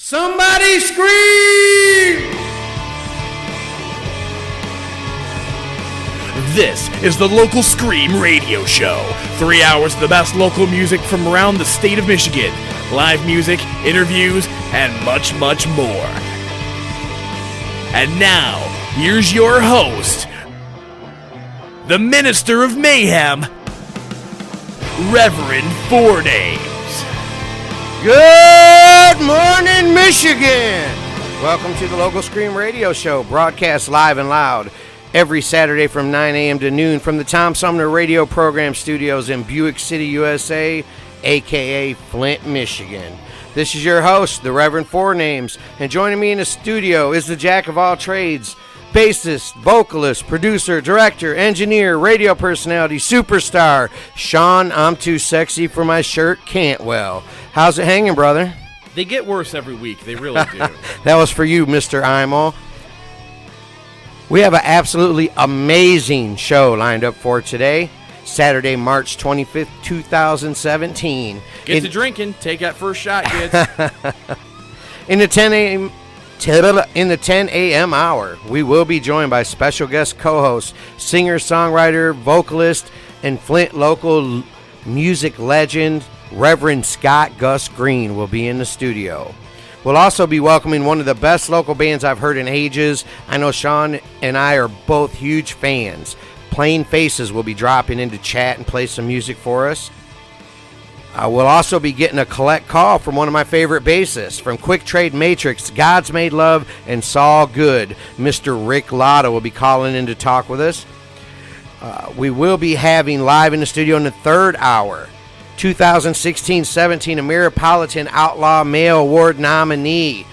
Somebody scream! This is the Local Scream Radio Show. 3 hours of the best local music from around the state of Michigan. Live music, interviews, and much, much more. And now, here's your host, the Minister of Mayhem, Reverend Four Names. Good morning, Michigan! Welcome to the Local Scream Radio Show, broadcast live and loud every Saturday from 9 a.m. to noon from the Tom Sumner Radio Program Studios in Buick City, USA, a.k.a. Flint, Michigan. This is your host, the Reverend Four Names, and joining me in the studio is the jack of all trades, bassist, vocalist, producer, director, engineer, radio personality, superstar, Sean I'm Too Sexy for My Shirt Cantwell. How's it hanging, brother? They get worse every week. They really do. That was for you, Mr. Imo. We have an absolutely amazing show lined up for today, Saturday, March 25th, 2017. Get to drinking. Take that first shot, kids. In the 10 a.m. hour, we will be joined by special guest co-host, singer, songwriter, vocalist, and Flint local music legend, Reverend Scott Gus Green will be in the studio. We'll also be welcoming one of the best local bands I've heard in ages. I know Sean and I are both huge fans. Plain Faces will be dropping into chat and play some music for us. We'll also be getting a collect call from one of my favorite bassists from Quick Trade Matrix, God's Made Love, and Saul Goode. Mr. Rick Latta will be calling in to talk with us. We will be having live in the studio in the third hour, 2016-17 Ameripolitan Outlaw Male Award nominee,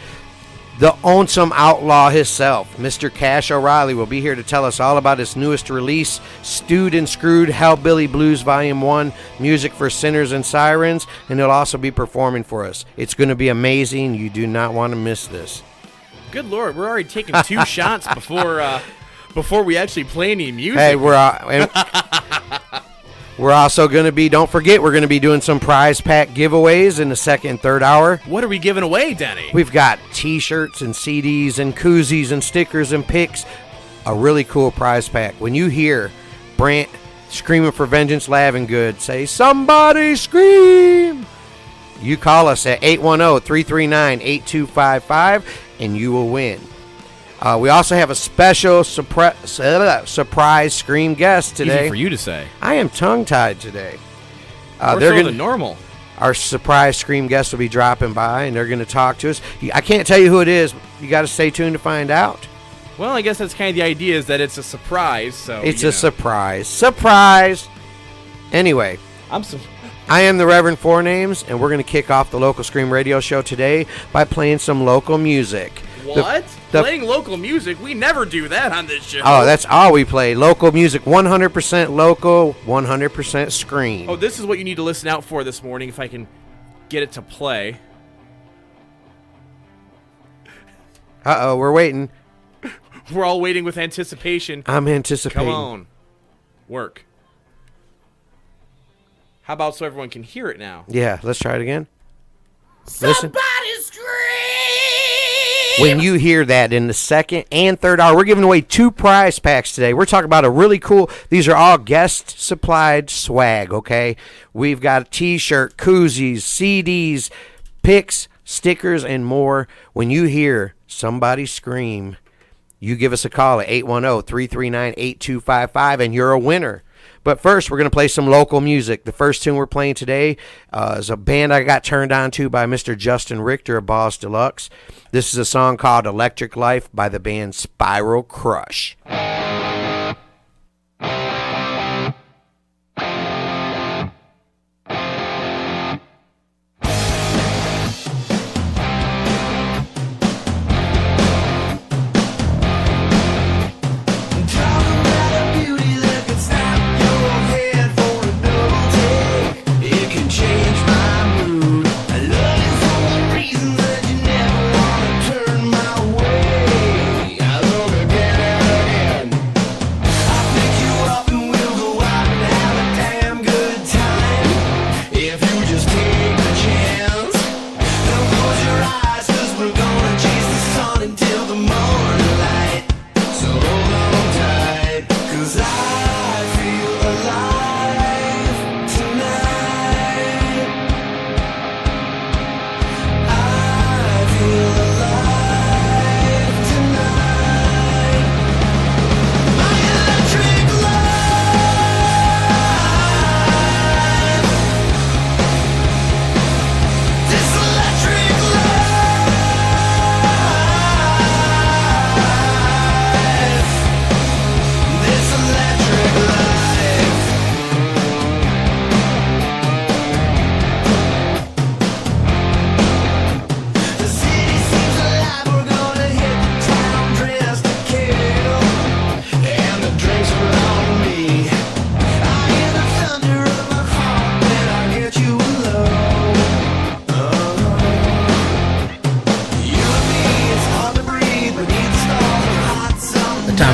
the Onesome Outlaw himself, Mr. Cash O'Reilly, will be here to tell us all about his newest release, Stewed and Screwed, Hellbilly Blues Volume 1, Music for Sinners and Sirens, and he'll also be performing for us. It's going to be amazing. You do not want to miss this. Good Lord, we're already taking two shots before we actually play any music. Hey, we're also going to be, don't forget, we're going to be doing some prize pack giveaways in the second and third hour. What are we giving away, Denny? We've got t-shirts and CDs and koozies and stickers and picks. A really cool prize pack. When you hear Brant screaming for vengeance, laughing good, say, somebody scream! You call us at 810-339-8255 and you will win. We also have a special surprise Scream guest today. Easy for you to say. I am tongue-tied today. They're than normal. Our surprise Scream guest will be dropping by, and they're going to talk to us. I can't tell you who it is. You got to stay tuned to find out. Well, I guess that's kind of the idea, is that it's a surprise. So it's a surprise. Surprise! Anyway, I am the Reverend Four Names, and we're going to kick off the Local Scream Radio Show today by playing some local music. What? Playing local music? We never do that on this show. Oh, that's all we play. Local music, 100% local, 100% scream. Oh, this is what you need to listen out for this morning, if I can get it to play. Uh-oh, we're waiting. We're all waiting with anticipation. I'm anticipating. Come on. Work. How about so everyone can hear it now? Yeah, let's try it again. Somebody scream! When you hear that in the second and third hour, we're giving away 2 prize packs today. We're talking about a really cool, these are all guest supplied swag, okay? We've got a t-shirt, koozies, CDs, picks, stickers, and more. When you hear somebody scream, you give us a call at 810-339-8255 and you're a winner. But first, we're going to play some local music. The first tune we're playing today is a band I got turned on to by Mr. Justin Richter of Boss Deluxe. This is a song called Electric Life by the band Spiral Crush. Turn my way, I look again and again.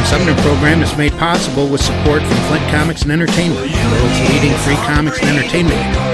Sumner program is made possible with support from Flint Comics and Entertainment, the world's leading free comics and entertainment.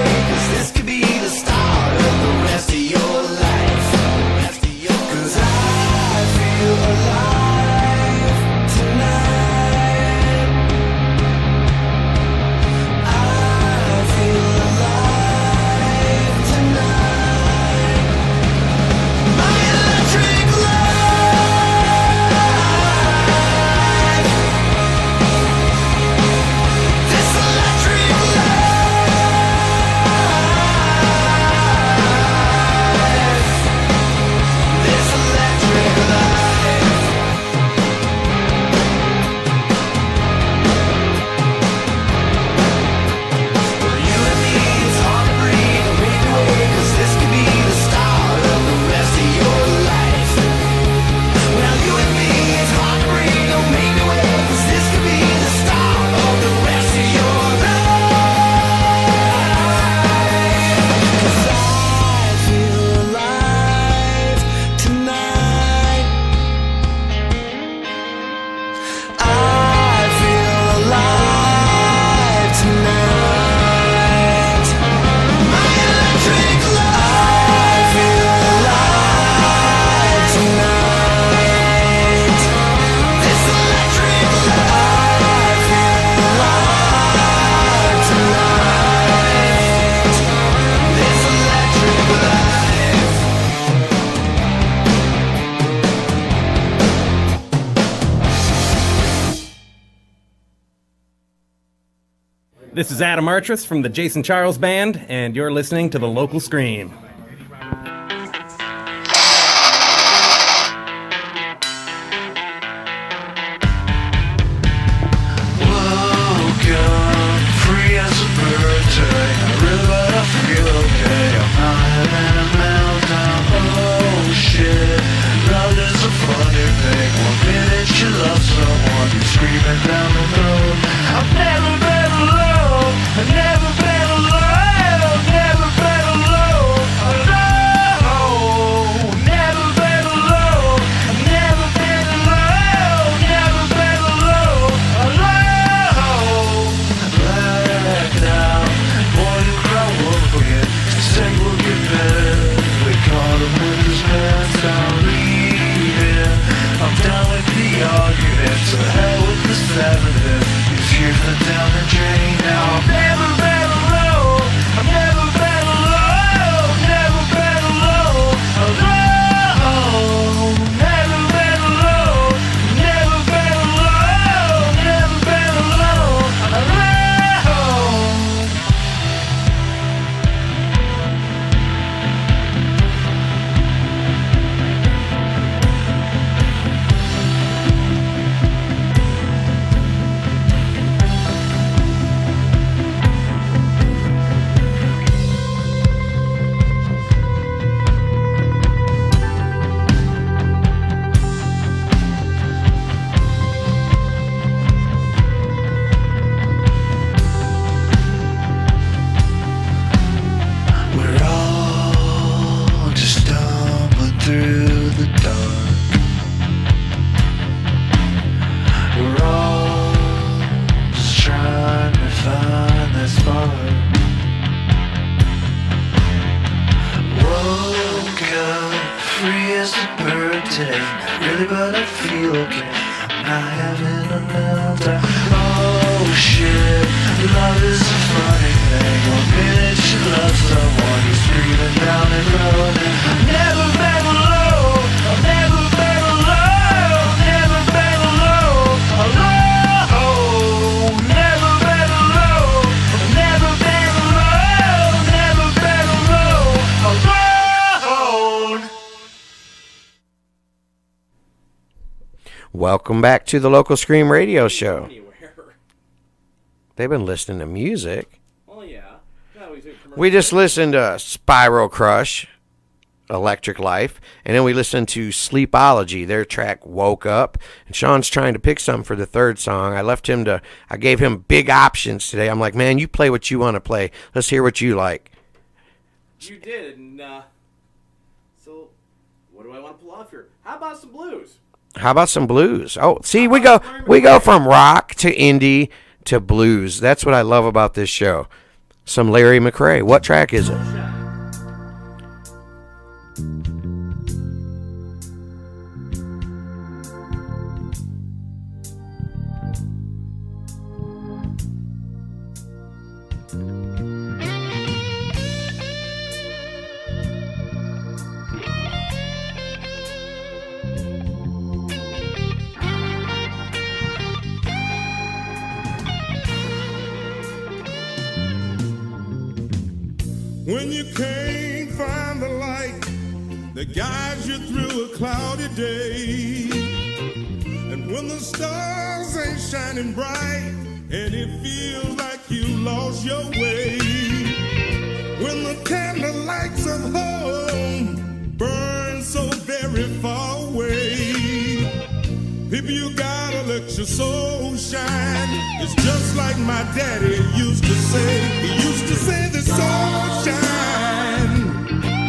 This is Adam Artress from the Jason Charles Band, and you're listening to The Local Scream. Welcome back to the Local Scream Radio Show. They've been listening to music. Well, yeah. We just listened to Spiral Crush, Electric Life, and then we listened to Sleepology, their track Woke Up. And Sean's trying to pick some for the third song. I gave him big options today. I'm like, man, you play what you want to play. Let's hear what you like. You did, and so what do I want to pull off here? How about some blues? How about some blues? Oh, see, we go from rock to indie to blues. That's what I love about this show. Some Larry McCray. What track is it? When you can't find the light that guides you through a cloudy day, and when the stars ain't shining bright and it feels like you lost your way, when the candle lights of home burn so very far away, people, you gotta let your soul shine. It's just like my daddy used to say. He used to say the soul shine.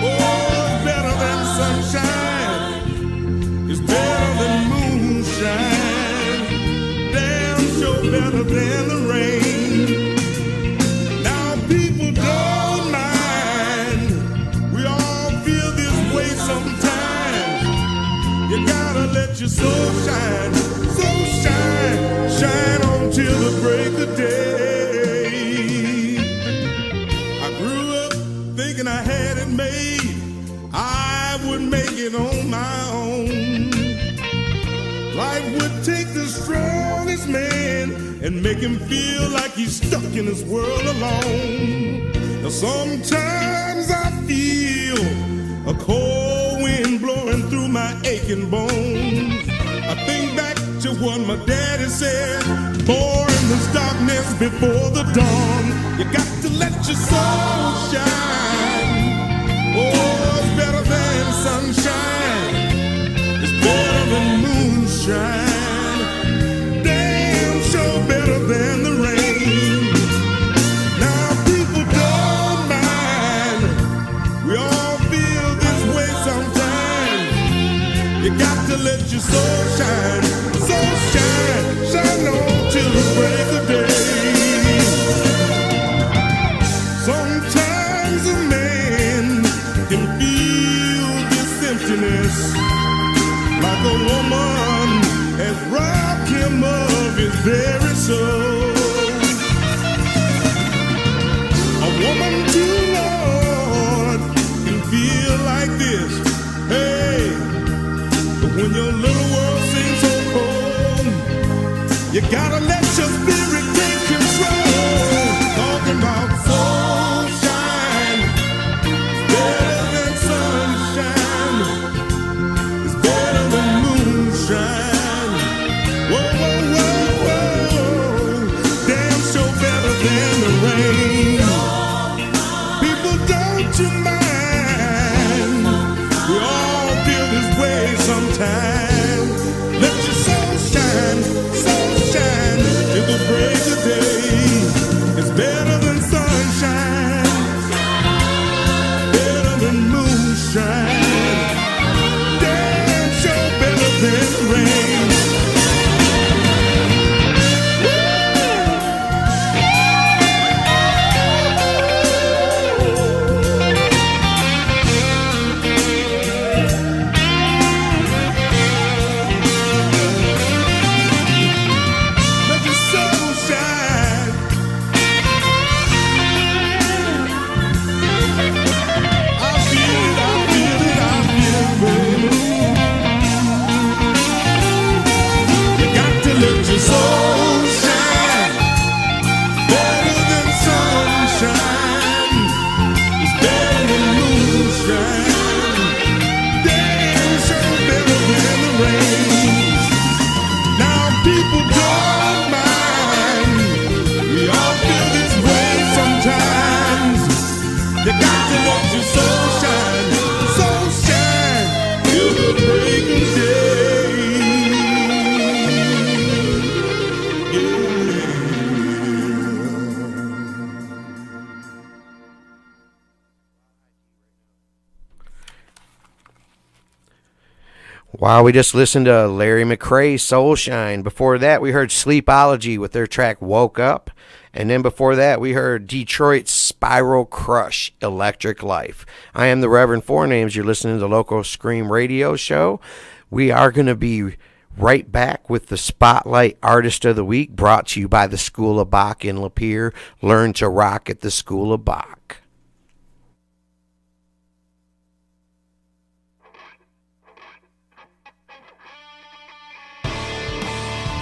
Oh, better than sunshine. It's better than moonshine. Damn sure better than the rain. Now people don't mind. We all feel this way sometimes. You gotta let your soul shine. So shine, shine on till the break of day. I grew up thinking I had it made. I would make it on my own. Life would take the strongest man and make him feel like he's stuck in this world alone. Now sometimes I feel a cold wind blowing through my aching bones. I think back to what my daddy said, born in this darkness before the dawn. You got to let your soul shine. Oh, it's better than sunshine. It's better than moonshine. Damn sure better than the rain. Now people don't mind. We all feel this way sometimes. You got to let your soul shine. So shine, shine on till the break of day. Sometimes a man can feel this emptiness, like a woman has robbed him of his very soul. A woman too, Lord, can feel like this. Hey, but when your little world seems so cold, you gotta let your spirit take control. Talking about soul shine, better than sunshine. It's better than moonshine. Whoa, whoa, whoa, whoa. Damn sure better than the rain. People, don't you mind? We all feel this way sometimes. Let your soul shine, soul shine. Wow, we just listened to Larry McCrae's Soul Shine. Before that, we heard Sleepology with their track Woke Up. And then before that, we heard Detroit's Spiral Crush, Electric Life. I am the Reverend Four Names. You're listening to the Local Scream Radio Show. We are going to be right back with the Spotlight Artist of the Week, brought to you by the School of Bach in Lapeer. Learn to rock at the School of Bach.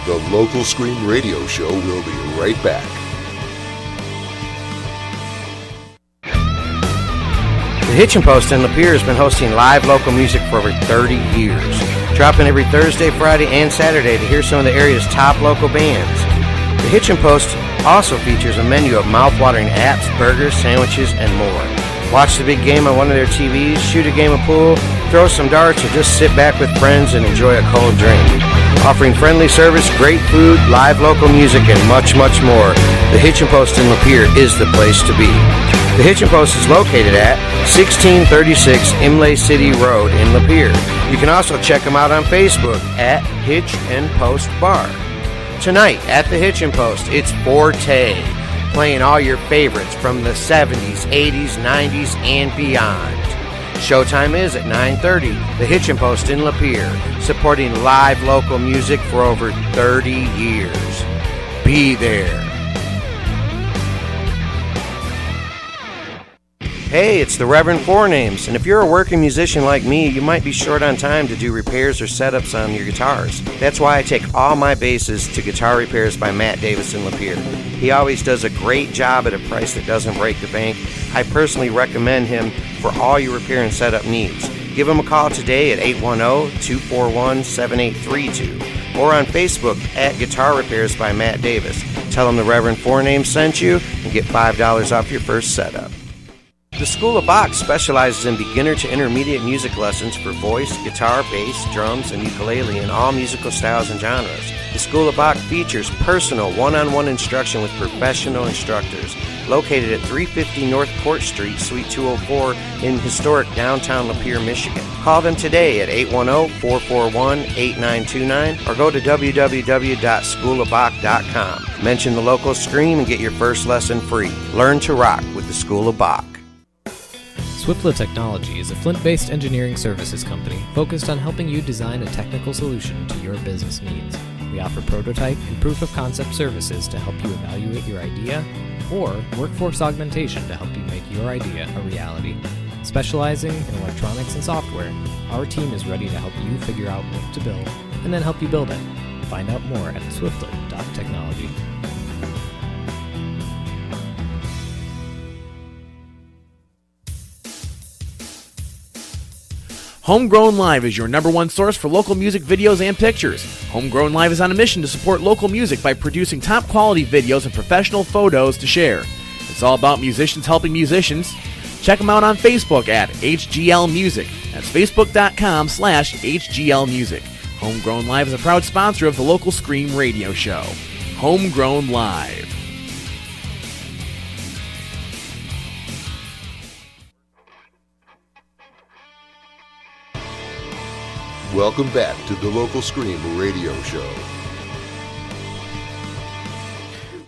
The Local Scream Radio Show will be right back. The Hitchin' Post in Lapeer has been hosting live local music for over 30 years. Drop in every Thursday, Friday, and Saturday to hear some of the area's top local bands. The Hitchin' Post also features a menu of mouth-watering apps, burgers, sandwiches, and more. Watch the big game on one of their TVs, shoot a game of pool, throw some darts, or just sit back with friends and enjoy a cold drink. Offering friendly service, great food, live local music, and much, much more, the Hitchin' Post in Lapeer is the place to be. The Hitchin' Post is located at 1636 Imlay City Road in Lapeer. You can also check them out on Facebook at Hitch and Post Bar. Tonight at the Hitchin' Post, it's Forte, playing all your favorites from the 70s, 80s, 90s, and beyond. Showtime is at 9:30, the Hitchin' Post in Lapeer, supporting live local music for over 30 years. Be there. Hey, it's the Reverend Four Names, and if you're a working musician like me, you might be short on time to do repairs or setups on your guitars. That's why I take all my basses to Guitar Repairs by Matt Davis in Lapeer. He always does a great job at a price that doesn't break the bank. I personally recommend him for all your repair and setup needs. Give him a call today at 810-241-7832 or on Facebook at Guitar Repairs by Matt Davis. Tell him the Reverend Four Names sent you and get $5 off your first setup. The School of Bach specializes in beginner to intermediate music lessons for voice, guitar, bass, drums, and ukulele in all musical styles and genres. The School of Bach features personal one-on-one instruction with professional instructors. Located at 350 North Court Street, Suite 204 in historic downtown Lapeer, Michigan. Call them today at 810-441-8929 or go to www.schoolofbach.com. Mention the local Scream and get your first lesson free. Learn to rock with the School of Bach. Swiftlet Technology is a Flint-based engineering services company focused on helping you design a technical solution to your business needs. We offer prototype and proof-of-concept services to help you evaluate your idea or workforce augmentation to help you make your idea a reality. Specializing in electronics and software, our team is ready to help you figure out what to build and then help you build it. Find out more at swiftlet.technology. Homegrown Live is your #1 source for local music videos and pictures. Homegrown Live is on a mission to support local music by producing top quality videos and professional photos to share. It's all about musicians helping musicians. Check them out on Facebook at HGL Music. That's facebook.com/HGL Music. Homegrown Live is a proud sponsor of the Local Scream Radio Show. Homegrown Live. Welcome back to the Local Scream Radio Show.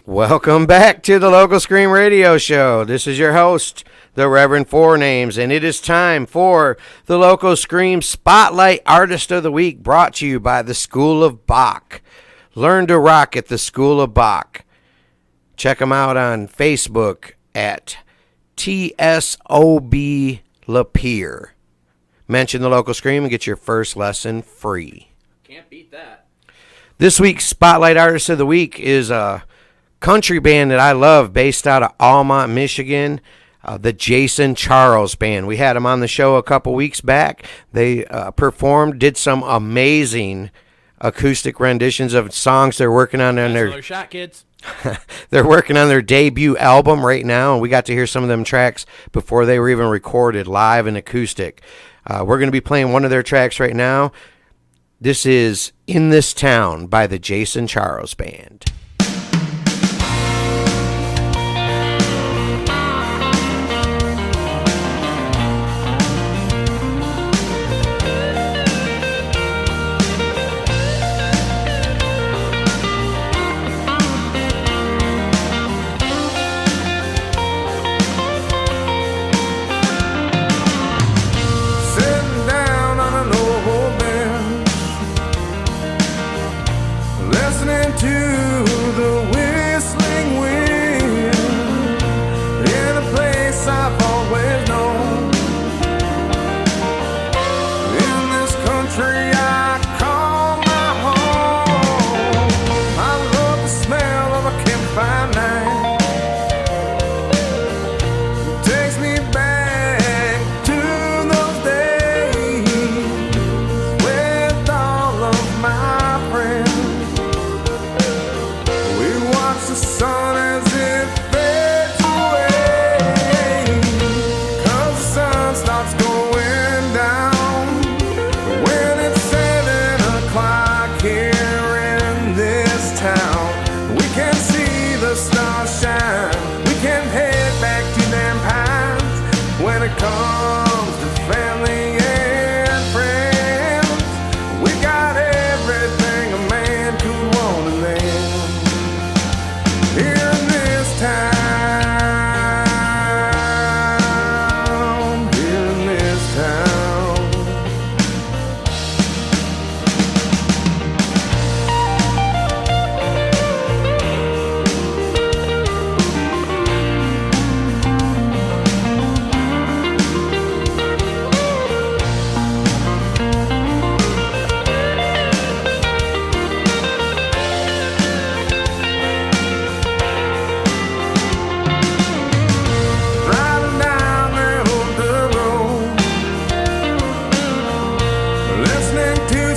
Welcome back to the Local Scream Radio Show. This is your host, the Reverend Four Names, and it is time for the Local Scream Spotlight Artist of the Week, brought to you by the School of Bach. Learn to rock at the School of Bach. Check them out on Facebook at TSOB Lapeer. Mention the Local Scream and get your first lesson free. Can't beat that. This week's Spotlight Artist of the Week is a country band that I love based out of Almont, Michigan, the Jason Charles Band. We had them on the show a couple weeks back. They performed, did some amazing acoustic renditions of songs they're working on their shot, kids. They're working on their debut album right now, and we got to hear some of them tracks before they were even recorded live and acoustic. We're going to be playing one of their tracks right now. This is In This Town by the Jason Charles Band.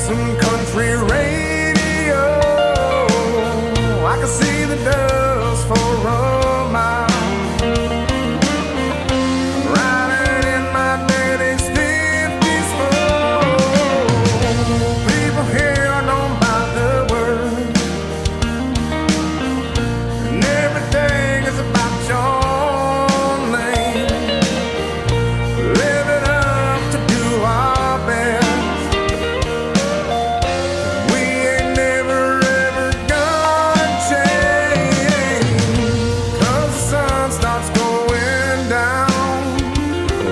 some country radio. I can see the dust for a mile. Riding in my daddy's 50s Ford. People here don't buy the word, and everything is about your name. Living up to do our best. We ain't never ever gonna change, 'cause the sun starts going down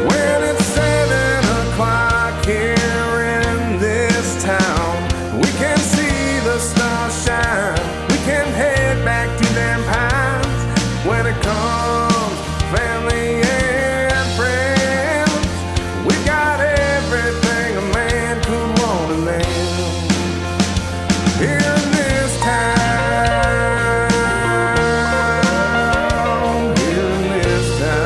when it's 7 o'clock here in this town. We can see the stars shine, we can head back to them pines. When it comes to family and friends, we got everything a man could want and then here in this town, here in this town.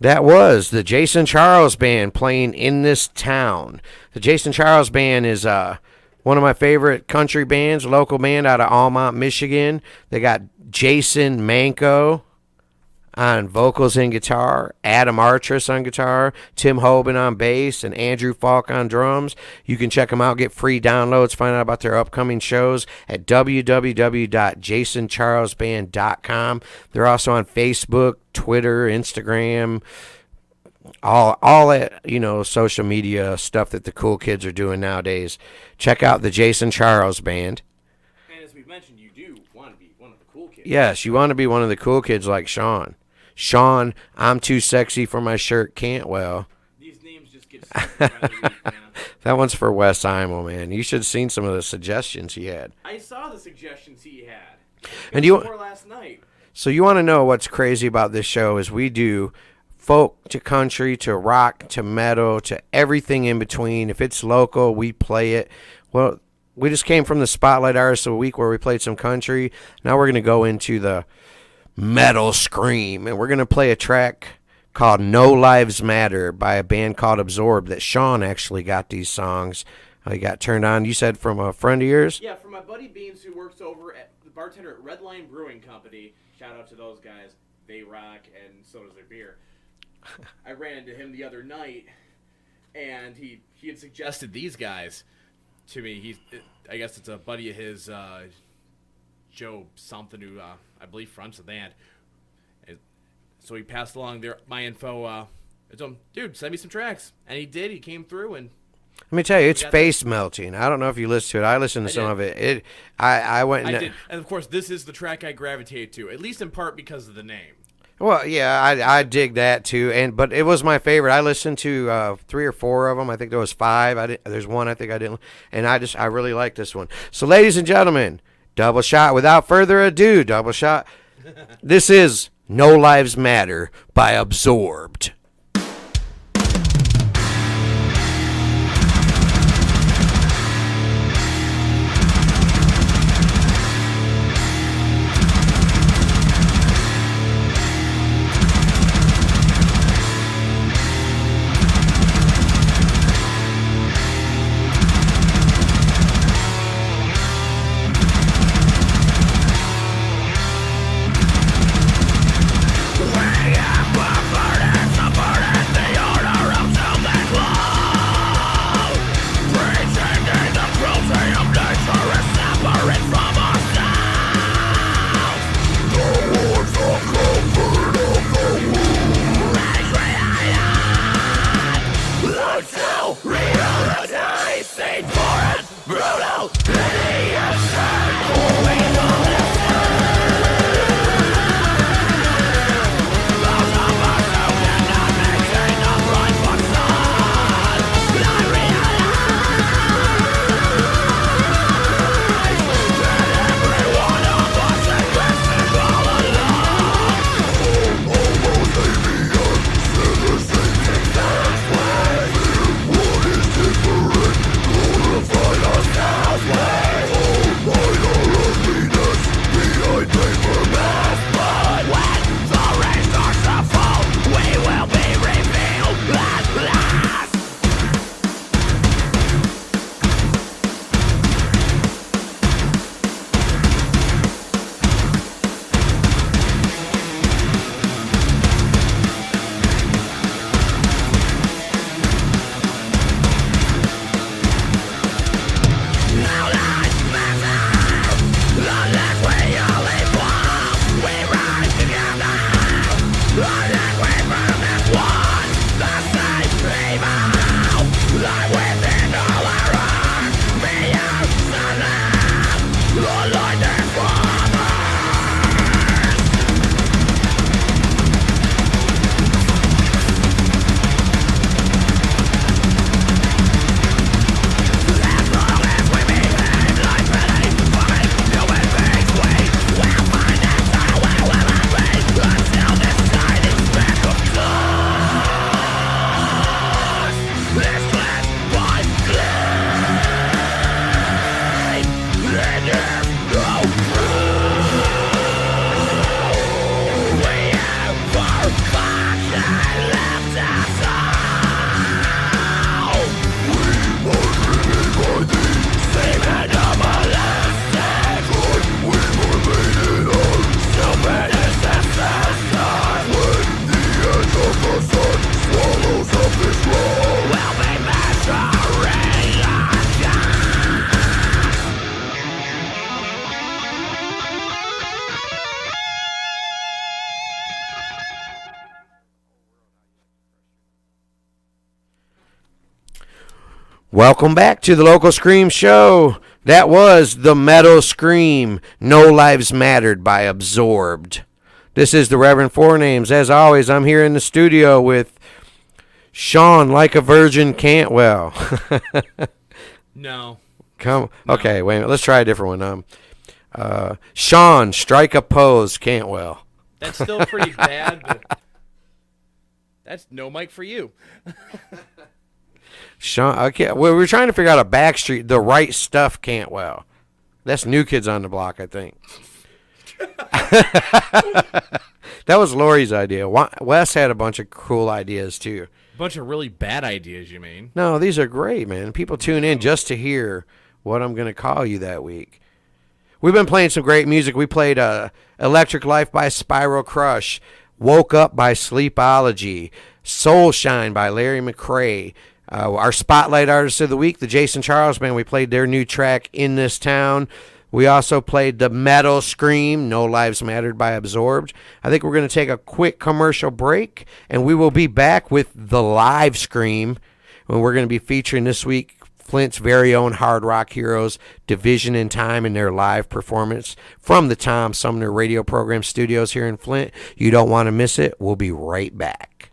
That was the Jason Charles Band playing In This Town. The Jason Charles Band is one of my favorite country bands, local band out of Almont, Michigan. They got Jason Manco on vocals and guitar, Adam Artris on guitar, Tim Hoban on bass, and Andrew Falk on drums. You can check them out, get free downloads, find out about their upcoming shows at www.jasoncharlesband.com. They're also on Facebook, Twitter, Instagram, all that, social media stuff that the cool kids are doing nowadays. Check out the Jason Charles Band. And as we've mentioned, you do want to be one of the cool kids. Yes, you want to be one of the cool kids like Sean. Sean, I'm too sexy for my shirt, can't well. These names just get stuck by the week, man. That one's for Wes Imo, man. You should have seen some of the suggestions he had. I saw the suggestions he had. And you more last night. So you want to know what's crazy about this show is we do folk to country to rock to metal to everything in between. If it's local, we play it. Well, we just came from the Spotlight Artist of the Week where we played some country. Now we're going to go into the metal scream, and we're going to play a track called No Lives Matter by a band called Absorbed that Sean actually got these songs. He got turned on, you said, from a friend of yours? Yeah, from my buddy Beans, who works over at the bartender at Red Line Brewing Company. Shout out to those guys. They rock, and so does their beer. I ran into him the other night, and he had suggested these guys to me. I guess it's a buddy of his, Joe something, who I believe fronts the band. So he passed along my info. I told him, dude, send me some tracks. And he did. He came through, and let me tell you, it's face melting. I don't know if you listened to it. I listened to some of it. I went and I did. And of course, this is the track I gravitated to, at least in part because of the name. Well, yeah, I dig that too, but it was my favorite. I listened to 3 or 4 of them. I think there was 5. There's one I think I didn't, and I really like this one. So, ladies and gentlemen, double shot. Without further ado, double shot. This is No Lives Matter by Absorbed. Way up, but it's a Welcome back to the Local Scream Show. That was The Metal Scream, No Lives Mattered by Absorbed. This is the Reverend Four Names. As always, I'm here in the studio with Sean Like a Virgin Cantwell. No. Okay, wait a minute. Let's try a different one. Sean Strike a Pose Cantwell. That's still pretty bad, but that's no mic for you. Sean, okay, well, we're trying to figure out a backstreet, the right stuff Cantwell. That's New Kids on the Block, I think. That was Lori's idea. Wes had a bunch of cool ideas, too. A bunch of really bad ideas, you mean? No, these are great, man. People tune in just to hear what I'm going to call you that week. We've been playing some great music. We played Electric Life by Spiral Crush, Woke Up by Sleepology, Soul Shine by Larry McCrae. Our Spotlight Artist of the Week, the Jason Charles Band, we played their new track, In This Town. We also played the Metal Scream, No Lives Mattered by Absorbed. I think we're going to take a quick commercial break, and we will be back with the Live Scream, when we're going to be featuring this week Flint's very own hard rock heroes, Division in Time, and their live performance from the Tom Sumner Radio Program studios here in Flint. You don't want to miss it. We'll be right back.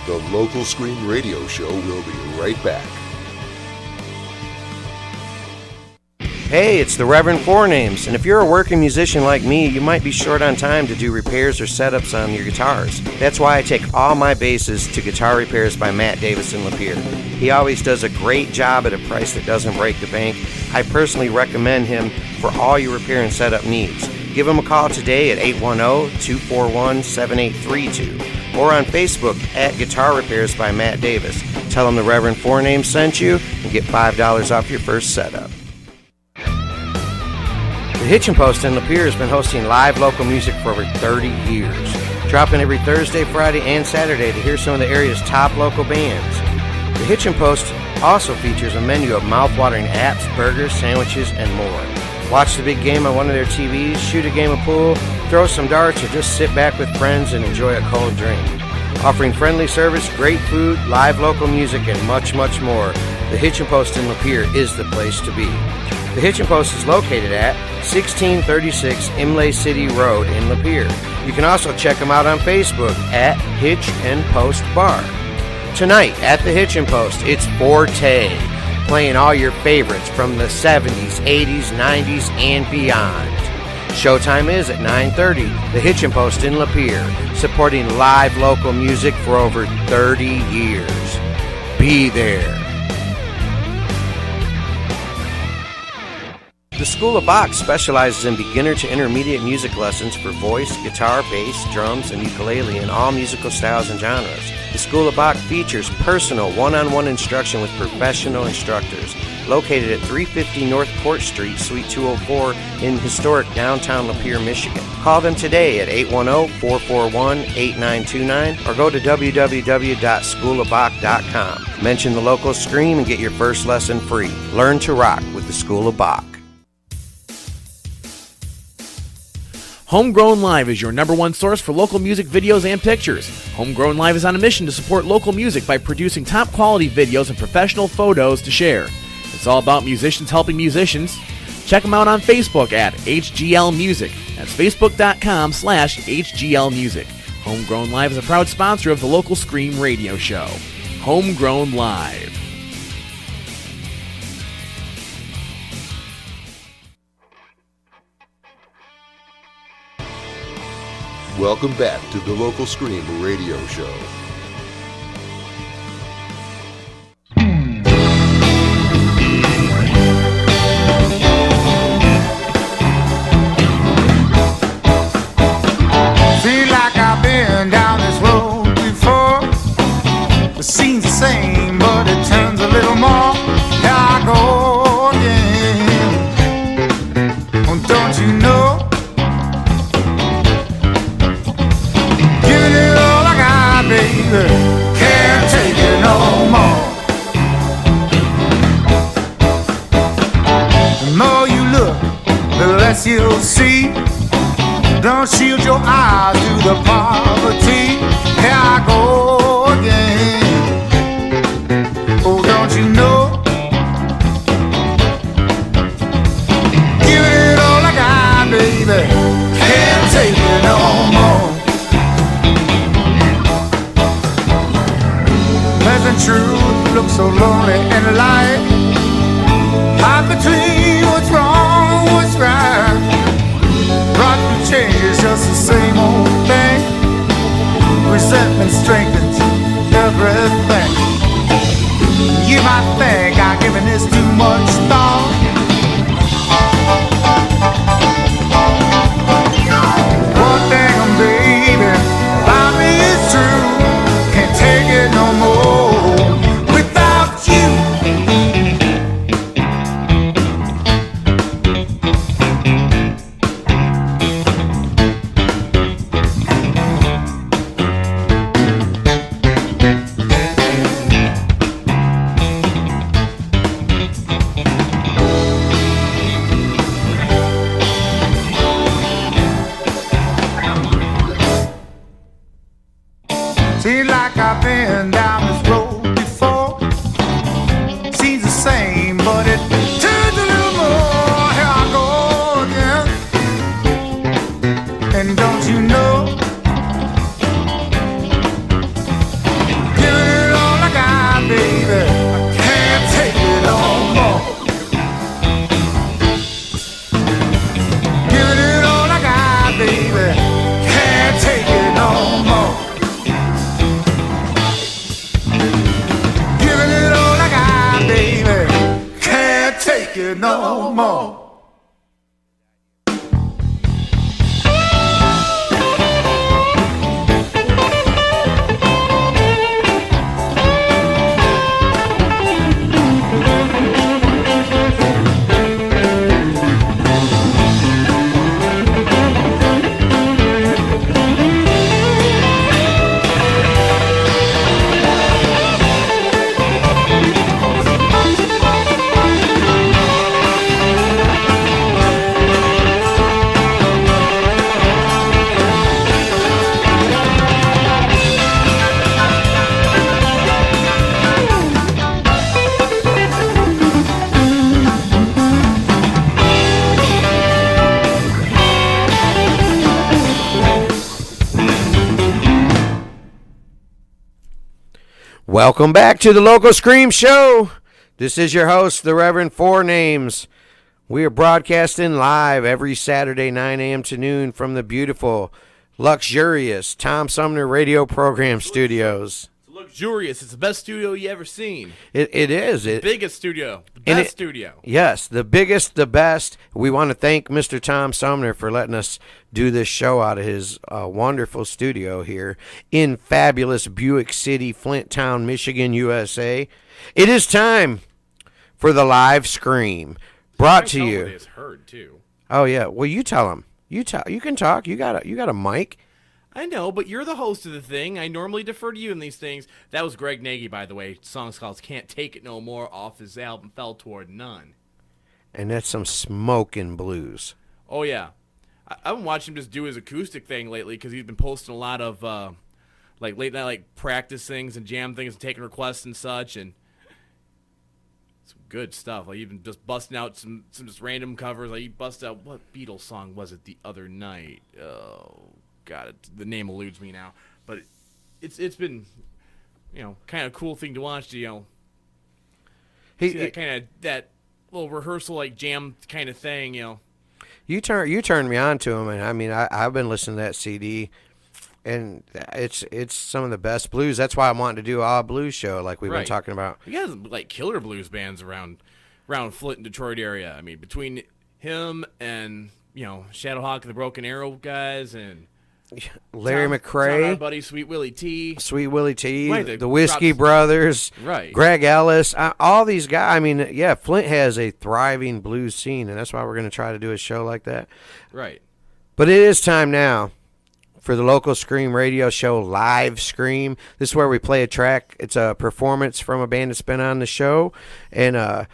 The Local Scream Radio Show will be right back. Hey, it's the Reverend Four Names, and if you're a working musician like me, you might be short on time to do repairs or setups on your guitars. That's why I take all my basses to Guitar Repairs by Matt Davis in Lapeer. He always does a great job at a price that doesn't break the bank. I personally recommend him for all your repair and setup needs. Give him a call today at 810-241-7832 or on Facebook at Guitar Repairs by Matt Davis. Tell him the Reverend Four Names sent you and get $5 off your first setup. The Hitchin' Post in Lapeer has been hosting live local music for over 30 years. Drop in every Thursday, Friday, and Saturday to hear some of the area's top local bands. The Hitchin' Post also features a menu of mouth-watering apps, burgers, sandwiches, and more. Watch the big game on one of their TVs, shoot a game of pool, throw some darts, or just sit back with friends and enjoy a cold drink. Offering friendly service, great food, live local music, and much, much more, the Hitchin' Post in Lapeer is the place to be. The Hitchin' Post is located at 1636 Imlay City Road in Lapeer. You can also check them out on Facebook at Hitch and Post Bar. Tonight at the Hitchin' Post, it's Forte, playing all your favorites from the 70s, 80s, 90s, and beyond. Showtime is at 9:30. The Hitchin' Post in Lapeer, supporting live local music for over 30 years. Be there. The School of Bach specializes in beginner to intermediate music lessons for voice, guitar, bass, drums, and ukulele in all musical styles and genres. The School of Bach features personal one-on-one instruction with professional instructors. Located at 350 North Court Street, Suite 204 in historic downtown Lapeer, Michigan. Call them today at 810-441-8929 or go to www.schoolofbach.com. Mention the local Scream and get your first lesson free. Learn to rock with the School of Bach. Homegrown Live is your #1 source for local music videos and pictures. Homegrown Live is on a mission to support local music by producing top quality videos and professional photos to share. It's all about musicians helping musicians. Check them out on Facebook at HGL Music. That's facebook.com/HGL Music. Homegrown Live is a proud sponsor of the Local Scream Radio Show. Homegrown Live. Welcome back to the Local Scream Radio Show. Feel like I've been down this road before. It seems the same, but it turns a little more. Here I go again. Oh, don't you know? Giving it all I got, baby. Can't take it no more. The more you look, the less you'll see. Don't shield your eyes to the poverty. Here I go again. and strengthens everything. You might think I'm giving this too much thought. One thing, baby, about me is true. Can't take it no more without you. Seems like I've been down this road before. Seems the same, but it turns a little more. Here I go again. And don't you know, giving it all I got, baby, I can't take it no more. Giving it all I got, baby, can't take it no more. Giving it all I got, baby, can't take it no more. Welcome back to the Local Scream Show. This is your host, the Reverend Four Names. We are broadcasting live every Saturday, 9 a.m. to noon from the beautiful, luxurious Tom Sumner Radio Program Studios. It's luxurious. It's the best studio you ever seen. It is. The biggest studio. The And best studio. Yes, the biggest, the best. We want to thank Mr. Tom Sumner for letting us do this show out of his wonderful studio here in fabulous Buick City, Flint Town, Michigan, USA. It is time for the live scream brought to you. It's heard too. Oh yeah, well you tell him. You can talk. You got a mic. I know, but you're the host of the thing. I normally defer to you in these things. That was Greg Nagy, by the way. The song's called Can't Take It No More off his album Fell Toward None. And that's some smoking blues. Oh, yeah. I've been watching him just do his acoustic thing lately because he's been posting a lot of like late night practice things and jam things and taking requests and such, and some good stuff. Like even just busting out some just random covers. Like he busted out, what Beatles song was it the other night? Oh God, the name eludes me now. But it's been kind of cool thing to watch. See that kind of that little rehearsal jam kind of thing. You turned me on to him, and I mean I've been listening to that CD, and it's some of the best blues. That's why I'm wanting to do a blues show like we've been talking about. You guys killer blues bands around Flint and Detroit area. I mean between him and Shadowhawk and the Broken Arrow guys and Larry McRae, our buddy Sweet Willie T, right, the Whiskey Brothers, right? Greg Ellis, all these guys. I mean, yeah, Flint has a thriving blues scene, and that's why we're going to try to do a show like that. Right. But it is time now for the Local Scream Radio Show Live Scream. This is where we play a track. It's a performance from a band that's been on the show, and I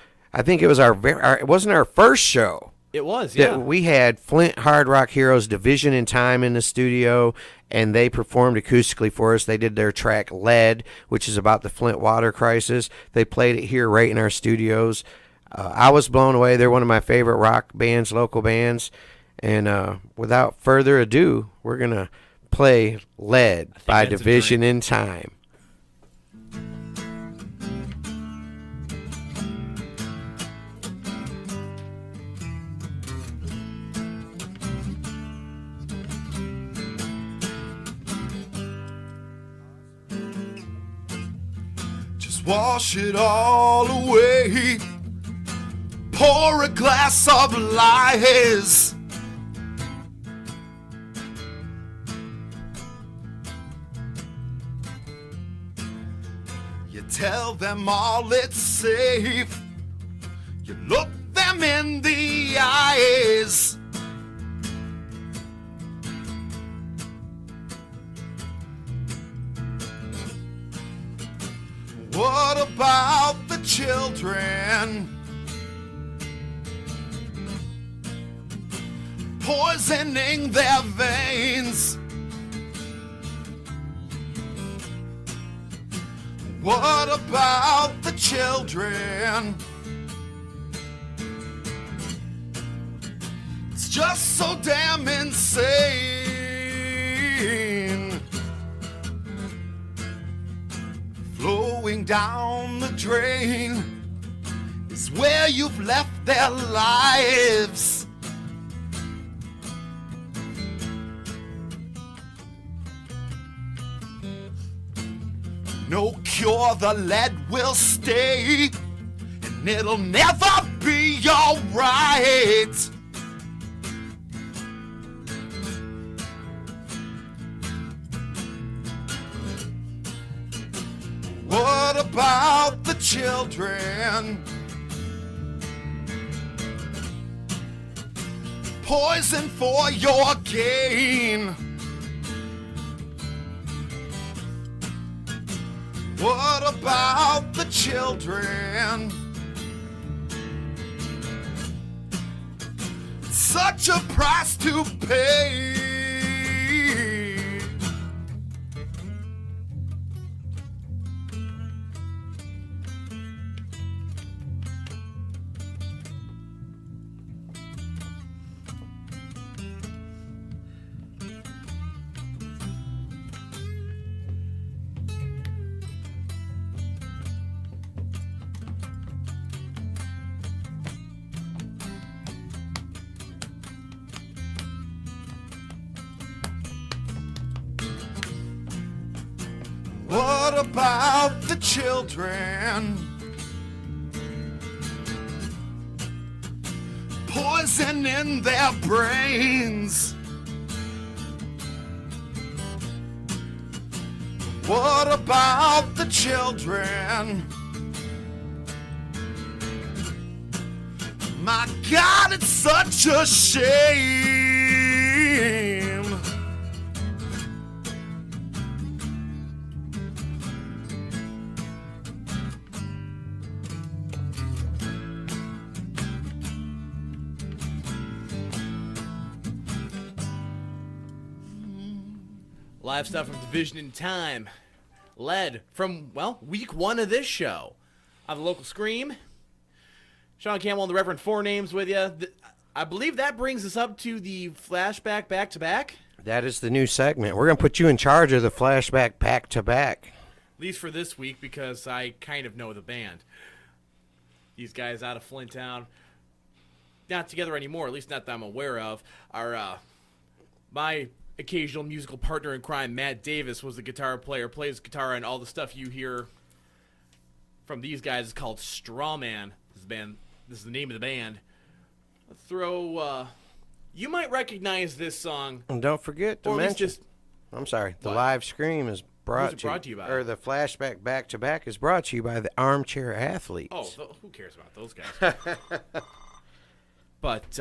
think it was it wasn't our first show. It was, yeah. We had Flint Hard Rock Heroes Division in Time in the studio, and they performed acoustically for us. They did their track Lead, which is about the Flint water crisis. They played it here right in our studios. I was blown away. They're one of my favorite rock bands, local bands. And without further ado, we're going to play Lead by Division in Time. Just wash it all away. Pour a glass of lies. You tell them all it's safe. You look them in the eyes. What about the children? Poisoning their veins. What about the children? It's just so damn insane. Flowing down the drain is where you've left their lives. No cure, the lead will stay, and it'll never be alright. What about the children? Poison for your gain. What about the children? Such a price to pay. What about the children? Poison in their brains. What about the children? My God, it's such a shame. Live stuff from Division in Time. Led from, well, week 1 of this show. On the local Scream. Sean Campbell and the Reverend Four Names with you. I believe that brings us up to the flashback back-to-back. That is the new segment. We're going to put you in charge of the flashback back-to-back. At least for this week, because I kind of know the band. These guys out of Flint Town, not together anymore, at least not that I'm aware of, are my occasional musical partner in crime. Matt Davis was the guitar player, plays guitar, and all the stuff you hear from these guys is called Strawman. This is the name of the band. You might recognize this song. And don't forget to mention. I'm sorry. The What? live scream is brought to you by? or the flashback back-to-back is brought to you by the Armchair Athletes. Oh, who cares about those guys? But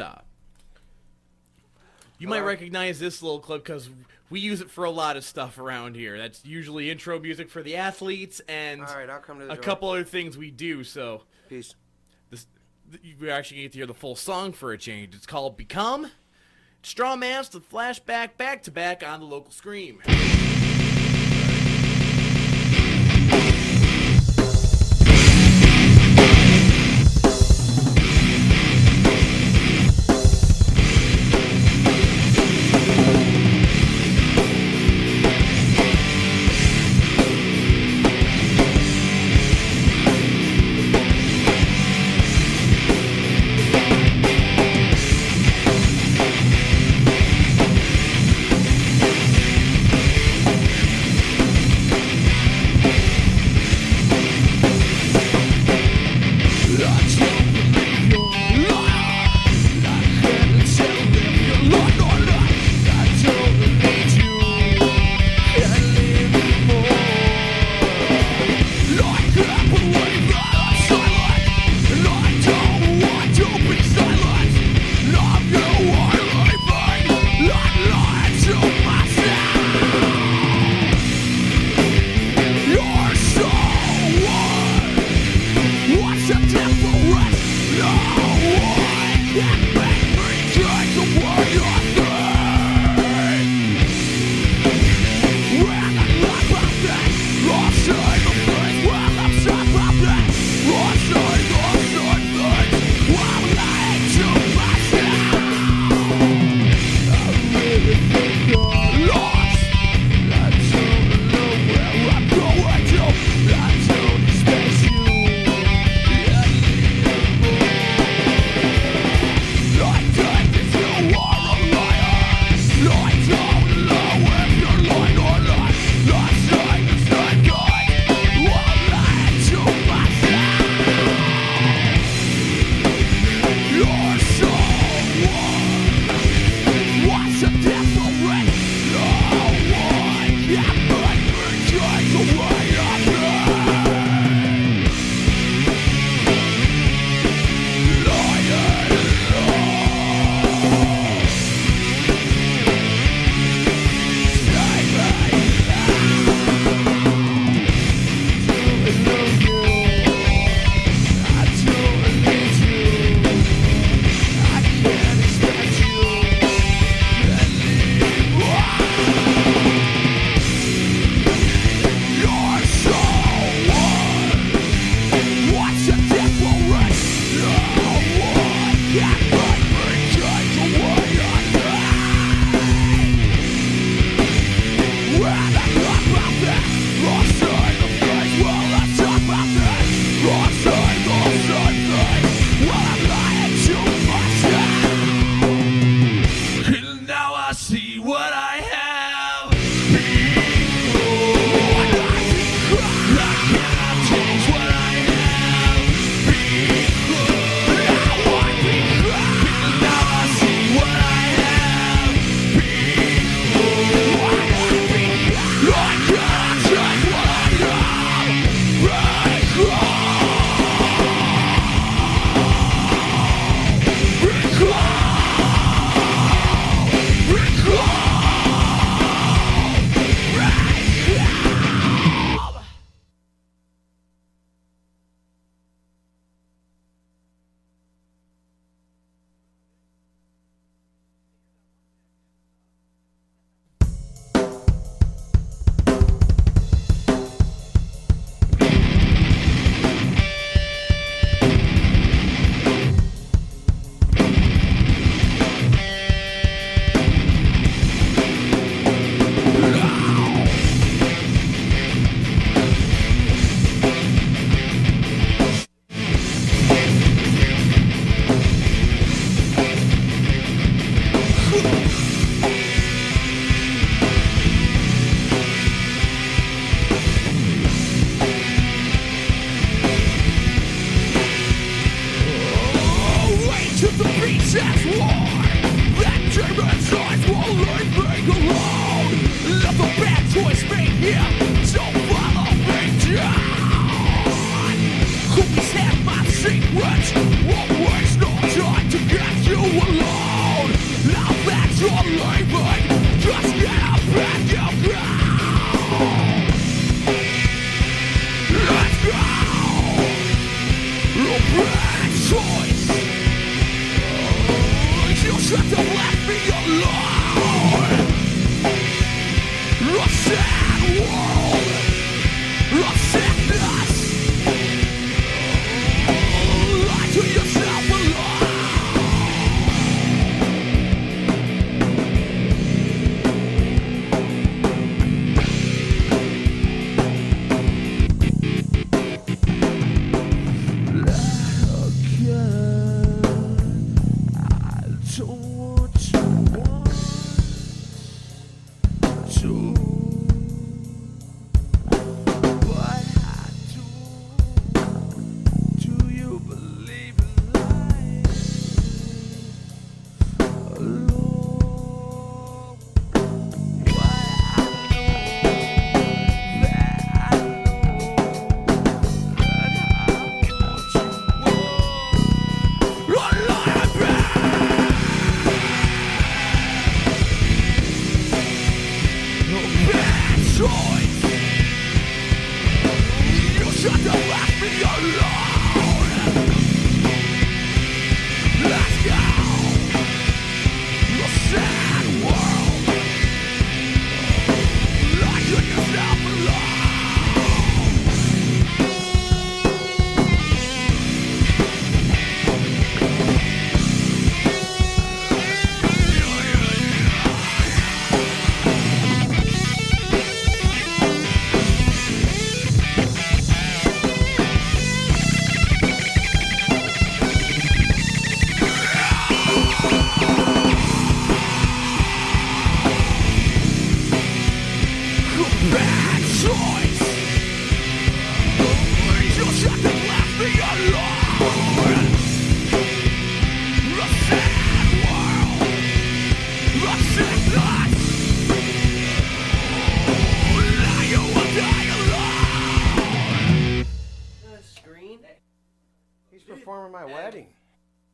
you might recognize this little clip because we use it for a lot of stuff around here. That's usually intro music for the athletes and All right, I'll come to the a door. couple other things we do. So Peace. you actually get to hear the full song for a change. It's called Become. Strawman's the flashback back-to-back on the local Scream.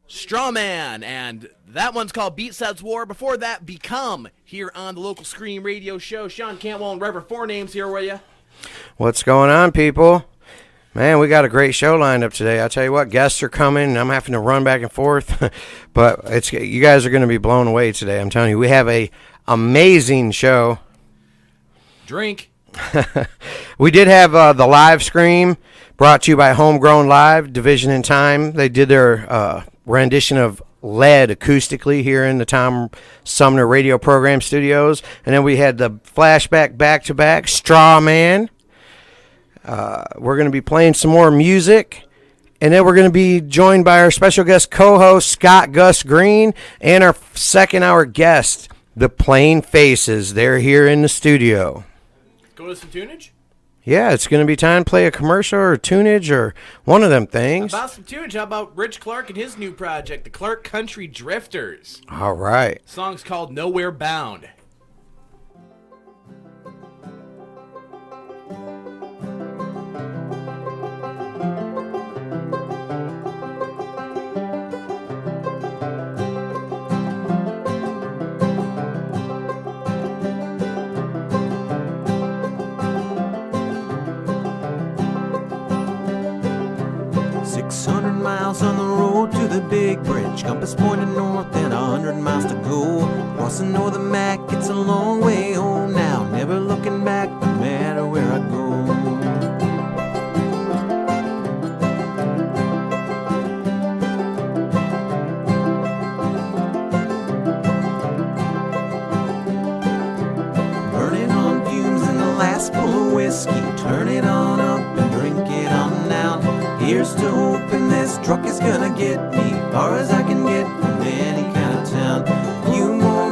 Strawman, and that one's called Beat Sets War. Before that, Become, here on the local Scream Radio Show. Sean Cantwell and Reverend Four Names here with you. What's going on, people? Man, we got a great show lined up today. I tell you what, guests are coming, and I'm having to run back and forth, but you guys are going to be blown away today. I'm telling you, we have a amazing show. Drink. We did have the live Scream brought to you by Homegrown Live, Division in Time. They did their rendition of Lead acoustically here in the Tom Sumner radio program studios. And then we had the flashback back-to-back, Straw Man. We're going to be playing some more music. And then we're going to be joined by our special guest co-host, Scott Gus Green, and our second-hour guest, the Plain Faces. They're here in the studio. Go to some tunage? Yeah, it's going to be time to play a commercial or tunage or one of them things. About some tunage, how about Rich Clark and his new project, the Clark Country Drifters? All right. The song's called Nowhere Bound. On the road to the big bridge, compass pointing north and 100 miles to go. Crossing Northern Mac, it's a long way home now. Never looking back, no matter where I go. Burning on fumes in the last pull of whiskey. Turn it on up and drink it on down. Here's to hoping this truck is gonna get me far as I can get from any kind of town. A few more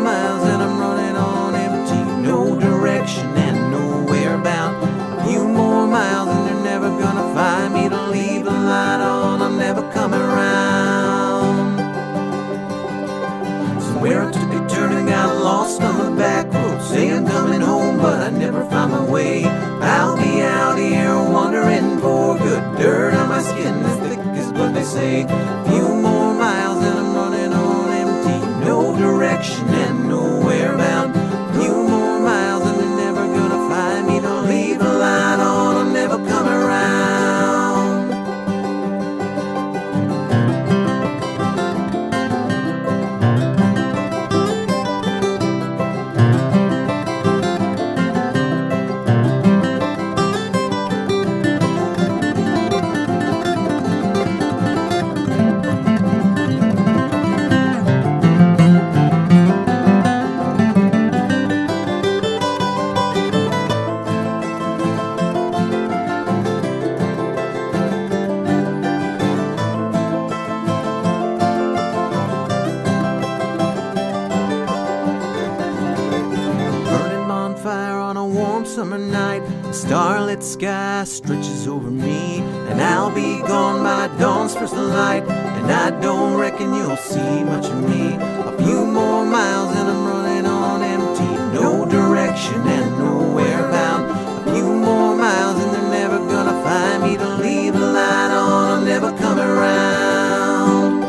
summer night. The starlit sky stretches over me, and I'll be gone by dawn's first light. And I don't reckon you'll see much of me. A few more miles and I'm running on empty. No direction and nowhere bound. A few more miles and they're never gonna find me. To leave the light on, I'm never coming around.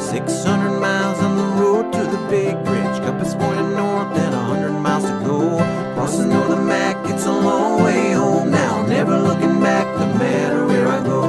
600 miles on the road to the big bridge, compass pointing north and 100 miles to go. Crossing over the Mac, it's a long way home now. Never looking back, no matter where I go.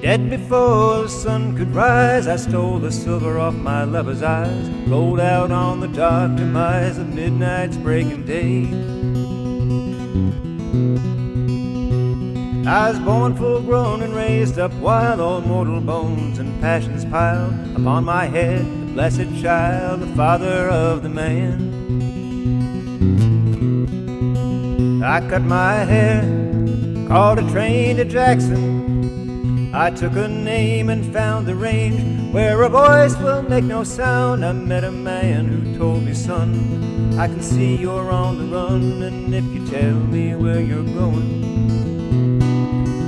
Dead before the sun could rise, I stole the silver off my lover's eyes, rolled out on the dark demise of midnight's breaking day. I was born full grown and raised up wild, all mortal bones and passions piled upon my head, the blessed child, the father of the man. I cut my hair, called a train to Jackson. I took a name and found the range where a voice will make no sound. I met a man who told me, son, I can see you're on the run, and if you tell me where you're going,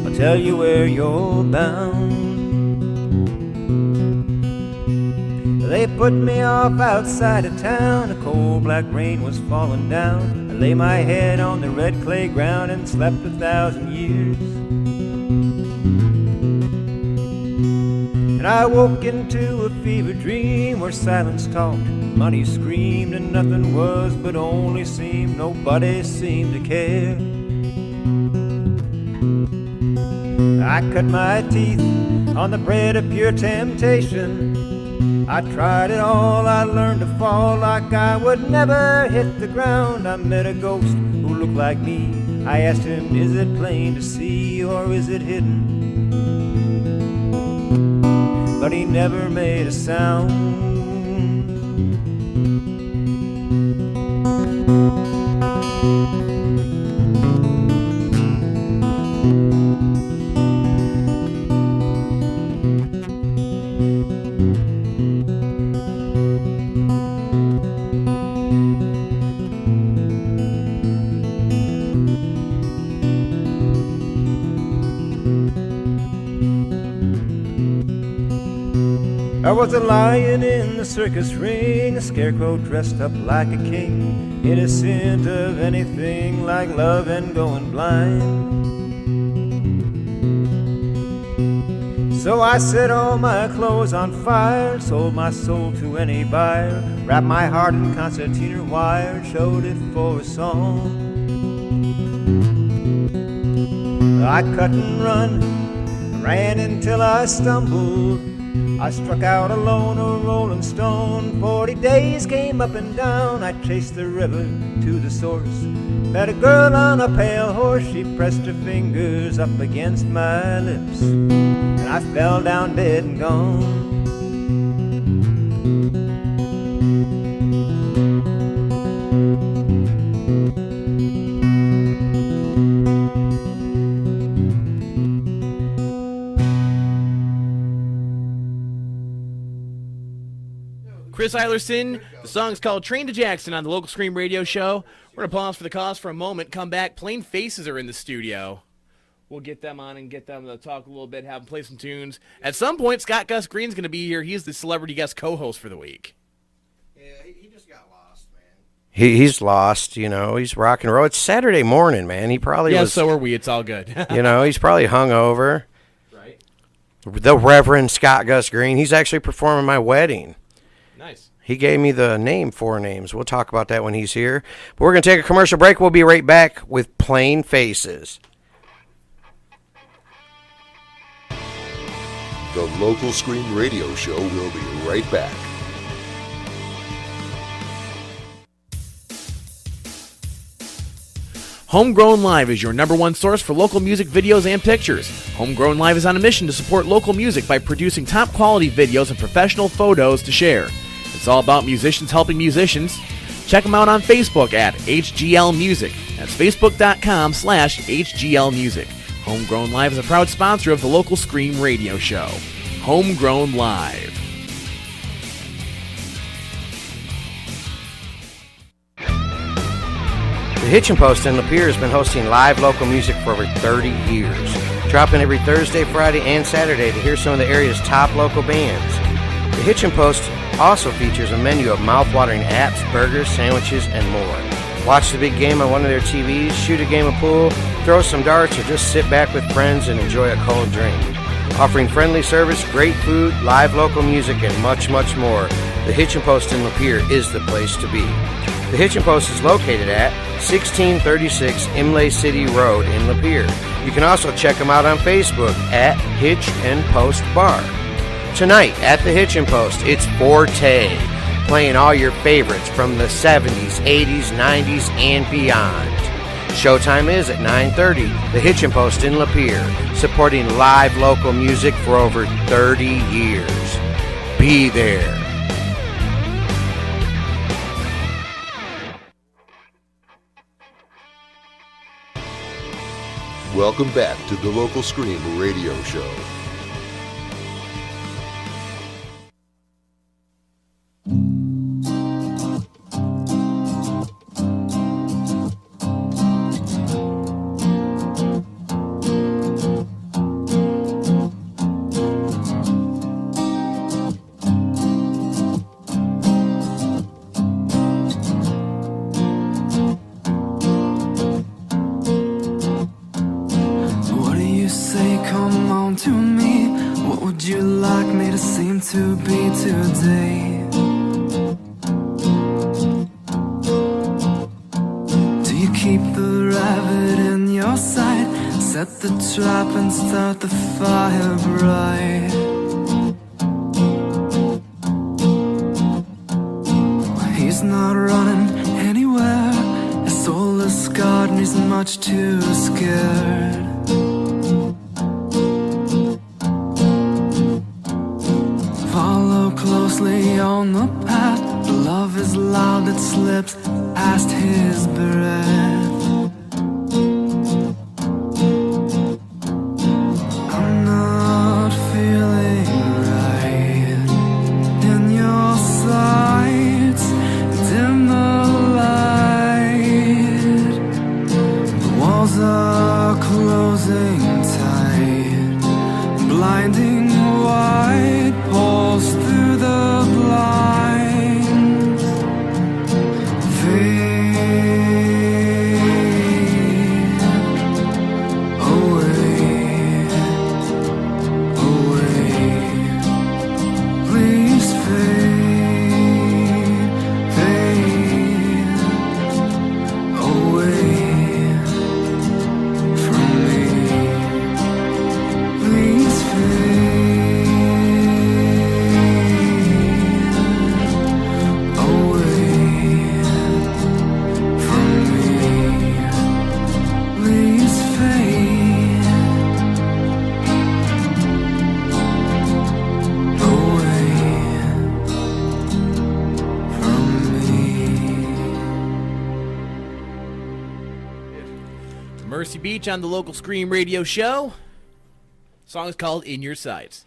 I'll tell you where you're bound. They put me off outside of town, a cold black rain was falling down. I lay my head on the red clay ground and slept 1,000 years. And I woke into a fever dream where silence talked, money screamed, and nothing was but only seemed. Nobody seemed to care. I cut my teeth on the bread of pure temptation. I tried it all, I learned to fall like I would never hit the ground. I met a ghost who looked like me. I asked him, is it plain to see or is it hidden? But he never made a sound. I was a lion in the circus ring, a scarecrow dressed up like a king, innocent of anything like love and going blind. So I set all my clothes on fire, sold my soul to any buyer, wrapped my heart in concertina wire, showed it for a song. I cut and run, ran until I stumbled. I struck out alone, a rolling stone. 40 days came up and down. I chased the river to the source. Met a girl on a pale horse. She pressed her fingers up against my lips, and I fell down dead and gone. Chris Eilerson. The song's called Train to Jackson on the Local Scream Radio Show. We're going to pause for the cause for a moment, come back. Plain Faces are in the studio. We'll get them on and get them to talk a little bit, have them play some tunes. At some point, Scott Gus Green's going to be here. He's the celebrity guest co-host for the week. Yeah, he just got lost, man. He's lost, you know. He's rock and roll. It's Saturday morning, man. He probably was. So are we. It's all good. You know, he's probably hungover. Right. The Reverend Scott Gus Green. He's actually performing my wedding. Nice. He gave me the name, 4 names. We'll talk about that when he's here. But we're going to take a commercial break. We'll be right back with Plain Faces. The Local Scream Radio Show will be right back. Homegrown Live is your #1 source for local music videos and pictures. Homegrown Live is on a mission to support local music by producing top-quality videos and professional photos to share. It's all about musicians helping musicians. Check them out on Facebook at HGL Music. That's facebook.com/HGL Music. Homegrown Live is a proud sponsor of the local Scream radio show. Homegrown Live. The Hitchin' Post in Lapeer has been hosting live local music for over 30 years. Drop in every Thursday, Friday, and Saturday to hear some of the area's top local bands. The Hitchin' Post also features a menu of mouth-watering apps, burgers, sandwiches, and more. Watch the big game on one of their TVs, shoot a game of pool, throw some darts, or just sit back with friends and enjoy a cold drink. Offering friendly service, great food, live local music, and much, much more, the Hitchin' Post in Lapeer is the place to be. The Hitchin' Post is located at 1636 Imlay City Road in Lapeer. You can also check them out on Facebook at Hitch and Post Bar. Tonight at the Hitchin' Post, it's Forte, playing all your favorites from the 70s, 80s, 90s, and beyond. Showtime is at 9:30, the Hitchin' Post in Lapeer, supporting live local music for over 30 years. Be there. Welcome back to the Local Scream radio show. Trap and start the fire bright. He's not running anywhere. His soul is scarred and he's much too scared. Follow closely on the path. Love is loud, it slips past his breath. Beach on the Local Scream radio show. Song is called In Your Sights.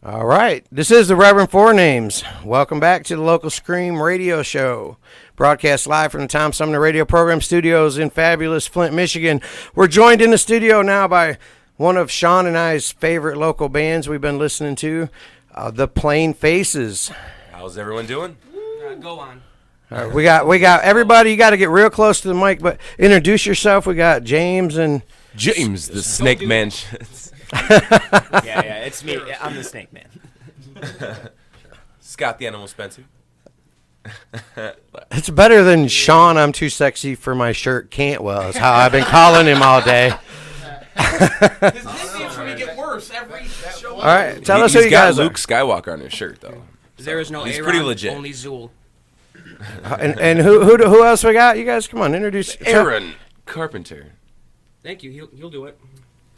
All right. This is the Reverend Four Names. Welcome back to the Local Scream radio show. Broadcast live from the Tom Sumner Radio Program Studios in fabulous Flint, Michigan. We're joined in the studio now by one of Sean and I's favorite local bands we've been listening to, the Plain Faces. How's everyone doing? Go on. All right, we got everybody. You got to get real close to the mic, but introduce yourself. We got James the Snake Man. yeah, it's me. I'm the Snake Man. Scott the Animal Spencer. It's better than Sean. I'm too sexy for my shirt. Cantwell is how I've been calling him all day. His nicknames for me get worse every show. All right, tell us who you guys are. Luke Skywalker on his shirt though. There is no He's Aaron, pretty legit. Only Zool. And who else we got? You guys, come on, introduce Aaron. Carpenter. Thank you. He'll do it.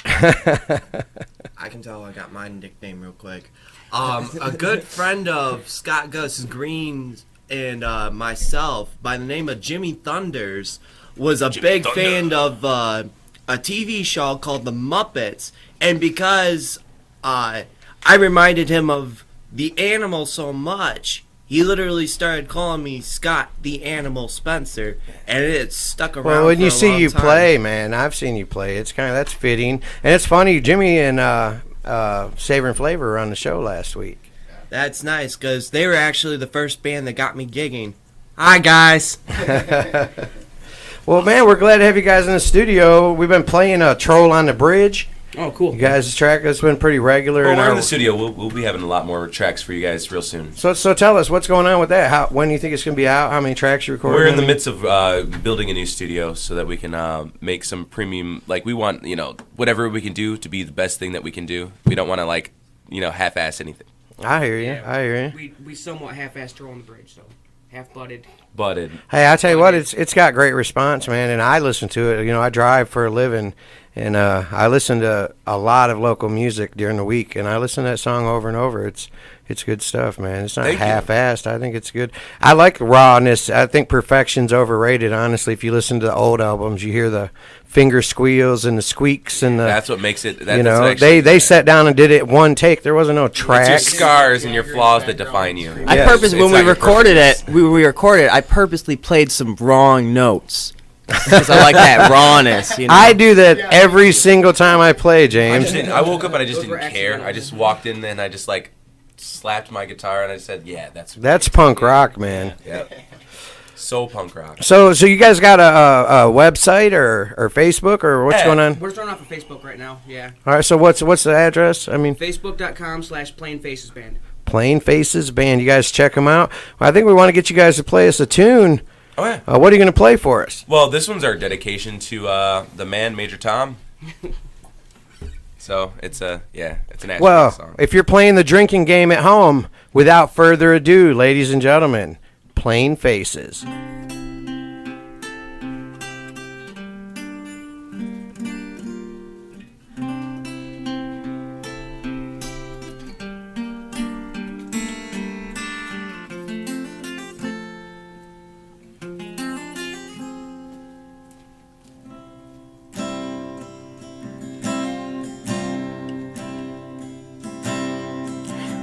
I can tell I got my nickname real quick. A good friend of Scott Gus Green and myself, by the name of Jimmy Thunders, was a big fan of a TV show called The Muppets, and because I reminded him of the animal so much, he literally started calling me Scott the Animal Spencer, and it stuck around. Well, when for you a see long you time. play, man, I've seen you play. It's that's fitting, and it's funny. Jimmy and Savor and Flavor were on the show last week. That's nice, because they were actually the first band that got me gigging. Hi, guys. Well, man, we're glad to have you guys in the studio. We've been playing Troll on the Bridge. Oh, cool. You guys' track has been pretty regular. Well, we're in the studio. We'll be having a lot more tracks for you guys real soon. So tell us, what's going on with that? When do you think it's going to be out? How many tracks you recording? We're in the midst of building a new studio so that we can make some premium. Like, we want, whatever we can do to be the best thing that we can do. We don't want to, half-ass anything. I hear you. We somewhat half-assed Troll on the Bridge, so half-butted. Hey, I tell you what, it's got great response, man, and I listen to it. I drive for a living, and I listen to a lot of local music during the week, and I listen to that song over and over. It's good stuff, man. It's not half-assed. I think it's good. I like rawness. I think perfection's overrated, honestly. If you listen to the old albums, you hear the finger squeals and the squeaks and the. That's what makes it. They sat down and did it one take. There wasn't no track. It's your scars and your flaws that define you. I purposely, when we recorded it, I purposely played some wrong notes because I like that rawness. I do that every single time I play, James. I woke up and I just didn't care. I just walked in and I just slapped my guitar and I said, "Yeah, that's punk rock, man." Yeah. So punk rock. So you guys got a website or Facebook or what's going on? We're starting off with Facebook right now, yeah. All right, so what's the address? I mean, Facebook.com/Plain Faces Band. Plain Faces Band. You guys check them out. Well, I think we want to get you guys to play us a tune. Oh, yeah. What are you going to play for us? Well, this one's our dedication to the man, Major Tom. So it's an Ashby song. If you're playing the drinking game at home, without further ado, ladies and gentlemen, Plain Faces.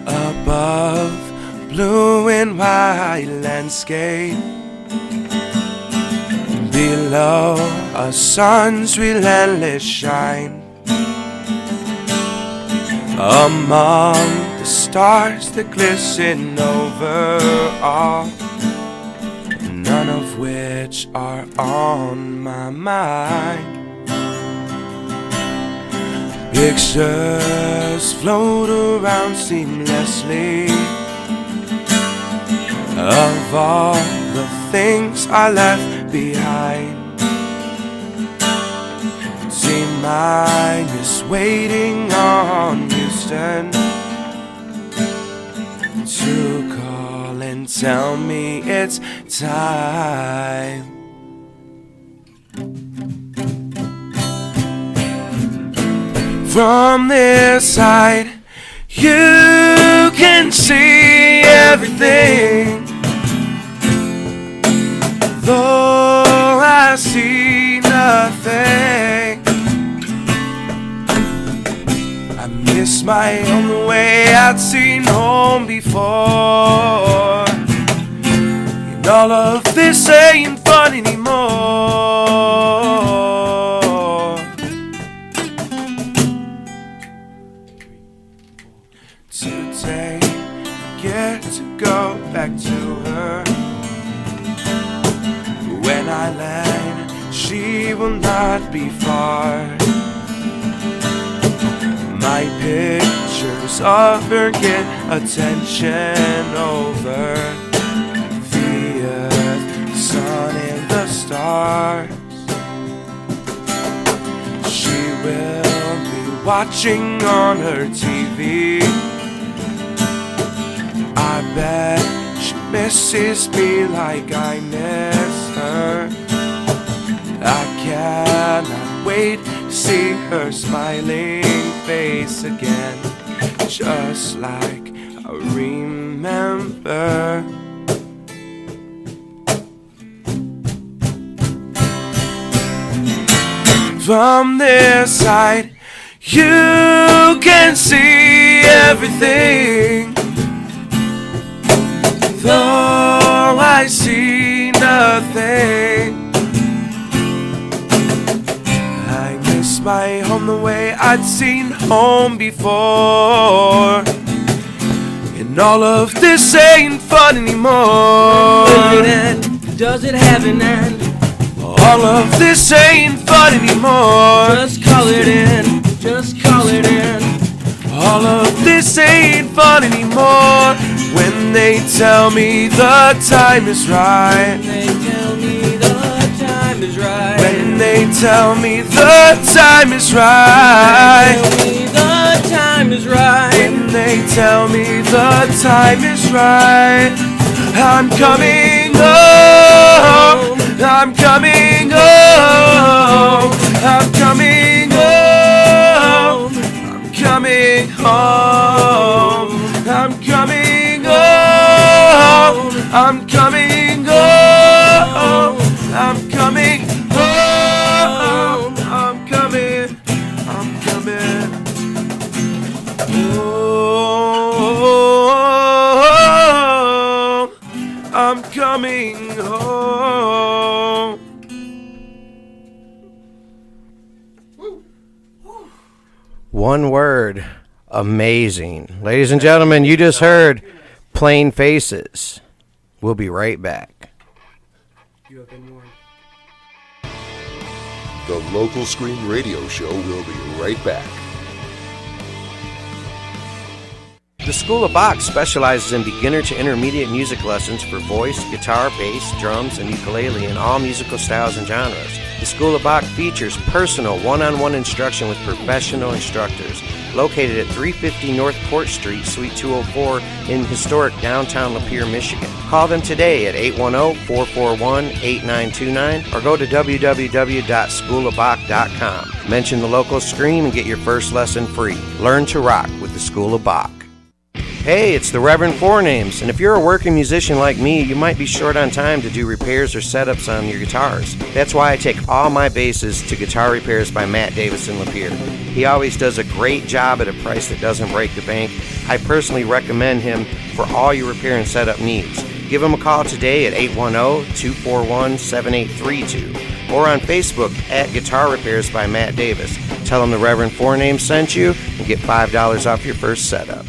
Above blue and white landscape, below a sun's relentless shine, among the stars that glisten over all, none of which are on my mind. Pictures float around seamlessly of all the things I left behind. See, mine is waiting on Houston to call and tell me it's time. From this side, you can see everything, though I see nothing. I miss my own the way I'd seen home before, and all of this ain't fun anymore. Today I get to go back to her. When I land, she will not be far. My pictures of her get attention over the earth, the sun, and the stars. She will be watching on her TV. I bet she misses me like I miss her. I can't wait to see her smiling face again, just like I remember. From this side, you can see everything, though I see nothing. I miss my home the way I'd seen home before, and all of this ain't fun anymore. Does it end? Does it have an end? All of this ain't fun anymore. Just call it in, just call it in. All of this ain't fun anymore. When they tell me the time is right. They tell me the time is right. When they tell me the time is right. They tell me the time is right. When they tell me the time is right. I'm coming home. I'm coming home. I'm coming home. I'm coming home. I'm coming home. I'm coming home. I'm coming home. I'm coming. I'm coming home. I'm coming home. One word, amazing. Ladies and gentlemen, you just heard Plain Faces. We'll be right back. You have been warned. The Local Scream Radio Show will be right back. The School of Bach specializes in beginner to intermediate music lessons for voice, guitar, bass, drums, and ukulele in all musical styles and genres. The School of Bach features personal one-on-one instruction with professional instructors. Located at 350 North Court Street, Suite 204 in historic downtown Lapeer, Michigan. Call them today at 810-441-8929 or go to www.schoolofbach.com. Mention the local Scream and get your first lesson free. Learn to rock with the School of Bach. Hey, it's the Reverend Four Names, and if you're a working musician like me, you might be short on time to do repairs or setups on your guitars. That's why I take all my basses to Guitar Repairs by Matt Davis in Lapeer. He always does a great job at a price that doesn't break the bank. I personally recommend him for all your repair and setup needs. Give him a call today at 810-241-7832 or on Facebook at Guitar Repairs by Matt Davis. Tell him the Reverend Four Names sent you and get $5 off your first setup.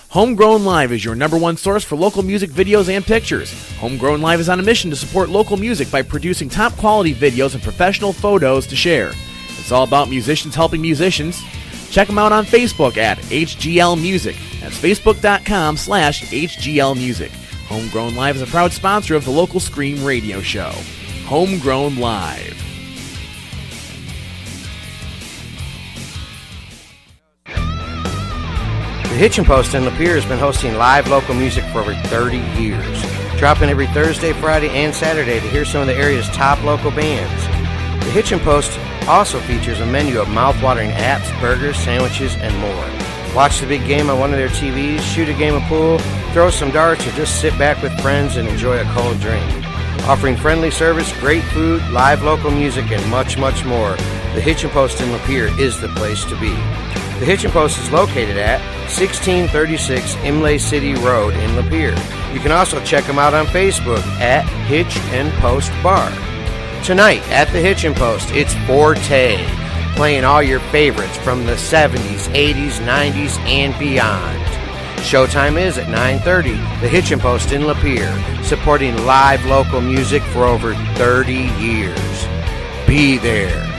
Homegrown Live is your #1 source for local music videos and pictures. Homegrown Live is on a mission to support local music by producing top quality videos and professional photos to share. It's all about musicians helping musicians. Check them out on Facebook at HGL Music. That's facebook.com/HGL Music. Homegrown Live is a proud sponsor of the Local Scream Radio Show. Homegrown Live. The Hitchin' Post in Lapeer has been hosting live local music for over 30 years. Drop in every Thursday, Friday, and Saturday to hear some of the area's top local bands. The Hitchin' Post also features a menu of mouth-watering apps, burgers, sandwiches, and more. Watch the big game on one of their TVs, shoot a game of pool, throw some darts, or just sit back with friends and enjoy a cold drink. Offering friendly service, great food, live local music, and much, much more, the Hitchin' Post in Lapeer is the place to be. The Hitchin' Post is located at 1636 Imlay City Road in Lapeer. You can also check them out on Facebook at Hitch and Post Bar. Tonight at the Hitchin' Post, it's Forte, playing all your favorites from the 70s, 80s, 90s, and beyond. Showtime is at 9:30. The Hitchin' Post in Lapeer, supporting live local music for over 30 years. Be there.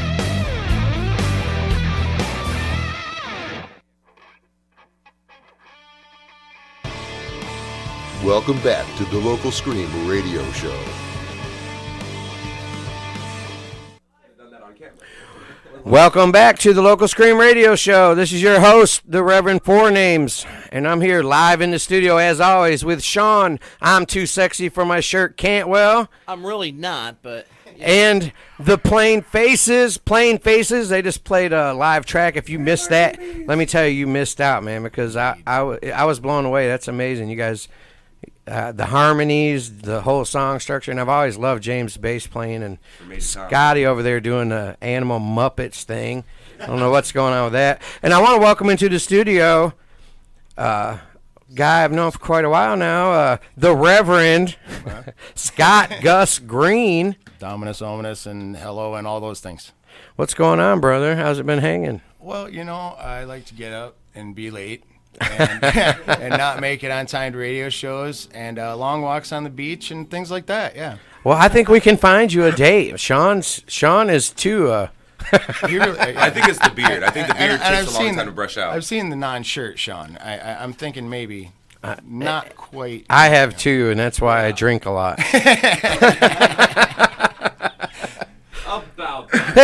Welcome back to the Local Scream Radio Show. Welcome back to the Local Scream Radio Show. This is your host, the Reverend Four Names, and I'm here live in the studio as always with Sean. I'm too sexy for my shirt, Cantwell. I'm really not, but And the Plain Faces, they just played a live track. If you missed that, let me tell you, you missed out, man, because I was blown away. That's amazing. You guys, the harmonies, the whole song structure, and I've always loved James' bass playing, and Scotty over there doing the Animal Muppets thing. I don't know what's going on with that. And I want to welcome into the studio guy I've known for quite a while now, the Reverend Scott Gus Green. Dominus Ominous and hello and all those things. What's going on, brother? How's it been hanging? Well, I like to get up and be late and, and not make it on timed radio shows and long walks on the beach and things like that, yeah. Well, I think we can find you a date. Sean is too... I think it's the beard. I think the beard takes a long time to brush out. I've seen the non-shirt, Sean. I'm thinking maybe not quite. I have too, and that's why I drink a lot. Hey,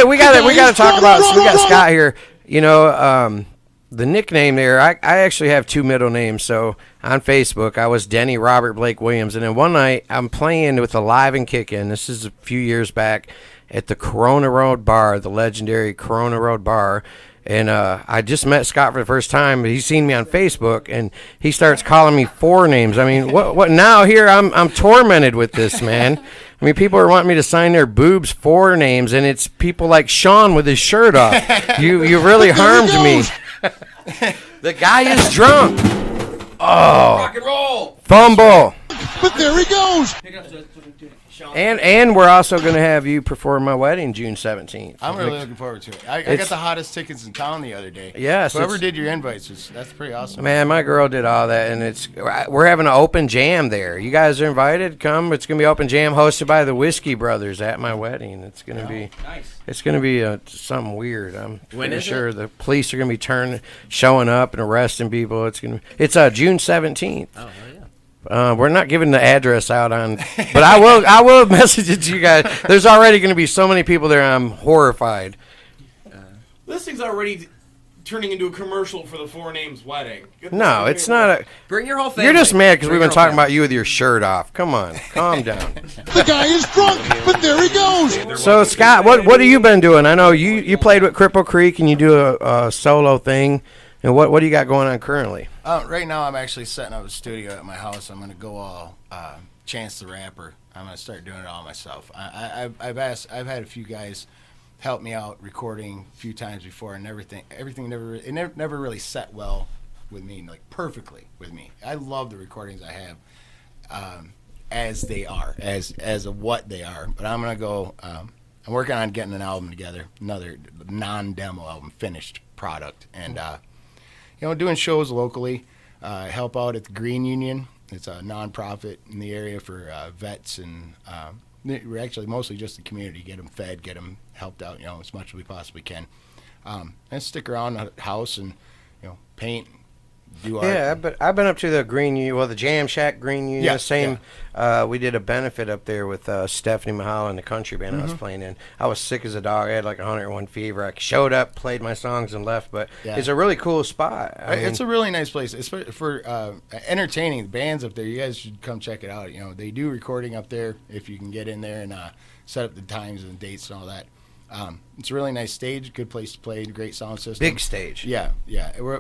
we got to talk about. So we got Scott here. The nickname there. I actually have two middle names. So on Facebook, I was Denny Robert Blake Williams, and then one night I'm playing with the Live and Kick-In. This is a few years back at the Corona Road Bar, the legendary Corona Road Bar. And I just met Scott for the first time. He's seen me on Facebook, and he starts calling me four names. I mean, what now? Here I'm tormented with this, man. I mean, people are wanting me to sign their boobs four names, and it's people like Sean with his shirt off. You really harmed me. The guy is drunk. Oh, rock and roll. Fumble. But there he goes. And we're also going to have you perform my wedding June 17th. I'm really looking forward to it. I got the hottest tickets in town the other day. Yes. Whoever did your invites, that's pretty awesome. Man, my girl did all that, and we're having an open jam there. You guys are invited. Come. It's going to be open jam hosted by the Whiskey Brothers at my wedding. It's going to be nice. It's going to be something weird. I'm pretty sure the police are going to be showing up and arresting people. It's June 17th. Oh, yeah. We're not giving the address out on, but I will message it to you guys. There's already going to be so many people there. I'm horrified. This thing's already turning into a commercial for the Four Names wedding. No, it's not. Bring your whole family. You're just mad because we've been talking about you with your shirt off. Come on, calm down. The guy is drunk, but there he goes. So Scott, what have you been doing? I know you played with Cripple Creek and you do a solo thing. And what do you got going on currently? Right now, I'm actually setting up a studio at my house. I'm going to go all Chance the Rapper. I'm going to start doing it all myself. I've had a few guys help me out recording a few times before, and everything never really set well with me, like perfectly with me. I love the recordings I have as they are, as of what they are. But I'm going to go. I'm working on getting an album together, another non-demo album, finished product, and. Doing shows locally, help out at the Green Union. It's a nonprofit in the area for vets, and we're actually mostly just the community. Get them fed, get them helped out, as much as we possibly can. And stick around the house and, paint, do art. Yeah, but I've been up to the Green Union, the Jam Shack Green Union. Yeah, the same. Yeah. We did a benefit up there with Stephanie Mahal and the country band I was playing in. I was sick as a dog. I had like 101 fever. I showed up, played my songs, and left. But it's a really cool spot. It's a really nice place. It's for entertaining. The bands up there, you guys should come check it out. They do recording up there if you can get in there and set up the times and dates and all that. It's a really nice stage, good place to play, great sound system. Big stage. Yeah.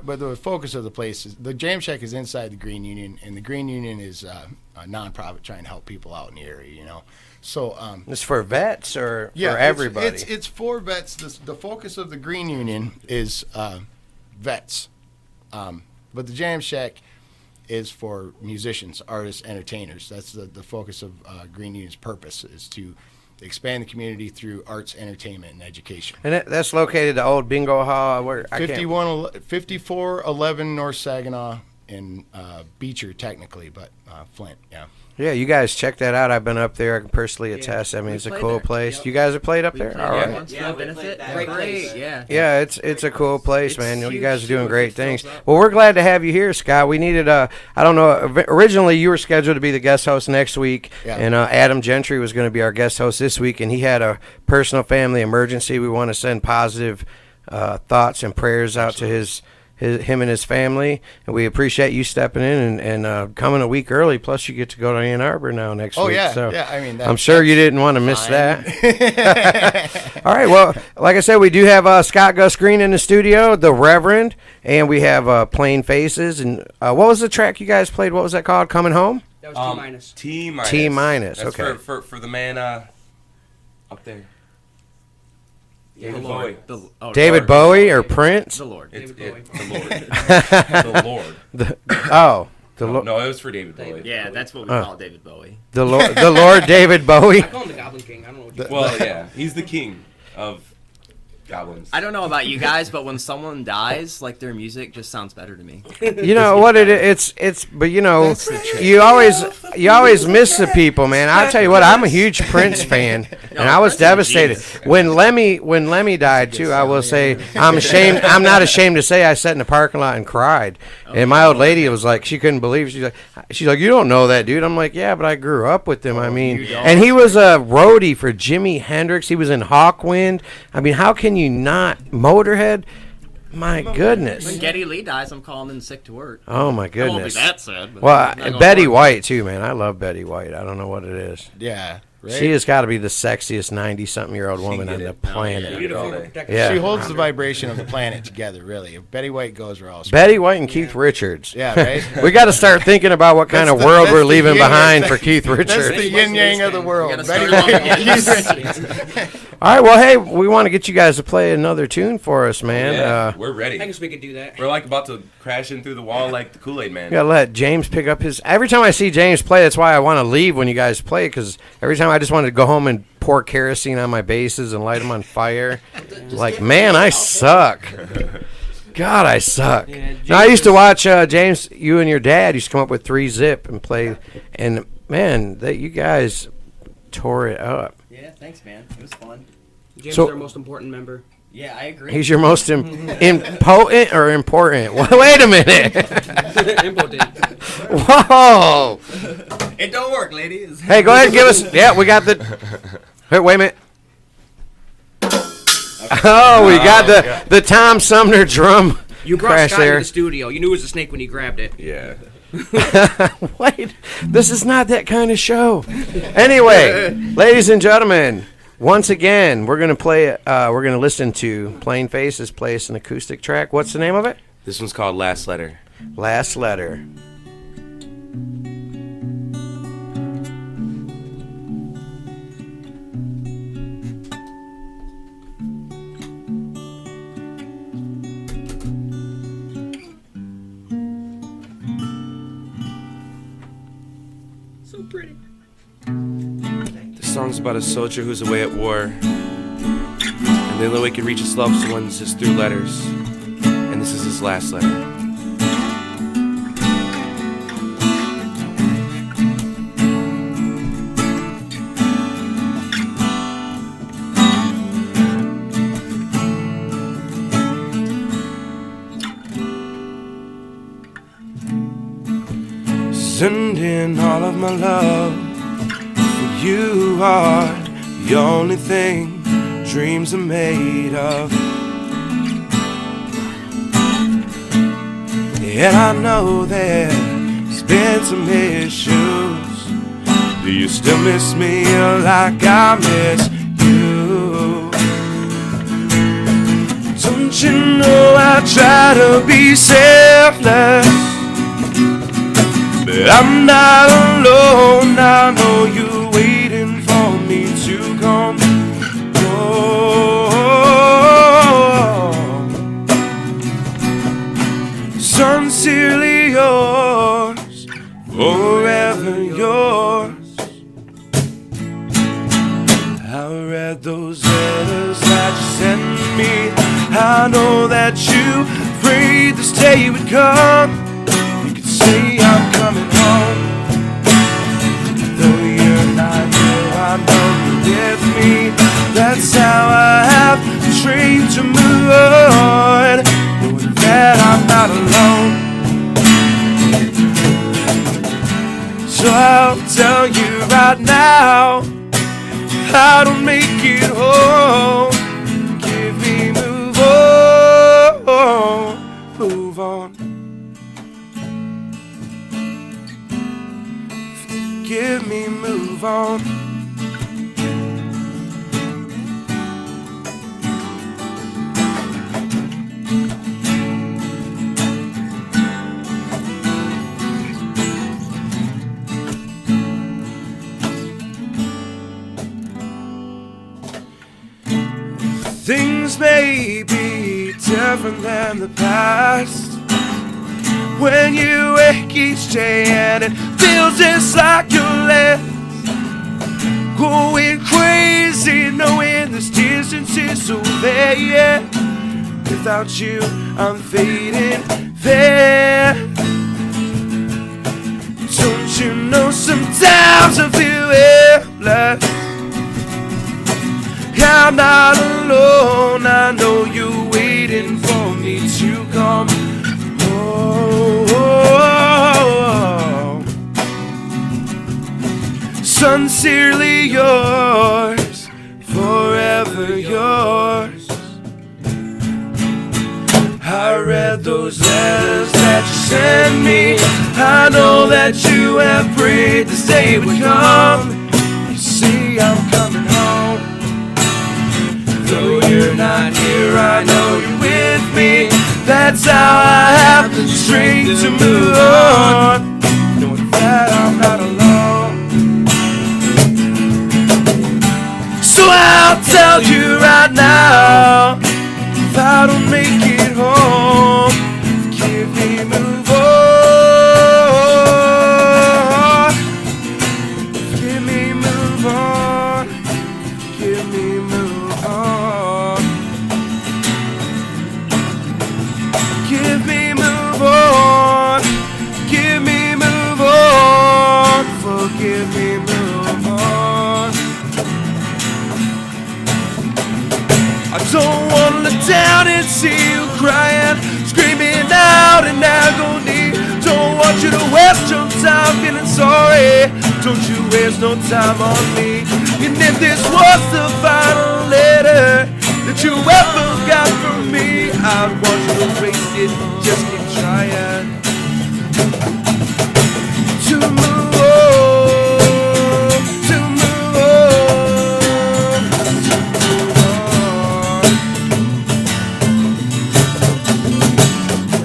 But the focus of the place is the Jam Shack is inside the Green Union, and the Green Union is a nonprofit trying to help people out in the area. So it's for vets or for everybody. It's for vets. The focus of the Green Union is vets, but the Jam Shack is for musicians, artists, entertainers. That's the focus of Green Union's purpose is to expand the community through arts, entertainment, and education. And that's located at the old bingo hall. 5411 North Saginaw in Beecher, technically, but Flint, yeah. Yeah, you guys check that out. I've been up there. I can personally attest. I mean, it's a cool place. Yep. You guys have played up there? All right. Yeah, benefit. Great place. Yeah, it's a cool place, man. You guys are doing great things. Well, we're glad to have you here, Scott. We needed I don't know, originally you were scheduled to be the guest host next week, and Adam Gentry was going to be our guest host this week, and he had a personal family emergency. We want to send positive thoughts and prayers out to his him and his family, and we appreciate you stepping in and coming a week early. Plus, you get to go to Ann Arbor now next week. Yeah, so yeah. I mean, I'm sure you didn't want to miss that. All right. Well, like I said, we do have Scott Gus Green in the studio, the Reverend, and we have Plain Faces. And what was the track you guys played? What was that called? Coming Home? That was T-minus. T-minus. T-minus. That's Okay. For the man up there. David Bowie. David Bowie or Prince? The Lord. David Bowie. The Lord. The Lord. No, it was for David Bowie. Yeah, that's what we call David Bowie. The Lord David Bowie. I call him the Goblin King. I don't know what you Well, yeah, he's the king of goblins. I don't know about you guys, but when someone dies, like their music just sounds better to me. You know what it's but you know you always miss the people, man. I'll tell you what, I'm a huge Prince fan, and I was devastated when Lemmy died too. I will say I'm not ashamed to say I sat in the parking lot and cried. And my old lady was like, she couldn't believe it. She's like, you don't know that dude. I'm like, yeah, but I grew up with him. I mean, and he was a roadie for Jimi Hendrix. He was in Hawkwind. I mean, how can you not? Motorhead. My goodness. When Geddy Lee dies, I'm calling in sick to work. Oh my I won't goodness. be that sad. But Well, Betty White too, man. I love Betty White. I don't know what it is. Yeah. Right? She has got to be the sexiest 90-something-year-old woman on the planet. She holds the vibration of the planet together, really. If Betty White goes, we're all screwed. Betty White and Keith Richards. Yeah, right? We got to start thinking about what kind of world we're leaving behind for Keith Richards. That's the yin-yang of the world. Betty start White and Keith Keith Richards. All right, well, hey, we want to get you guys to play another tune for us, man. Yeah, we're ready. I guess we could do that. We're like about to crash in through the wall like the Kool-Aid Man. We got to let James pick up his... Every time I see James play, that's why I want to leave when you guys play, because every time I just want to go home and pour kerosene on my basses and light them on fire. Like, man, I suck. God, I suck. Yeah, now, I used to watch James, you and your dad used to come up with 3-Zip and play, and man, you guys tore it up. Yeah, thanks, man. It was fun. James is our most important member. Yeah, I agree. He's your most impotent or important? Wait a minute. Impotent. Whoa. It don't work, ladies. Hey, go ahead and give us... Yeah, we got the... Hey, wait a minute. Oh, we got the Tom Sumner drum. You brought crash Scott there. in the studio. You knew it was a snake when he grabbed it. Yeah. Wait, this is not that kind of show. Anyway, ladies and gentlemen, once again, we're gonna play. We're gonna listen to Plain Faces play us an acoustic track. What's the name of it? This one's called Last Letter. Last Letter. So pretty. This song's about a soldier who's away at war, and the only way he can reach his loved ones is through letters, and this is his last letter. Sending all of my love, for you are the only thing dreams are made of. And I know there's been some issues. Do you still miss me like I miss you? Don't you know I try to be selfless, but I'm not alone. I know you're waiting for me to come home. Sincerely yours, forever yours. I read those letters that you sent me. I know that you prayed this day would come. Say I'm coming home, though you're not here, I know you're with me. That's how I have trained to move on, knowing that I'm not alone. So I'll tell you right now, I don't make it home. Give me move on, move forgive me, move on. Things may be different than the past. When you wake each day and it feels just like your last. Going crazy knowing this distance is so there, yeah. Without you, I'm fading there. Don't you know sometimes I feel helpless. I'm not alone, I know you're waiting for me to come home. Sincerely yours, forever yours. I read those letters that you sent me. I know that you have prayed this day would come. You see I'm coming home. Though you're not here, I know you're with me. That's how I have the strength to move on, knowing that I'm not alone. So I'll tell you right now, if I don't make it home, give me move on. Give me move on. Give me move on. Give me move on. Give me move on. Forgive me move on. I don't want to look down and see you crying, screaming out in agony. Don't want you to waste your time feeling sorry. Don't you waste no time on me. And if this was the final letter that you ever got from me, I'd want you to waste it, just keep trying to move on, to move on, to move on,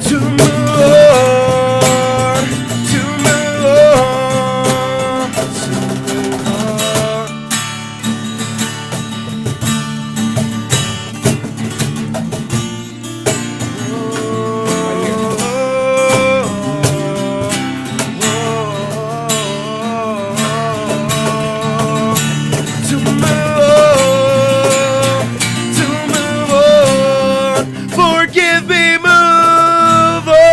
to move on, to move on, to move on. To move on, forgive me, move on.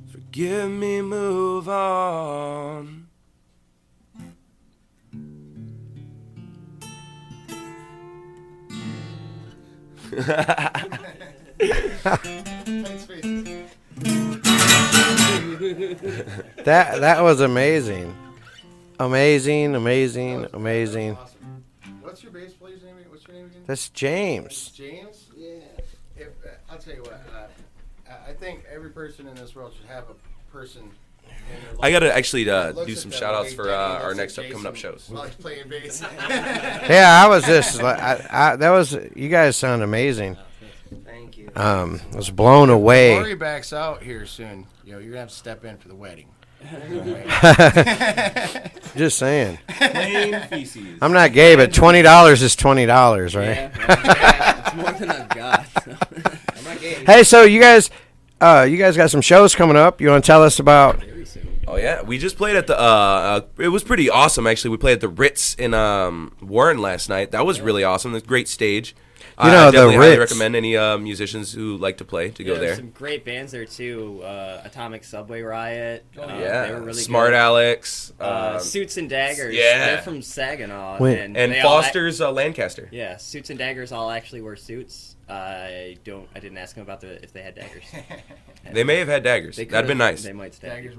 Forgive me, move on. That was amazing. Amazing. What's your bass player's name? What's your name again? That's James. James? Yeah. I'll tell you what. I think every person in this world should have a person. I gotta actually do some shout outs for our next coming up shows. While he's playing bass. Yeah, I was just that was, you guys sound amazing. Thank you. I was blown away. Before he backs out here soon, you're gonna have to step in for the wedding. Just saying. Plain feces. I'm not gay, but $20 is $20, right? Yeah, it's more than I've got. So. I'm not gay. Hey, so you guys got some shows coming up. You want to tell us about? Oh yeah, we just played at the. It was pretty awesome actually. We played at the Ritz in Warren last night. That was really awesome. That's a great stage. You know, I definitely the highly Ritz. recommend any musicians who like to play to go There's there. some great bands there too. Atomic Subway Riot. Yeah, they were really Smart good. Alex, Suits and Daggers. yeah. They're from Saginaw. And they all Foster's Lancaster. Yeah, Suits and Daggers all actually wear suits. I didn't ask them about if they had daggers. They may have had daggers. That'd been nice. They might stab you.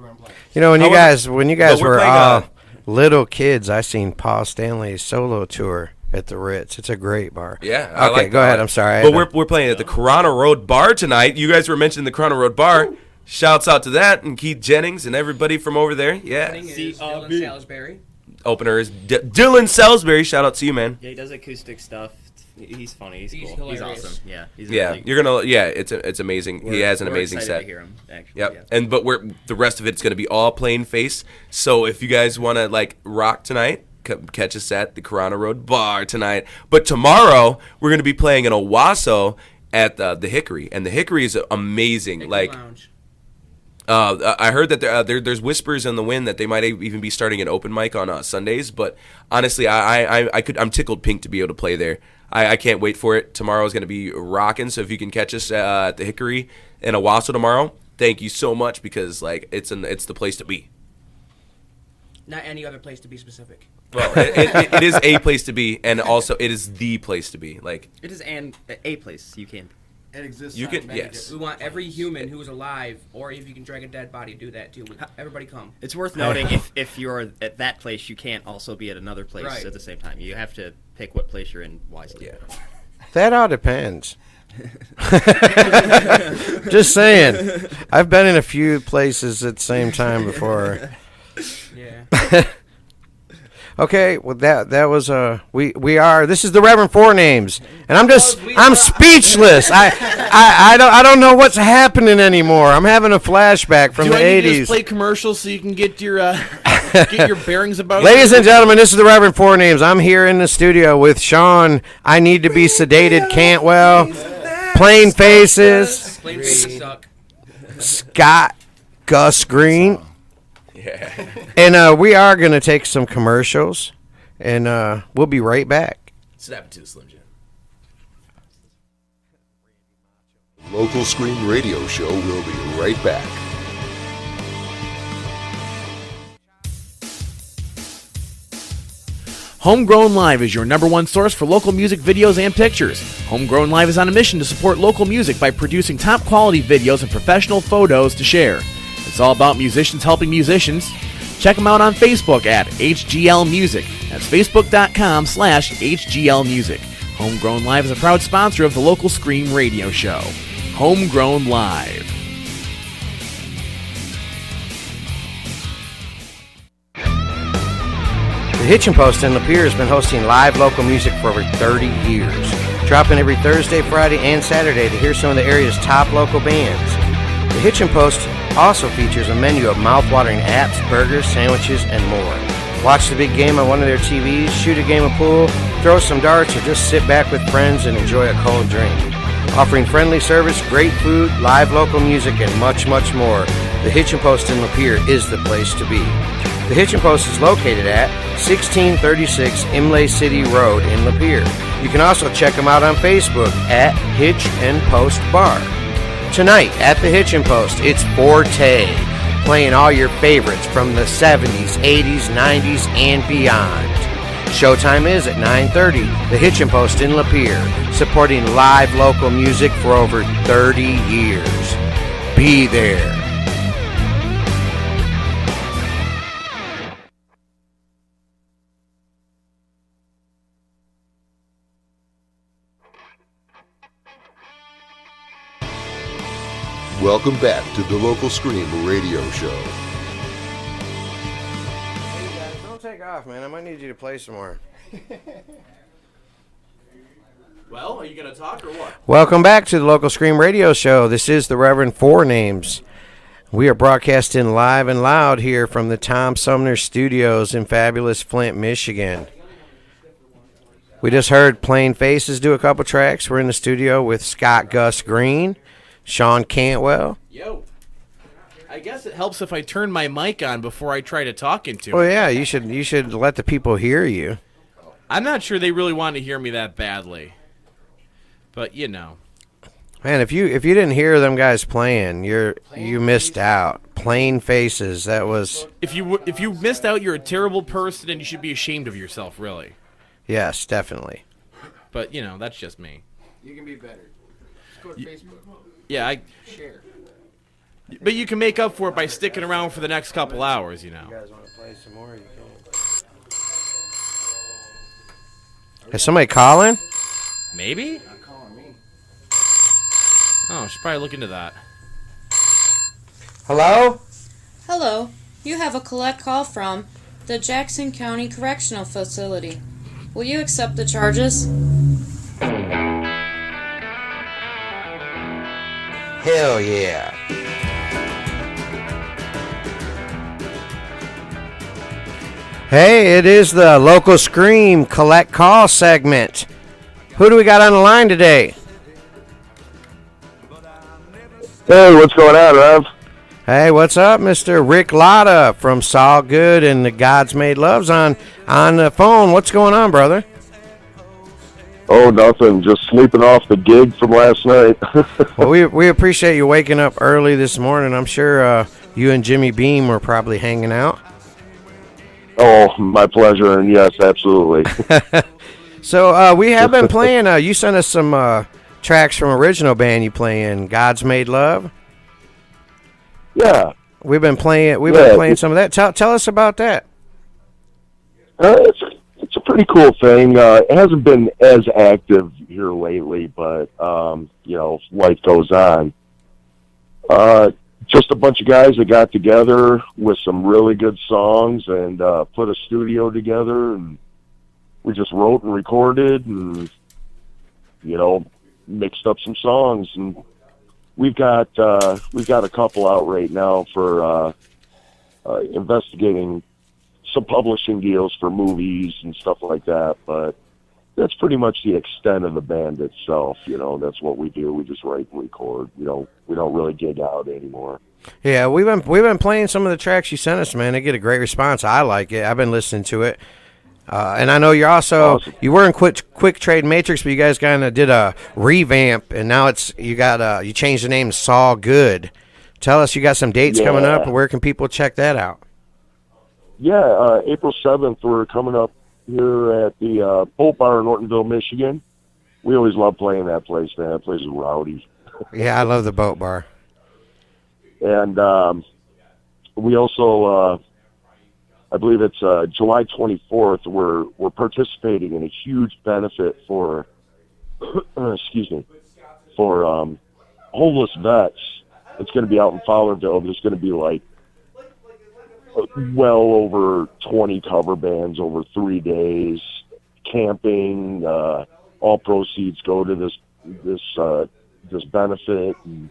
You know, when you guys but we're were playing, little kids, I seen Paul Stanley's solo tour at the Ritz. It's a great bar. Yeah. I Okay, like go that. ahead. I'm sorry. But we're playing at the Corona Road Bar tonight. You guys were mentioning the Corona Road Bar. Shouts out to that and Keith Jennings and everybody from over there. Yeah. Dylan Salisbury. Opener is Dylan Salisbury. Shout out to you, man. Yeah, he does acoustic stuff. He's funny. He's cool. hilarious. He's awesome. Yeah. He's Yeah, really, you're gonna. Yeah, it's amazing. He has an we're amazing excited set. to hear him, actually, Yep. yeah. And but the rest of it's gonna be all plain face. So if you guys want to like rock tonight, catch us at the Corona Road Bar tonight. But tomorrow we're gonna be playing in Owasso at the Hickory, and the Hickory is amazing. Hickory like. Lounge. I heard that there's whispers in the wind that they might even be starting an open mic on Sundays. But honestly, I'm tickled pink to be able to play there. I can't wait for it. Tomorrow's going to be rocking. So if you can catch us at the Hickory in Owasso tomorrow, thank you so much because like it's the place to be. Not any other place to be specific. Well, it is a place to be, and also it is the place to be. Like it is a place you can. It exists. You on can- many yes. different We want every places. human who's alive, or if you can drag a dead body, do that too. Everybody come. It's worth noting if you're at that place, you can't also be at another place Right. at the same time. You have to pick what place you're in wisely. Yeah. That all depends. Just saying. I've been in a few places at the same time before. Yeah. Okay, well that was this is the Reverend Four Names, and I'm speechless. I don't know what's happening anymore. I'm having a flashback from Do the I need to 80s. just play commercials so you can get your get your bearings about it? Ladies and gentlemen, this is the Reverend Four Names. I'm here in the studio with Sean. I need to be sedated. Cantwell, Plain Faces, Plain faces suck. Scott, Gus Green. Yeah. And we are going to take some commercials, and we'll be right back. Snap it to the Slim Jim. Local Scream Radio Show will be right back. Homegrown Live is your #1 source for local music videos and pictures. Homegrown Live is on a mission to support local music by producing top quality videos and professional photos to share. It's all about musicians helping musicians. Check them out on Facebook at HGL Music. That's facebook.com/HGL Music. Homegrown Live is a proud sponsor of the local Scream Radio Show. Homegrown Live. The Hitchin' Post in Lapeer has been hosting live local music for over 30 years. Drop in every Thursday, Friday, and Saturday to hear some of the area's top local bands. The Hitchin' Post also features a menu of mouth-watering apps, burgers, sandwiches, and more. Watch the big game on one of their TVs, shoot a game of pool, throw some darts, or just sit back with friends and enjoy a cold drink. Offering friendly service, great food, live local music, and much, much more, the Hitchin' Post in Lapeer is the place to be. The Hitchin' Post is located at 1636 Imlay City Road in Lapeer. You can also check them out on Facebook at Hitch and Post Bar. Tonight at the Hitchin' Post, it's Forte, playing all your favorites from the 70s, 80s, 90s, and beyond. Showtime is at 9:30. The Hitchin' Post in Lapeer, supporting live local music for over 30 years. Be there. Welcome back to the Local Scream Radio Show. Hey guys, don't take off, man. I might need you to play some more. Well, are you going to talk or what? Welcome back to the Local Scream Radio Show. This is the Reverend Four Names. We are broadcasting live and loud here from the Tom Sumner Studios in fabulous Flint, Michigan. We just heard Plain Faces do a couple tracks. We're in the studio with Scott Gus Green, Sean Cantwell. Yo. I guess it helps if I turn my mic on before I try to talk into it. Well, yeah, you should let the people hear you. I'm not sure they really want to hear me that badly. But you know, man, if you didn't hear them guys playing, you missed out. Plain Faces. That was. If you missed out, you're a terrible person, and you should be ashamed of yourself, really. Yes, definitely. But you know, that's just me. You can be better. Just go to Facebook. Yeah, Share. But you can make up for it by sticking around for the next couple hours, you know. You guys want to play some more? You can. Is somebody calling? Maybe? Not calling me. Oh, I should probably look into that. Hello? Hello. You have a collect call from the Jackson County Correctional Facility. Will you accept the charges? Hell yeah. Hey, it is the Local Scream Collect Call segment. Who do we got on the line today? Hey, what's going on, Rev? Hey, what's up, Mr. Rick Latta from Saul, Goode and the God's Made Loves on the phone. What's going on, brother? Oh, nothing. Just sleeping off the gig from last night. Well, we appreciate you waking up early this morning. I'm sure you and Jimmy Beam were probably hanging out. Oh, my pleasure, and yes, absolutely. So we have been playing. You sent us some tracks from original band you play in, God's Made Love. Yeah, we've been playing. We've been playing some of that. Tell us about that. It's a pretty cool thing. It hasn't been as active here lately, but you know, life goes on. Just a bunch of guys that got together with some really good songs and put a studio together, and we just wrote and recorded and, you know, mixed up some songs. And we've got a couple out right now for investigating some publishing deals for movies and stuff like that. But that's pretty much the extent of the band itself. You know, that's what we do. We just write and record. We don't really gig out anymore. Yeah, we've been playing some of the tracks you sent us, man. They get a great response. I like it. I've been listening to it. And I know you're also awesome. You were in Quick Trade Matrix, but you guys kind of did a revamp, and now you changed the name to Saul Goode. Tell us, you got some dates coming up, and where can people check that out? Yeah, April 7th, we're coming up here at the Boat Bar in Nortonville, Michigan. We always love playing that place, man. That place is rowdy. Yeah, I love the Boat Bar. And we also, I believe it's July 24th, we're participating in a huge benefit for, excuse me, for homeless vets. It's going to be out in Fowlerville. There's going to be like well over 20 cover bands over 3 days, camping. All proceeds go to this benefit. And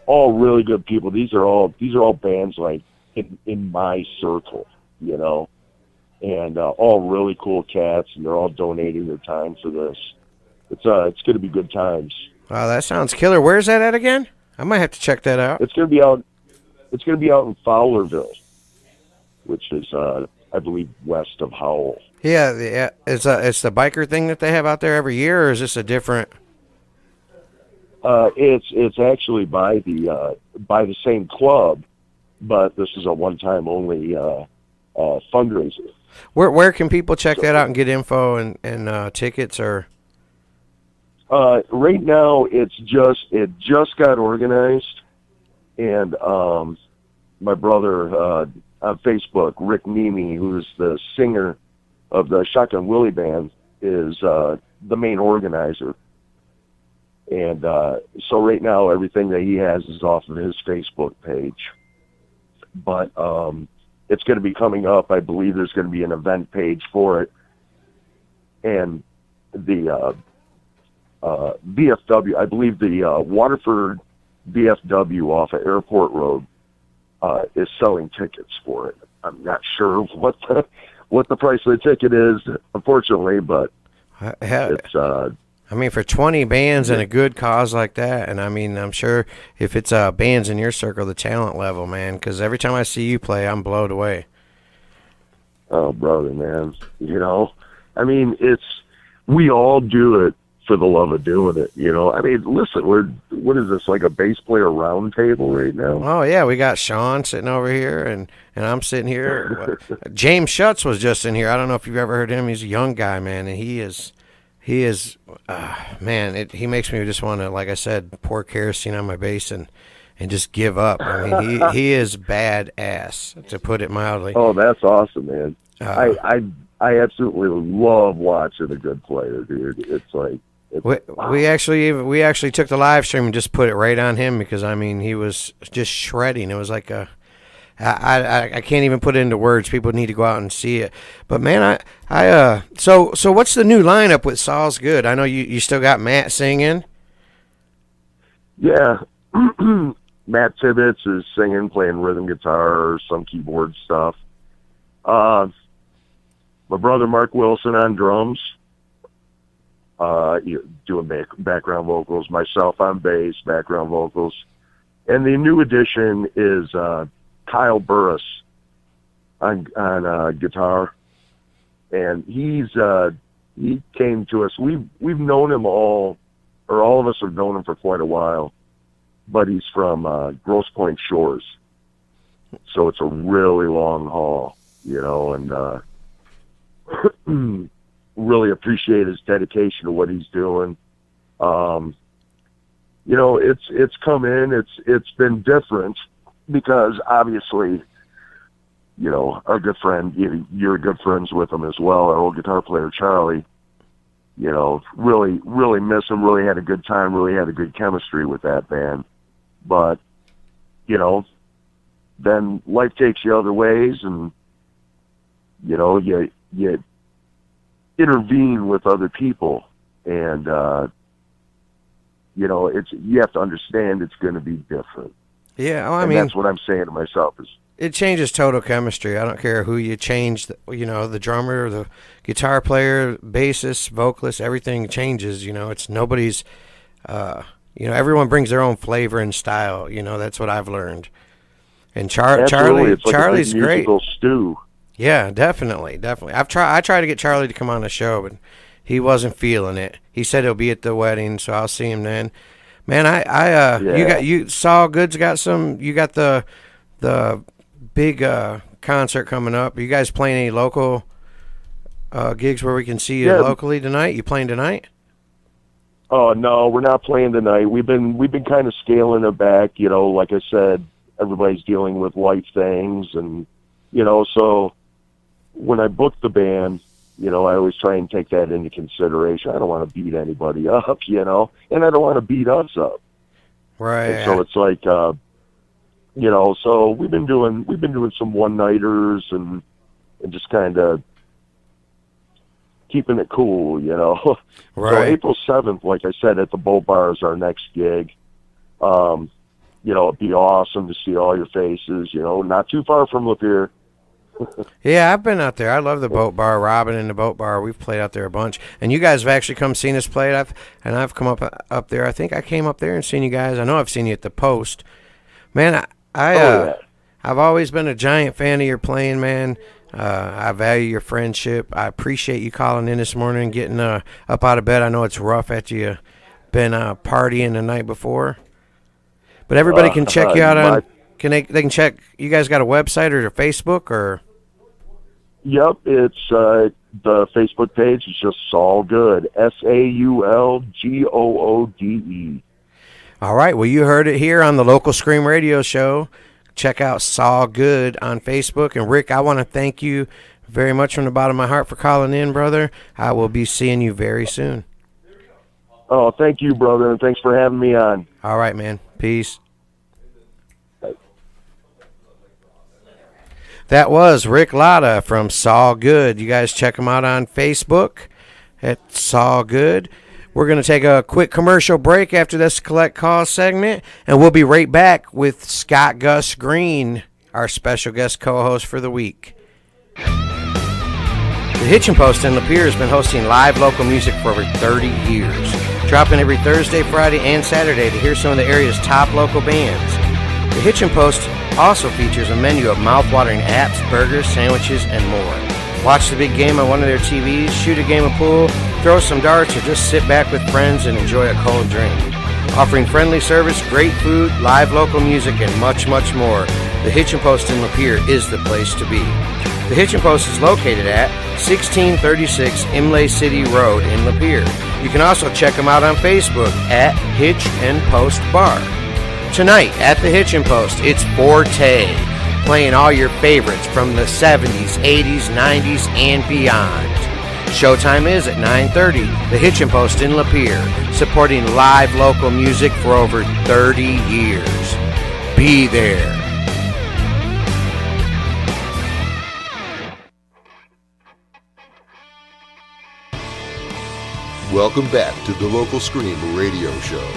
all really good people. These are all bands like in my circle, you know, and all really cool cats, and they're all donating their time for this. It's going to be good times. Wow, that sounds killer. Where's that at again? I might have to check that out. It's going to be out in Fowlerville, which is I believe west of Howell. Yeah. It's the biker thing that they have out there every year, or is this a different? It's actually by the same club, but this is a one-time only fundraiser. Where can people check that out and get info and tickets or? Right now, it just got organized, and my brother on Facebook, Rick Mimi, who's the singer of the Shotgun Willie Band, is the main organizer. And so right now, everything that he has is off of his Facebook page. But it's going to be coming up. I believe there's going to be an event page for it. And the VFW, I believe the Waterford VFW off of Airport Road is selling tickets for it. I'm not sure what the price of the ticket is, unfortunately, but it's... I mean, for 20 bands and a good cause like that, and I mean, I'm sure if it's bands in your circle, the talent level, man, because every time I see you play, I'm blown away. Oh, brother, man. You know, I mean, we all do it for the love of doing it. You know, I mean, listen, what is this, like a bass player round table right now? Oh yeah, we got Sean sitting over here, and I'm sitting here. James Schutz was just in here. I don't know if you've ever heard him. He's a young guy, man, and he is man. He makes me just want to, like I said, pour kerosene on my bass and just give up. I mean, he is badass, to put it mildly. Oh, that's awesome, man. I absolutely love watching a good player, dude. It's like wow. We actually took the live stream and just put it right on him, because I mean, he was just shredding. It was like I can't even put it into words. People need to go out and see it. But man, so what's the new lineup with Saul's Good? I know you still got Matt singing. Yeah. Matt Tibbetts is singing, playing rhythm guitar, some keyboard stuff. My brother Mark Wilson on drums, doing background vocals. Myself on bass, background vocals. And the new addition is Kyle Burris on guitar. And he came to us. We've known him all of us have known him for quite a while. But he's from Grosse Pointe Shores, so it's a really long haul, you know, and really appreciate his dedication to what he's doing. You know, it's come in, it's been different, because obviously, you know, our good friend, you're good friends with him as well, our old guitar player Charlie. You know, really miss him. Really had a good time. Really had a good chemistry with that band. But, you know, then life takes you other ways, and, you know, you intervene with other people, and, you know, you have to understand it's going to be different. Yeah, well, I mean, that's what I'm saying to myself is, it changes total chemistry. I don't care who you change, you know, the drummer, the guitar player, bassist, vocalist, everything changes. You know, it's nobody's, you know, everyone brings their own flavor and style. You know, that's what I've learned. And Charlie's like a great. Stew. Yeah, definitely. I tried to get Charlie to come on the show, but he wasn't feeling it. He said he'll be at the wedding, so I'll see him then. Man, Saul Good's got some. You got the big concert coming up. Are you guys playing any local gigs where we can see you locally tonight? You playing tonight? Oh no, we're not playing tonight. We've been kind of scaling it back. You know, like I said, everybody's dealing with life things, and you know, so when I book the band, you know, I always try and take that into consideration. I don't want to beat anybody up, you know, and I don't want to beat us up. Right. And so it's like, you know, so we've been doing some one-nighters and just kind of keeping it cool, you know. Right. So April 7th, like I said, at the Boat Bar is our next gig. You know, it'd be awesome to see all your faces, you know, not too far from Lapeer. Yeah, I've been out there. I love the Boat Bar. Robin and the Boat Bar, we've played out there a bunch. And you guys have actually come seen us play. I've come up there. I think I came up there and seen you guys. I know I've seen you at the Post. Man, I've always been a giant fan of your playing, man. I value your friendship. I appreciate you calling in this morning and getting up out of bed. I know it's rough after you been partying the night before. But everybody can check you out on. They can check. You guys got a website or a Facebook or? Yep, it's the Facebook page. It's just Saul Goode, SAULGOODE. All right. Well, you heard it here on the Local Scream Radio Show. Check out Saul Goode on Facebook. And Rick, I want to thank you very much from the bottom of my heart for calling in, brother. I will be seeing you very soon. Oh, thank you, brother, and thanks for having me on. All right, man. Peace. That was Rick Latta from Saul Goode. You guys check him out on Facebook at Saul Goode. We're going to take a quick commercial break after this collect call segment, and we'll be right back with Scott Gus Green, our special guest co-host for the week. The Hitchin' Post in Lapeer has been hosting live local music for over 30 years, dropping every Thursday, Friday, and Saturday to hear some of the area's top local bands. The Hitchin' Post also features a menu of mouth-watering apps, burgers, sandwiches, and more. Watch the big game on one of their TVs, shoot a game of pool, throw some darts, or just sit back with friends and enjoy a cold drink. Offering friendly service, great food, live local music, and much, much more, the Hitchin' Post in Lapeer is the place to be. The Hitchin' Post is located at 1636 Imlay City Road in Lapeer. You can also check them out on Facebook at Hitch and Post Bar. Tonight at the Hitchin' Post, it's Forte, playing all your favorites from the 70s, 80s, 90s, and beyond. Showtime is at 9:30, the Hitchin' Post in Lapeer, supporting live local music for over 30 years. Be there. Welcome back to the Local Scream Radio Show.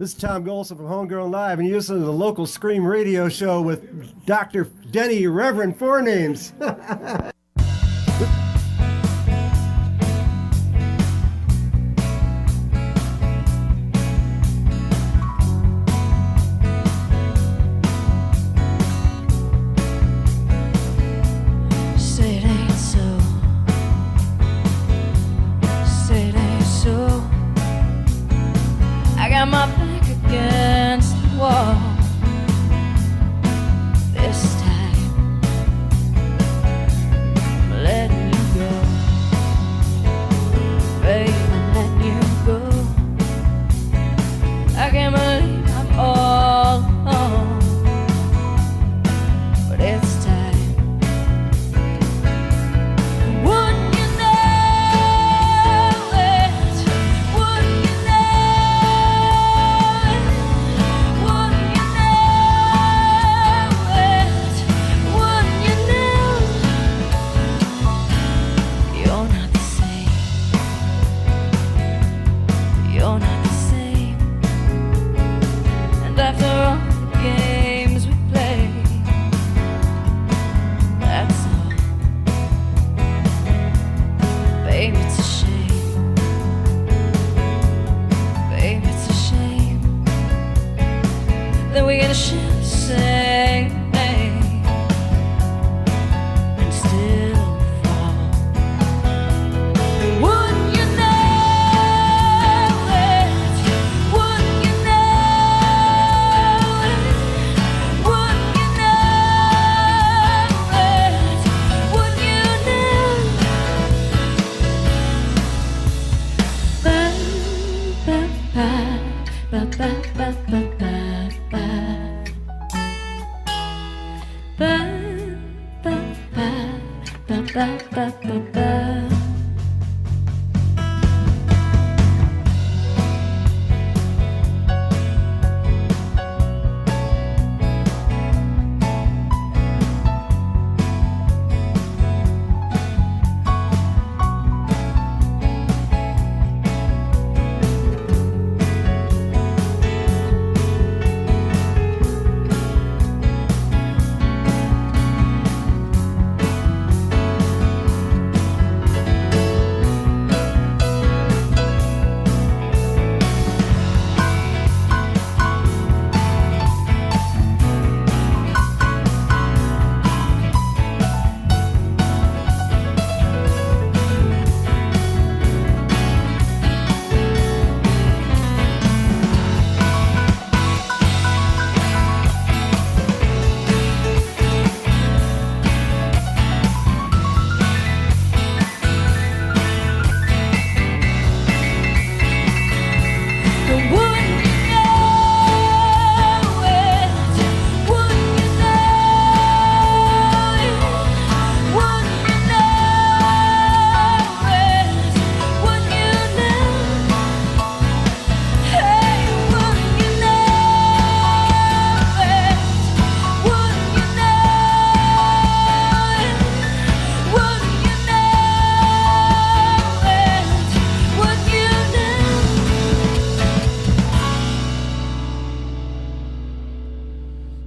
This is Tom Golson from Homegrown Live, and you listen to the local Scream radio show with Dr. Denny Reverend Forenames. Say it ain't so. Say it ain't so. I got my back against the wall. This time I'm letting you go. Baby, I'm letting you go. I can't believe I'm all alone. But it's time. Wouldn't you know it? Wouldn't you know it? Wouldn't you know it? Wouldn't you know? You're not the same. You're not the same. And after all the games we play, that's all. Baby, it's a shame. Baby, it's a shame that we gotta share the same name and still fall. Wouldn't you know it? Wouldn't you know it? Wouldn't you know it? Wouldn't you know? Ba ba ba ba ba ba ba ba ba. Ba ba ba ba ba ba ba ba.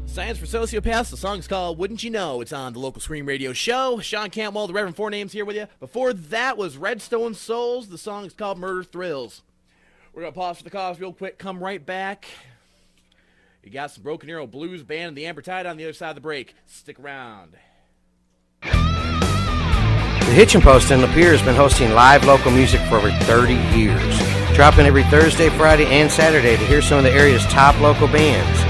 Science for Sociopaths. The song's called Wouldn't You Know? It's on the local Scream Radio show. Sean Cantwell, the Reverend Forenames here with you. Before that was Redstone Souls. The song is called Murder Thrills. We're going to pause for the cause real quick. Come right back. You got some Broken Arrow Blues Band and the Amber Tide on the other side of the break. Stick around. The Hitchin' Post in Lapeer has been hosting live local music for over 30 years. Drop in every Thursday, Friday, and Saturday to hear some of the area's top local bands.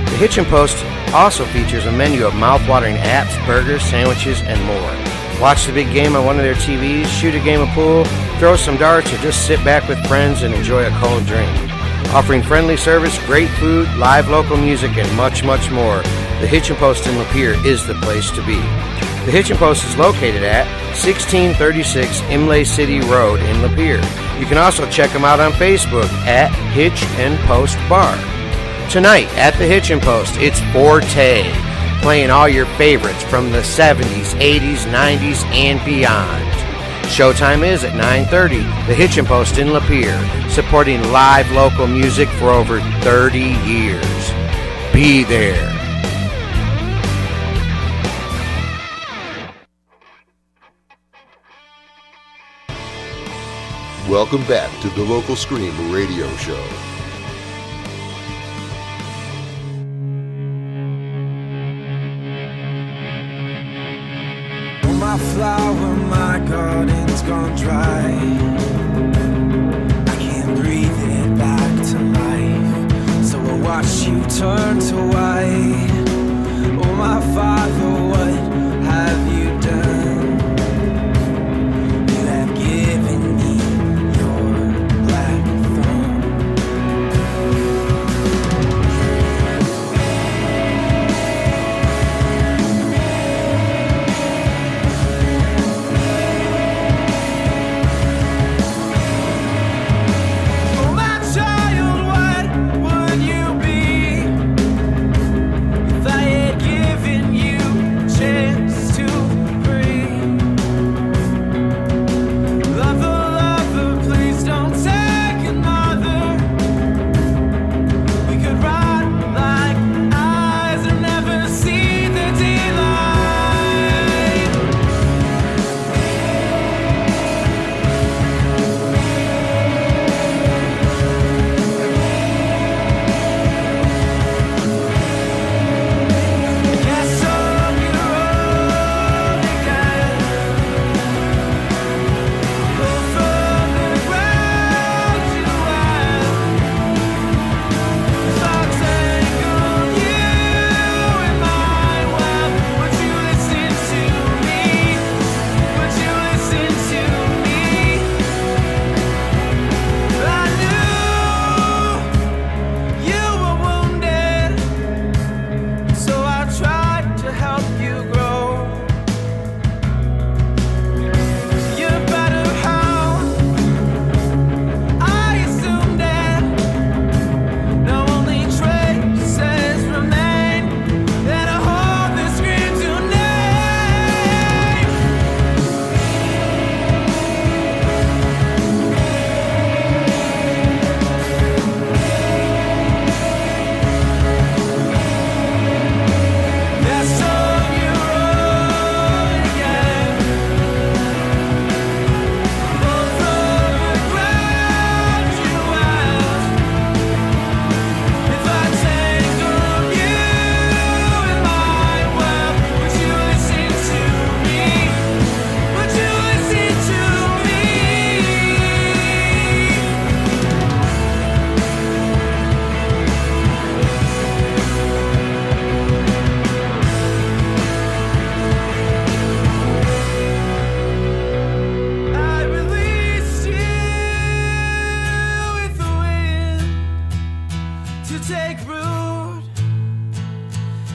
The Hitchin' Post also features a menu of mouth-watering apps, burgers, sandwiches, and more. Watch the big game on one of their TVs, shoot a game of pool, throw some darts, or just sit back with friends and enjoy a cold drink. Offering friendly service, great food, live local music, and much, much more, the Hitchin' Post in Lapeer is the place to be. The Hitchin' Post is located at 1636 Imlay City Road in Lapeer. You can also check them out on Facebook at Hitch and Post Bar. Tonight at the Hitchin' Post, it's Forte, playing all your favorites from the 70s, 80s, 90s, and beyond. Showtime is at 9:30. The Hitchin' Post in Lapeer, supporting live local music for over 30 years. Be there. Welcome back to the Local Scream Radio Show. Oh, my flower, my garden's gone dry. I can't breathe it back to life, so I watch you turn to white. Oh, my father, what have you done? You have given me your black thumb. Oh, my child, what would you be if I had given you a chance to breathe? Lover, lover, please don't take another. We could ride like eyes and never see the daylight. Guess on your own again. Pull from the ground you have. If I tangle you in my web, would you listen to me? Would you listen to me? I knew you were wounded, so I tried to help you grow. You're better how I assumed it. Now only traces remain that I hold the scream to name. That's on your own again. Pull from the ground you have. If I tangle you in my web, would you listen to me? Would you listen to me? I released you with the wind to take root,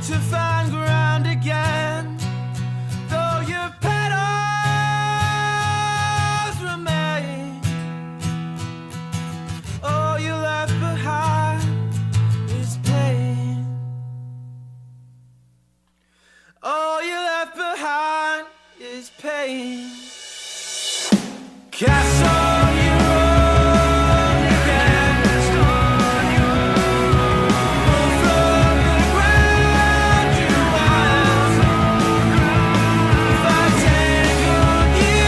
to find ground again. Though your petals remain, all you left behind is pain. All you left behind is pain. Cast on your own again. Pull from the ground you have. If I tangle you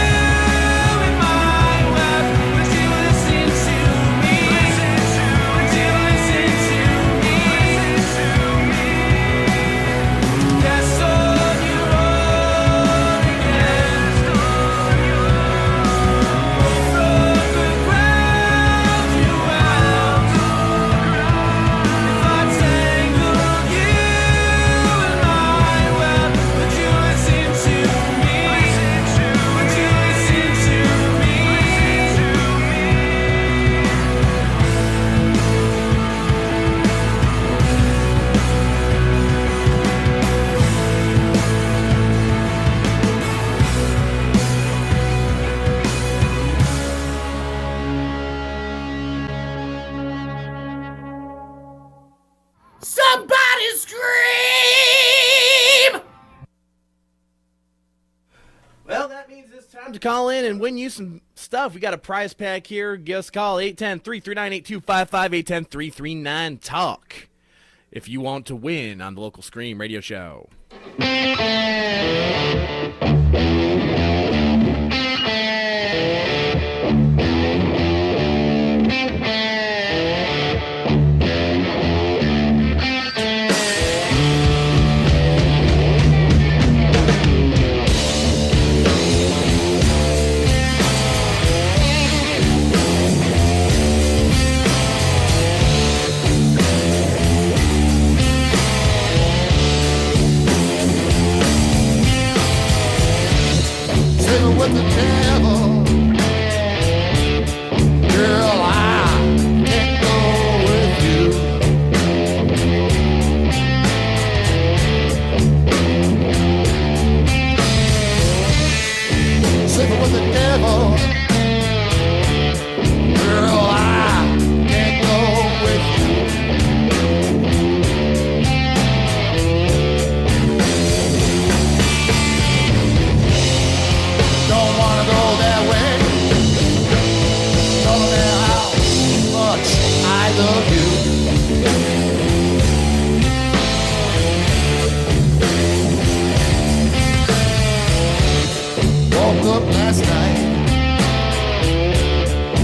in my web, would you listen to me? Would you listen to me? Cast on your own again. Pull from the ground you have. If I tangle you in my web, would you listen to me? Would you listen to me? Somebody scream! Well, that means it's time time to call in and win you some stuff. We got a prize pack here. Give us a call, 810-339-8255, 810-339-TALK, if you want to win on the local Scream radio show. With the devil, girl, I can't go with you. Sleeping with the devil, girl, I can't go with you. Don't wanna go that way. Don't know how much I love you. Woke up last night,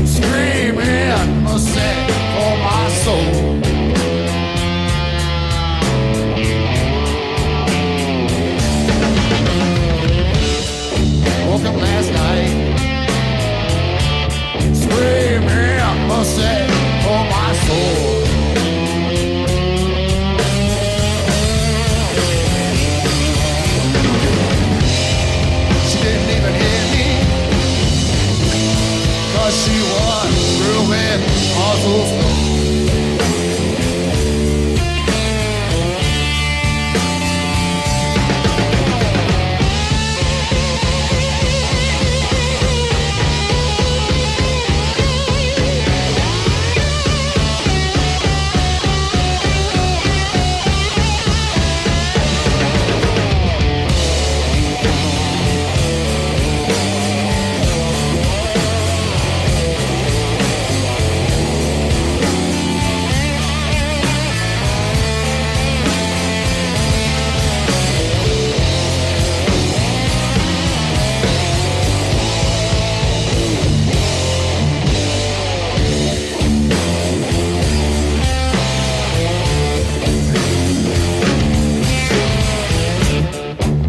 screaming mercy for my soul. Woke up last night, screaming mercy for my soul. She didn't even hear me, 'cause she was brewing puzzle snow.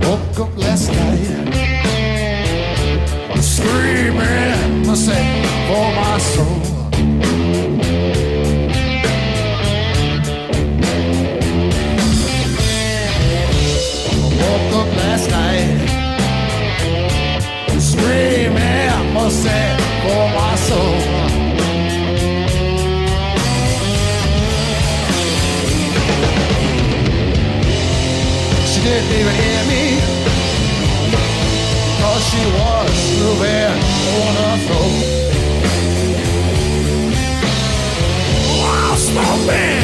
Woke up last night, screaming mercy for my soul. Woke up last night, screaming mercy for my soul. She didn't even hear me, 'cause she was moving on her throat. Wow, small man.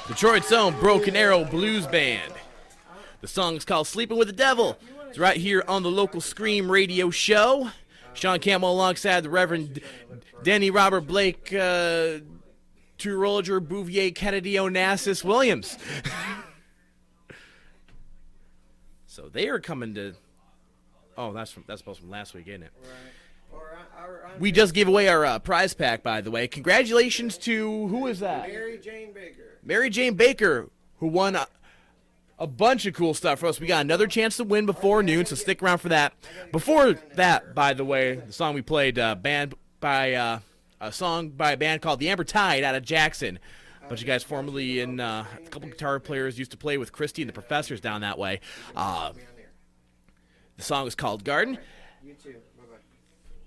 Detroit's own Broken Arrow Blues Band. The song is called Sleeping with the Devil. It's right here on the local Scream radio show. Sean Campbell alongside the Reverend Denny Robert Blake, True Roger Bouvier Kennedy Onassis Williams. So they are coming to. Oh, that's supposed from last week, isn't it? Right. We just gave away our prize pack, by the way. Congratulations to who is that? Mary Jane Baker. Mary Jane Baker, who won a bunch of cool stuff for us. We got another chance to win before noon, so stick around for that. Before that, by the way, the song we played, a song by a band called The Amber Tide out of Jackson. A bunch of guys formerly in a couple guitar players used to play with Christy and the Professors down that way. The song is called Garden.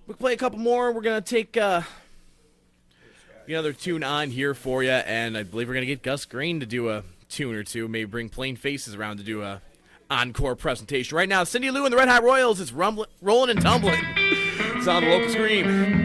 We'll play a couple more. We're going to take another tune on here for you, and I believe we're going to get Gus Green to do a tune or two, maybe bring Plain Faces around to do a encore presentation. Right now, Cindy Lou and the Red Hot Royals is rolling and tumbling. It's on the local Scream.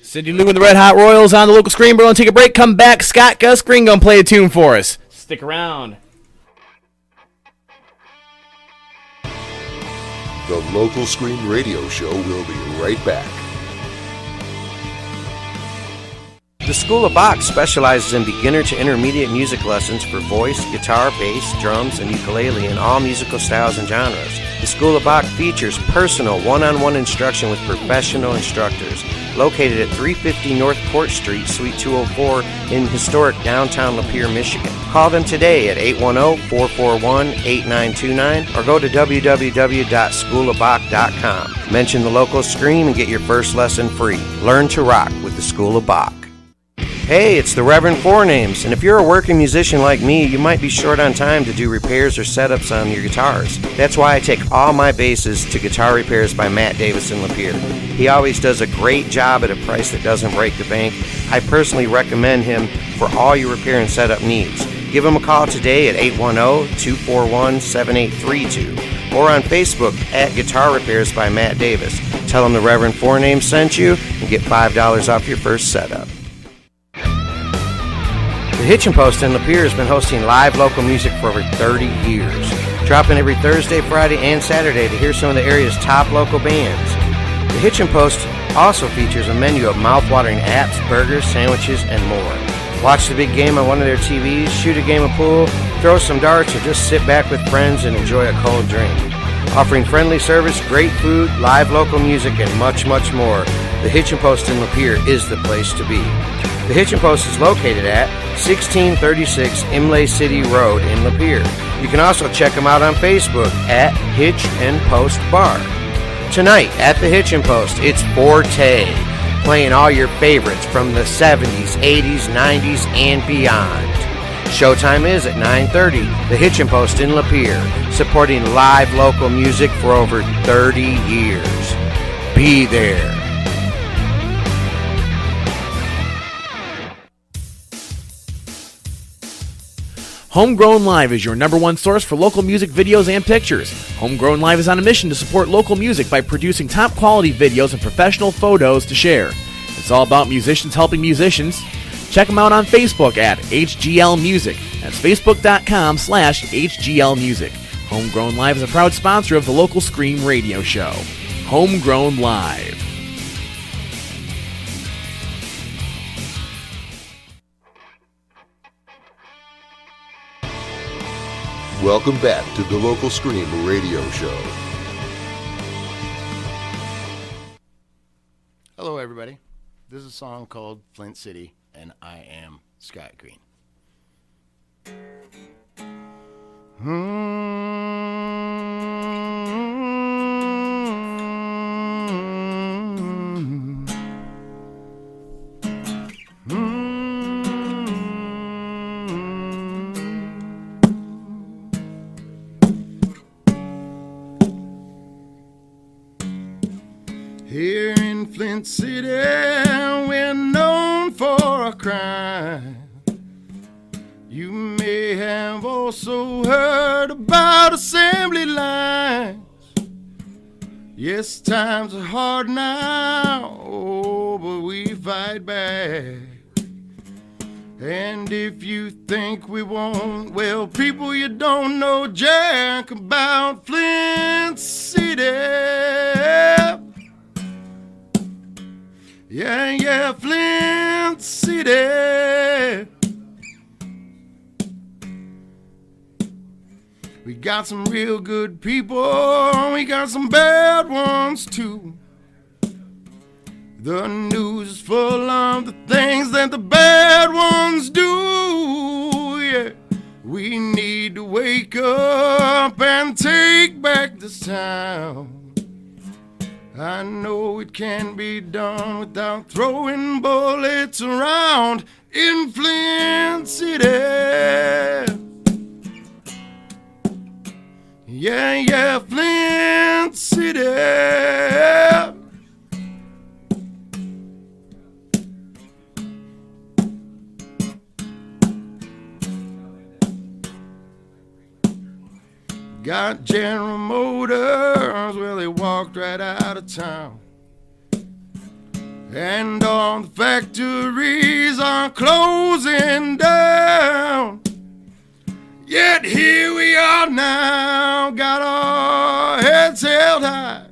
Cindy Lou and the Red Hot Royals on the local Scream. We're going to take a break, come back. Scott Gus Green going to play a tune for us. Stick around. The local Scream radio show will be right back. The School of Bach specializes in beginner to intermediate music lessons for voice, guitar, bass, drums, and ukulele in all musical styles and genres. The School of Bach features personal one-on-one instruction with professional instructors. Located at 350 North Court Street, Suite 204 in historic downtown Lapeer, Michigan. Call them today at 810-441-8929 or go to www.schoolofbach.com. Mention the local Scream and get your first lesson free. Learn to rock with the School of Bach. Hey, it's the Reverend Four Names, and if you're a working musician like me, you might be short on time to do repairs or setups on your guitars. That's why I take all my basses to Guitar Repairs by Matt Davis in Lapeer. He always does a great job at a price that doesn't break the bank. I personally recommend him for all your repair and setup needs. Give him a call today at 810-241-7832 or on Facebook at Guitar Repairs by Matt Davis. Tell him the Reverend Four Names sent you and get $5 off your first setup. The Hitchin' Post in Lapeer has been hosting live local music for over 30 years. Drop in every Thursday, Friday, and Saturday to hear some of the area's top local bands. The Hitchin' Post also features a menu of mouth-watering apps, burgers, sandwiches, and more. Watch the big game on one of their TVs, shoot a game of pool, throw some darts, or just sit back with friends and enjoy a cold drink. Offering friendly service, great food, live local music, and much, much more, the Hitchin' Post in Lapeer is the place to be. The Hitchin' Post is located at 1636 Imlay City Road in Lapeer. You can also check them out on Facebook at Hitch and Post Bar. Tonight at the Hitchin' Post, it's Forte, playing all your favorites from the 70s, 80s, 90s, and beyond. Showtime is at 9:30, the Hitchin' Post in Lapeer, supporting live local music for over 30 years. Be there. Homegrown Live is your #1 source for local music videos and pictures. Homegrown Live is on a mission to support local music by producing top quality videos and professional photos to share. It's all about musicians helping musicians. Check them out on Facebook at HGL Music. That's facebook.com/HGL Music. Homegrown Live is a proud sponsor of the local Scream radio show. Homegrown Live. Welcome back to the Local Scream radio show. Hello, everybody. This is a song called Flint City, and I am Scott Green. Here in Flint City, we're known for our crime. You may have also heard about assembly lines. Yes, times are hard now, oh, but we fight back. And if you think we won't, well, people, you don't know jack about Flint City. Yeah, Flint City. We got some real good people, we got some bad ones too. The news is full of the things that the bad ones do. Yeah, we need to wake up and take back this town. I know it can be done without throwing bullets around in Flint City. Yeah, Flint City. Got General Motors, well, they walked right out of town. And all the factories are closing down. Yet here we are now, got our heads held high.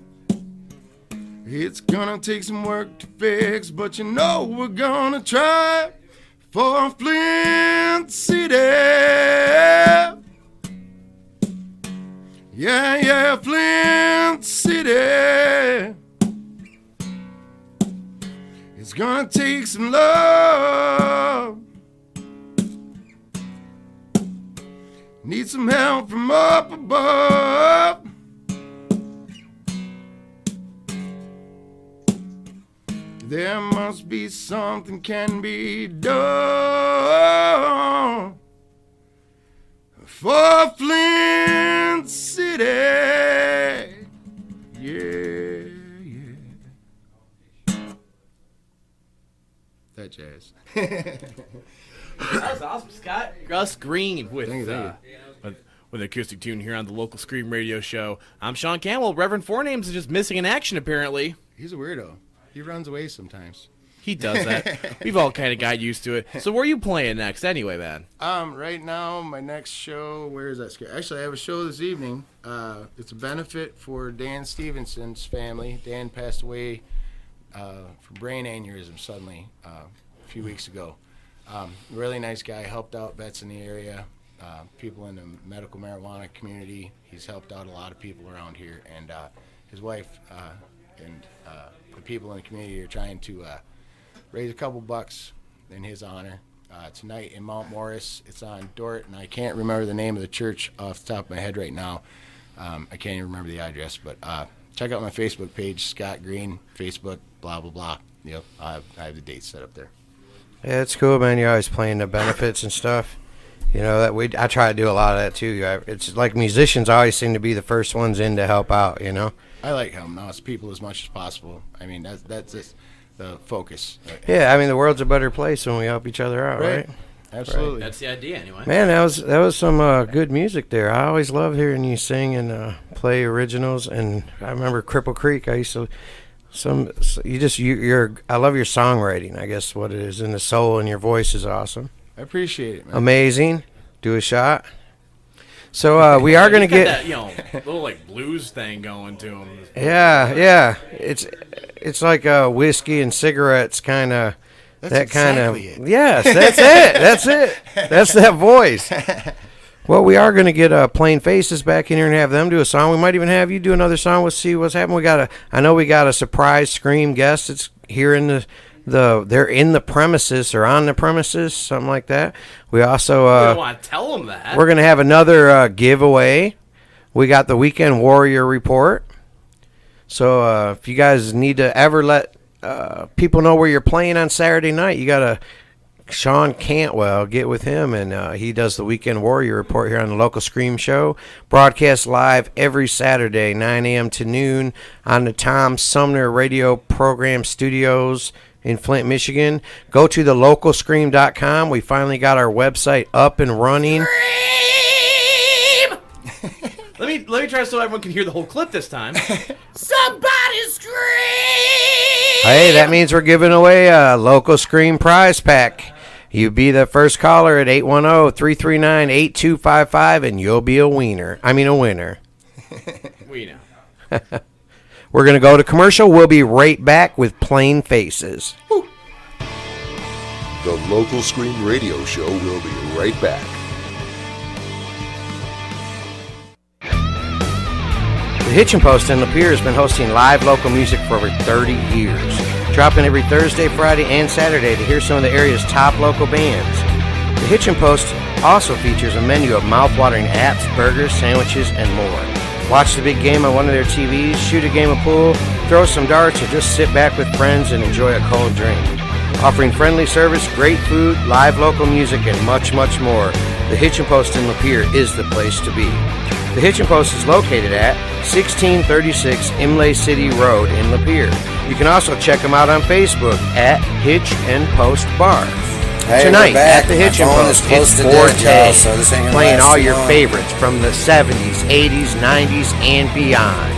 It's gonna take some work to fix, but you know we're gonna try for Flint City. Yeah, Flint City. It's gonna take some love. Need some help from up above. There must be something can be done for Flint City. Yeah. That jazz. That was awesome, Scott. Gus Green with an acoustic tune here on the local Scream radio show. I'm Sean Campbell. Reverend Fournames is just missing in action, apparently. He's a weirdo. He runs away sometimes. He does that. We've all kind of got used to it. So where are you playing next anyway, man? Right now, my next show, where is that? Actually, I have a show this evening. It's a benefit for Dan Stevenson's family. Dan passed away from brain aneurysm suddenly a few weeks ago. Really nice guy, helped out vets in the area, people in the medical marijuana community. He's helped out a lot of people around here, and his wife and the people in the community are trying to raise a couple bucks in his honor. Tonight in Mount Morris, it's on Dort, and I can't remember the name of the church off the top of my head right now. I can't even remember the address, but check out my Facebook page, Scott Green, Facebook, blah, blah, blah. Yep, I have the dates set up there. Yeah, it's cool, man. You're always playing the benefits and stuff. You know, I try to do a lot of that, too. It's like musicians always seem to be the first ones in to help out, you know? I like helping out people as much as possible. I mean, that's just the focus. Yeah, I mean, the world's a better place when we help each other out, right? Absolutely. That's the idea, anyway. Man, that was some good music there. I always love hearing you sing and play originals. And I remember Cripple Creek. I used to I love your songwriting. I guess what it is, and the soul in your voice is awesome. I appreciate it, man. Amazing. Do a shot. So we are gonna get that, little like blues thing going to him. Yeah. It's like whiskey and cigarettes kind of. That kind of. Yes, that's it. That's it. That's that voice. Well, we are going to get Plain Faces back in here and have them do a song. We might even have you do another song. We'll see what's happening. I know we got a surprise Scream guest. It's here in they're in the premises or on the premises, something like that. We also you don't want to tell them that. We're going to have another giveaway. We got the Weekend Warrior Report. So if you guys need to ever let people know where you're playing on Saturday night, you got to Sean Cantwell, get with him, and he does the Weekend Warrior Report here on the local Scream Show. Broadcast live every Saturday, 9 a.m. to noon on the Tom Sumner Radio Program Studios in Flint, Michigan. Go to thelocalscream.com. We finally got our website up and running. Let me try so everyone can hear the whole clip this time. Somebody scream! Hey, that means we're giving away a local Scream prize pack. You be the first caller at 810-339-8255, and you'll be a winner. We know. We're going to go to commercial. We'll be right back with Plain Faces. The local Scream Radio Show will be right back. The Hitchin' Post in Lapeer has been hosting live local music for over 30 years. Dropping every Thursday, Friday, and Saturday to hear some of the area's top local bands. The Hitchin' Post also features a menu of mouth-watering apps, burgers, sandwiches, and more. Watch the big game on one of their TVs, shoot a game of pool, throw some darts, or just sit back with friends and enjoy a cold drink. Offering friendly service, great food, live local music, and much, much more, the Hitchin' Post in Lapeer is the place to be. The Hitchin' Post is located at 1636 Imlay City Road in Lapeer. You can also check them out on Facebook at Hitch and Post Bar. Hey, tonight back. at the Hitchin' My phone Post, is close it's to dead, Forte, y'all, so this ain't gonna playing last all too your long. favorites from the 70s, 80s, 90s, and beyond.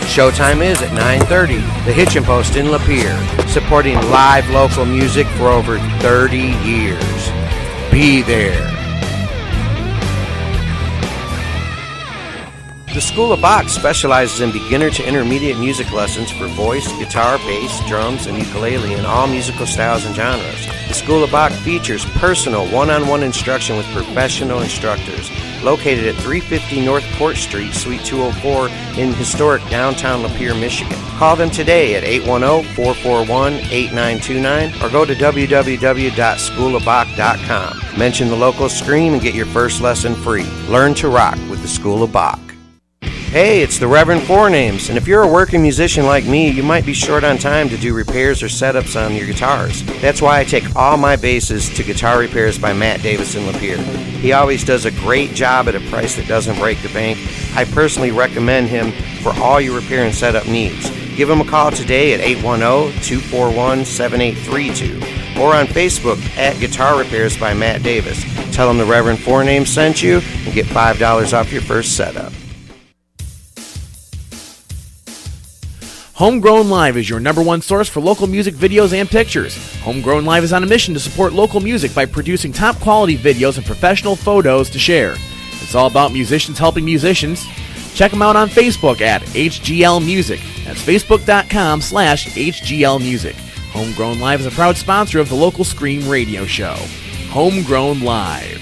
Showtime is at 9:30. The Hitchin' Post in Lapeer, supporting live local music for over 30 years. Be there. The School of Bach specializes in beginner to intermediate music lessons for voice, guitar, bass, drums, and ukulele in all musical styles and genres. The School of Bach features personal one-on-one instruction with professional instructors. Located at 350 North Court Street, Suite 204 in historic downtown Lapeer, Michigan. Call them today at 810-441-8929 or go to www.schoolofbach.com. Mention the local Scream and get your first lesson free. Learn to rock with the School of Bach. Hey, it's the Reverend Fournames, and if you're a working musician like me, you might be short on time to do repairs or setups on your guitars. That's why I take all my basses to Guitar Repairs by Matt Davis in Lapeer. He always does a great job at a price that doesn't break the bank. I personally recommend him for all your repair and setup needs. Give him a call today at 810-241-7832 or on Facebook at Guitar Repairs by Matt Davis. Tell him the Reverend Fournames sent you and get $5 off your first setup. Homegrown Live is your #1 source for local music videos and pictures. Homegrown Live is on a mission to support local music by producing top quality videos and professional photos to share. It's all about musicians helping musicians. Check them out on Facebook at HGL Music. That's facebook.com/HGL Music. Homegrown Live is a proud sponsor of the local Scream radio show. Homegrown Live.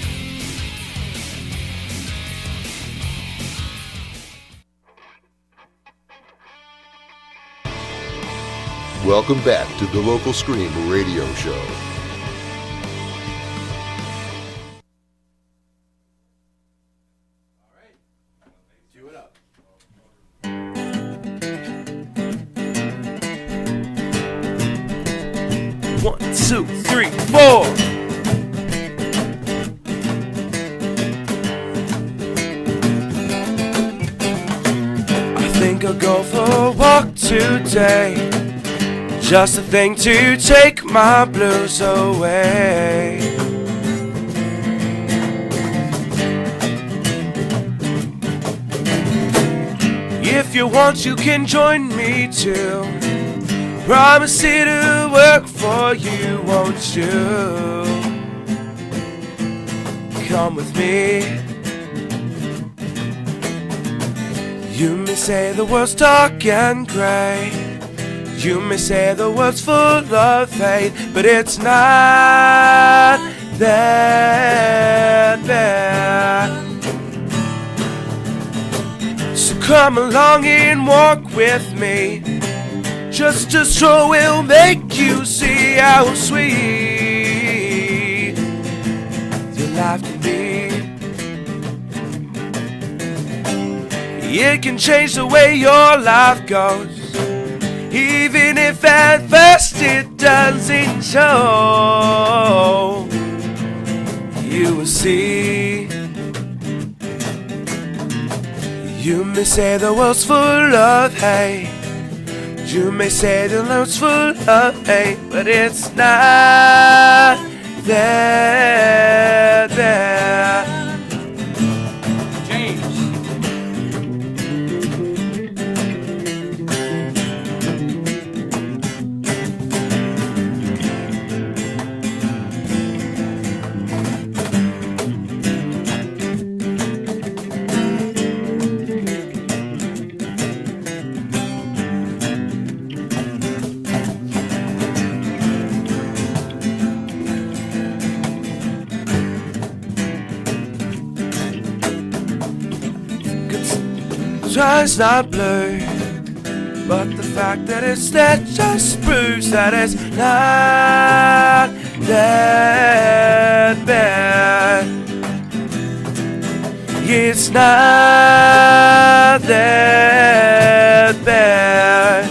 Welcome back to the Local Scream radio show. One, two, three, four. I think I'll go for a walk today. Just a thing to take my blues away. If you want, you can join me too. Promise it'll work for you, won't you? Come with me. You may say the world's dark and gray. You may say the world's full of hate, but it's not that bad. So come along and walk with me. Just a stroll will make you see how sweet your life can be. It can change the way your life goes, even if at first it doesn't show. You will see. You may say the world's full of hate. You may say the world's full of hate, but it's not that bad. Sky's not blue, but the fact that it's there just proves that it's not that bad. It's not that bad.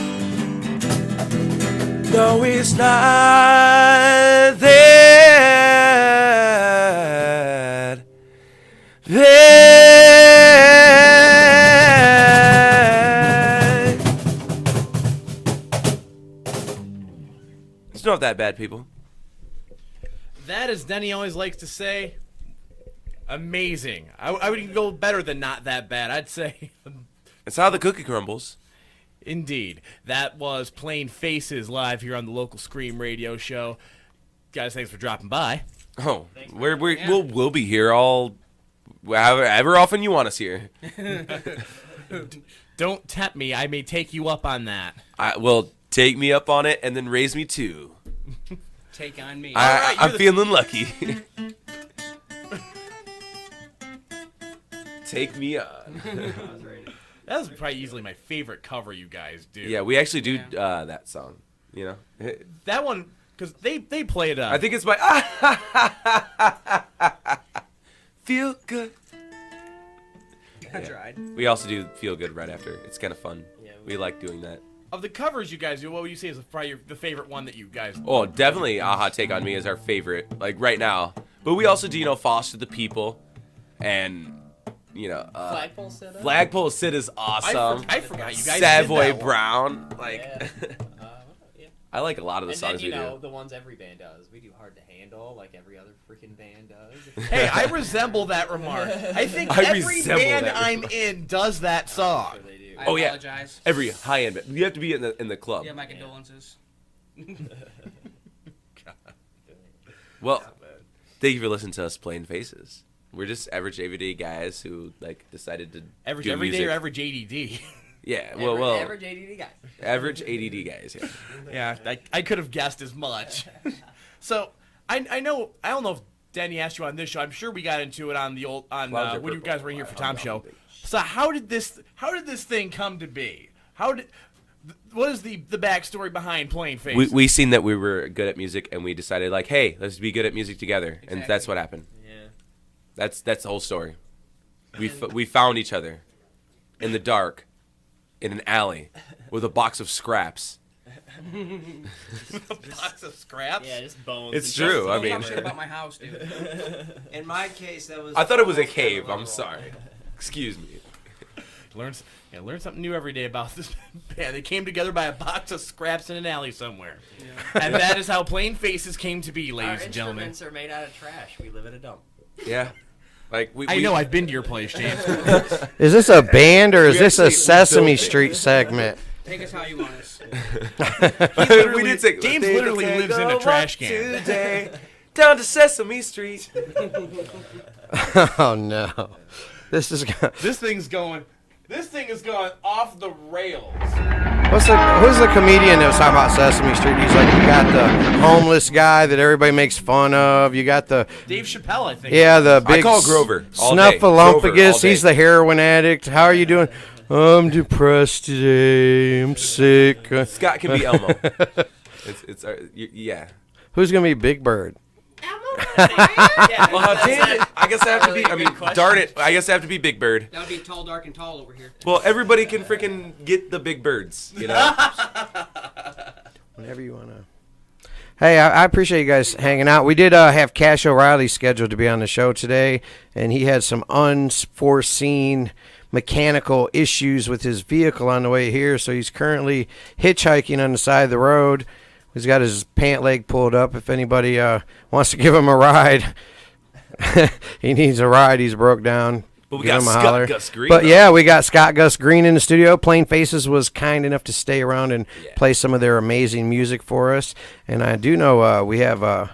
No, it's not that bad. It's not that bad, people. That, as Denny always likes to say, amazing. I would go better than not that bad. I'd say. It's how the cookie crumbles. Indeed. That was Plain Faces live here on the local Scream radio show. Guys, thanks for dropping by. Oh, we'll be here all however often you want us here. Don't tempt me. I may take you up on that. Well, take me up on it and then raise me too. Take on me. I'm feeling lucky. Take me on. That's probably easily my favorite cover you guys do. Yeah, we actually do that song. You know, that one because they play it up. I think it's my Feel Good. I tried. We also do Feel Good right after. It's kind of fun. Yeah, we like doing that. Of the covers you guys do, what would you say is probably the favorite one that you guys do? Oh, definitely Aha Take On Me is our favorite, like right now. But we also do, Foster the People and, Flagpole Sid. Flagpole Sid is awesome. I forgot you guys Savoy did that Brown. Yeah. I like a lot of the songs we do. The ones every band does. We do Hard to Handle like every other freaking band does. Hey, I resemble that remark. I think every band I'm in does that song. Sure they do. I Oh yeah, apologize. every high end. You have to be in the club. Yeah, my condolences. Well, thank you for listening to us playing faces. We're just average everyday guys who like decided to Average do everyday music. or average ADD. Yeah, Average ADD guy. Average ADD guys. Yeah, yeah. I could have guessed as much. So I don't know if Danny asked you on this show. I'm sure we got into it on the old when you guys were here for Tom's show. So how did this thing come to be? What is the backstory behind playing faces? we seen that we were good at music and we decided like, hey, let's be good at music together, and that's what happened. Yeah. That's the whole story. We found each other in the dark, in an alley, with a box of scraps. A box of scraps? Yeah, just bones. It's true. I mean, Don't talk shit about my house, dude. In my case, that was. I thought it was a cave. I'm sorry. Excuse me. Learn something new every day about this band. They came together by a box of scraps in an alley somewhere. Yeah. And that is how Plain Faces came to be, ladies and gentlemen. Our instruments are made out of trash. We live in a dump. Yeah. Like I know, I've been to your place, James. Is this a band or is this a Sesame Street segment? Take us how you want us. We did say James literally lives in a trash can. Today, down to Sesame Street. Oh no, this thing is going off the rails. Who's the comedian that was talking about Sesame Street? He's like, you got the homeless guy that everybody makes fun of. You got the Dave Chappelle, I think. Yeah, the big I call Grover all day. Snuffleupagus. He's the heroin addict. How are you doing? I'm depressed today. I'm sick. Scott can be Elmo. Yeah. Who's gonna be Big Bird? Well, damn it. I guess I have to be. I mean, darn it. I guess I have to be Big Bird. That would be tall, dark, and tall over here. Well, everybody can freaking get the big birds, you know? Whenever you want to. Hey, I appreciate you guys hanging out. We did have Cash O'Reilly scheduled to be on the show today, and he had some unforeseen mechanical issues with his vehicle on the way here, so he's currently hitchhiking on the side of the road. He's got his pant leg pulled up. If anybody wants to give him a ride, he needs a ride. He's broke down. But we Give got him a Scott holler. Gus Green. But yeah, we got Scott Gus Green in the studio. Plain Faces was kind enough to stay around and play some of their amazing music for us. And I do know we have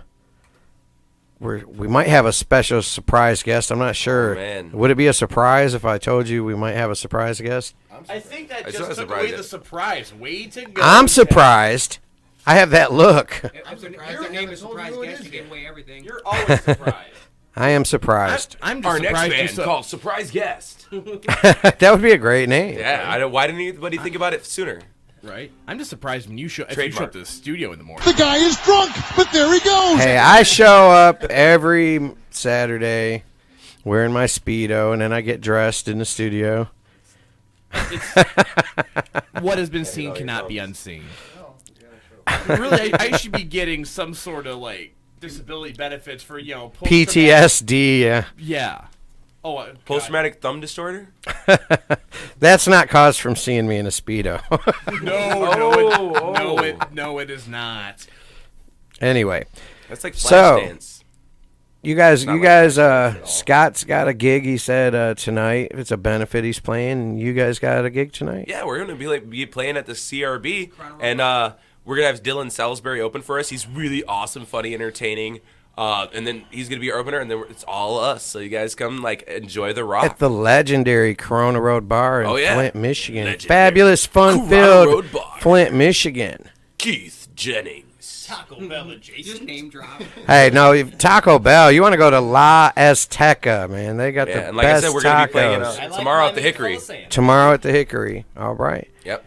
we might have a special surprise guest. I'm not sure. Oh, man. Would it be a surprise if I told you we might have a surprise guest? I think that I just saw took surprise away it. the surprise. Way to go. I'm surprised. I have that look. If their name is surprise guest, you give away everything. You're always surprised. I am surprised. I'm just Our next surprised band you called Surprise Guest. That would be a great name. Yeah, why didn't anybody think about it sooner? Right? I'm just surprised when you show up Trademark. to the studio in the morning. The guy is drunk, but there he goes. Hey, I show up every Saturday wearing my Speedo, and then I get dressed in the studio. What has been seen cannot be unseen. Really, I should be getting some sort of like disability benefits for PTSD. Yeah. Yeah. Oh, Post-traumatic thumb disorder? That's not caused from seeing me in a Speedo. No, it is not. Anyway, That's like so Flashdance. you guys, Scott's got a gig. He said tonight. It's a benefit he's playing. And you guys got a gig tonight. Yeah, we're gonna be playing at the CRB, and we're gonna have Dylan Salisbury open for us. He's really awesome, funny, entertaining. And then he's gonna be our opener, and then it's all us. So you guys come enjoy the rock At the legendary Corona Road Bar in Flint, Michigan. Legendary. Fabulous, Corona fun-filled Road Bar. Flint, Michigan. Keith Jennings. Taco Bell adjacent. Just name drop. Hey, no, Taco Bell. You want to go to La Azteca, man. They got the and like I best said, we're gonna be playing tacos. tomorrow at the Hickory. Tomorrow at the Hickory. All right. Yep.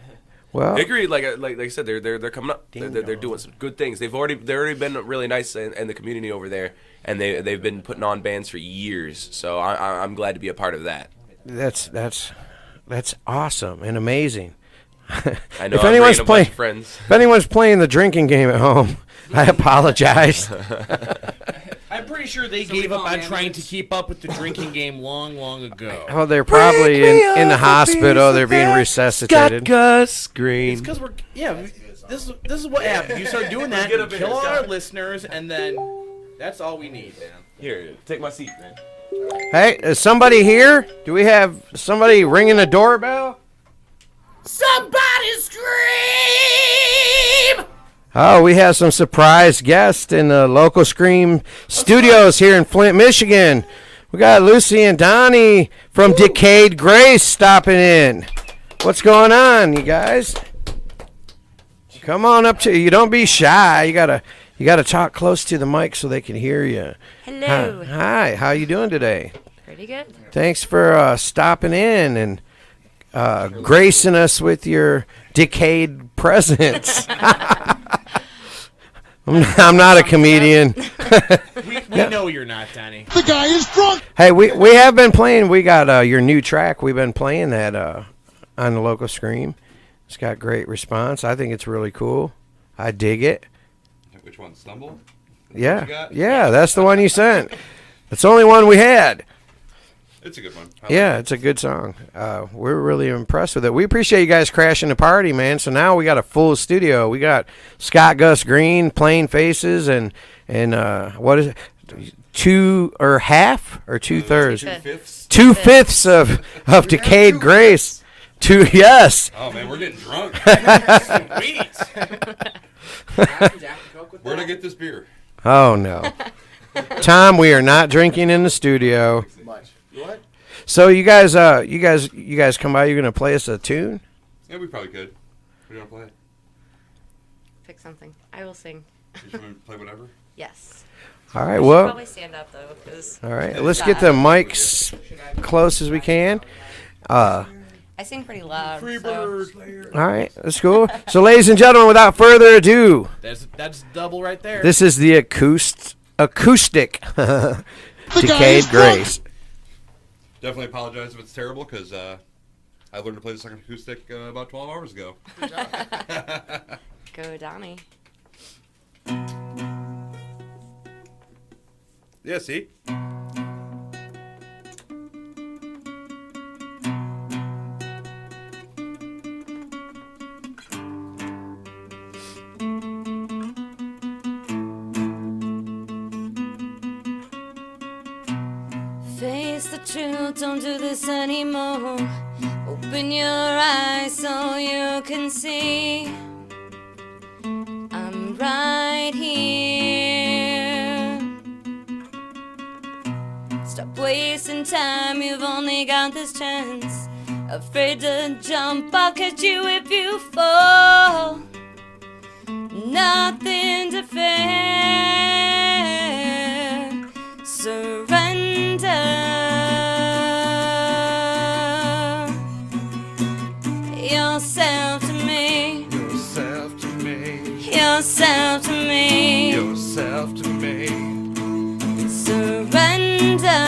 Well, Hickory, like I said, they're coming up. They're doing some good things. They've already been really nice in the community over there, and they've been putting on bands for years. So I'm glad to be a part of that. That's awesome and amazing. I know. If anyone's playing the drinking game at home, I apologize. I'm pretty sure they gave up on trying to keep up with the drinking game long ago. Oh, they're probably in the hospital. They're being resuscitated. Gus Green. It's because this is what happens. You start doing that, you kill all our listeners, and then that's all we need, man. Here, take my seat, man. Hey, is somebody here? Do we have somebody ringing the doorbell? Somebody scream! Oh, we have some surprise guests in the local Scream studios here in Flint, Michigan. We got Lucy and Donnie from Decayed Grace stopping in. What's going on, you guys? Come on up to you. Don't be shy. You gotta talk close to the mic so they can hear you. Hello. Hi. How you doing today? Pretty good. Thanks for stopping in and gracing us with your Decayed presence. I'm not a comedian. We know you're not, Donnie. The guy is drunk. Hey, we have been playing. We got your new track. We've been playing that on the local Scream. It's got great response. I think it's really cool. I dig it. Which one? Stumble? Yeah, that's the one you sent. That's the only one we had. It's a good one. Yeah, it's a good song. We're really impressed with it. We appreciate you guys crashing the party, man. So now we got a full studio. We got Scott Gus Green, Plain Faces, and what is it? 2 or half or 2/3? 2/5 of Decayed Grace. Yes. Oh man, we're getting drunk. Sweet. Where'd I get this beer? Oh no, Tom, we are not drinking in the studio. What? So you guys come by. You're gonna play us a tune? Yeah, we probably could. What do you want to play? Pick something. I will sing. You want me to play whatever? Yes. All right. We should Well. probably stand up though, 'cause All right. Let's get the mics close as we can. I sing pretty loud. All right. That's cool. So, ladies and gentlemen, without further ado, That's double right there. this is the acoustic Decayed Grace. Definitely apologize if it's terrible because I learned to play the second acoustic about 12 hours ago. Go, Donnie. Yeah, see? Face the truth, don't do this anymore. Open your eyes so you can see I'm right here. Stop wasting time, you've only got this chance. Afraid to jump, I'll catch you if you fall. Nothing to fear. Surrender yourself to me. Yourself to me. Yourself to me. Yourself to me. Surrender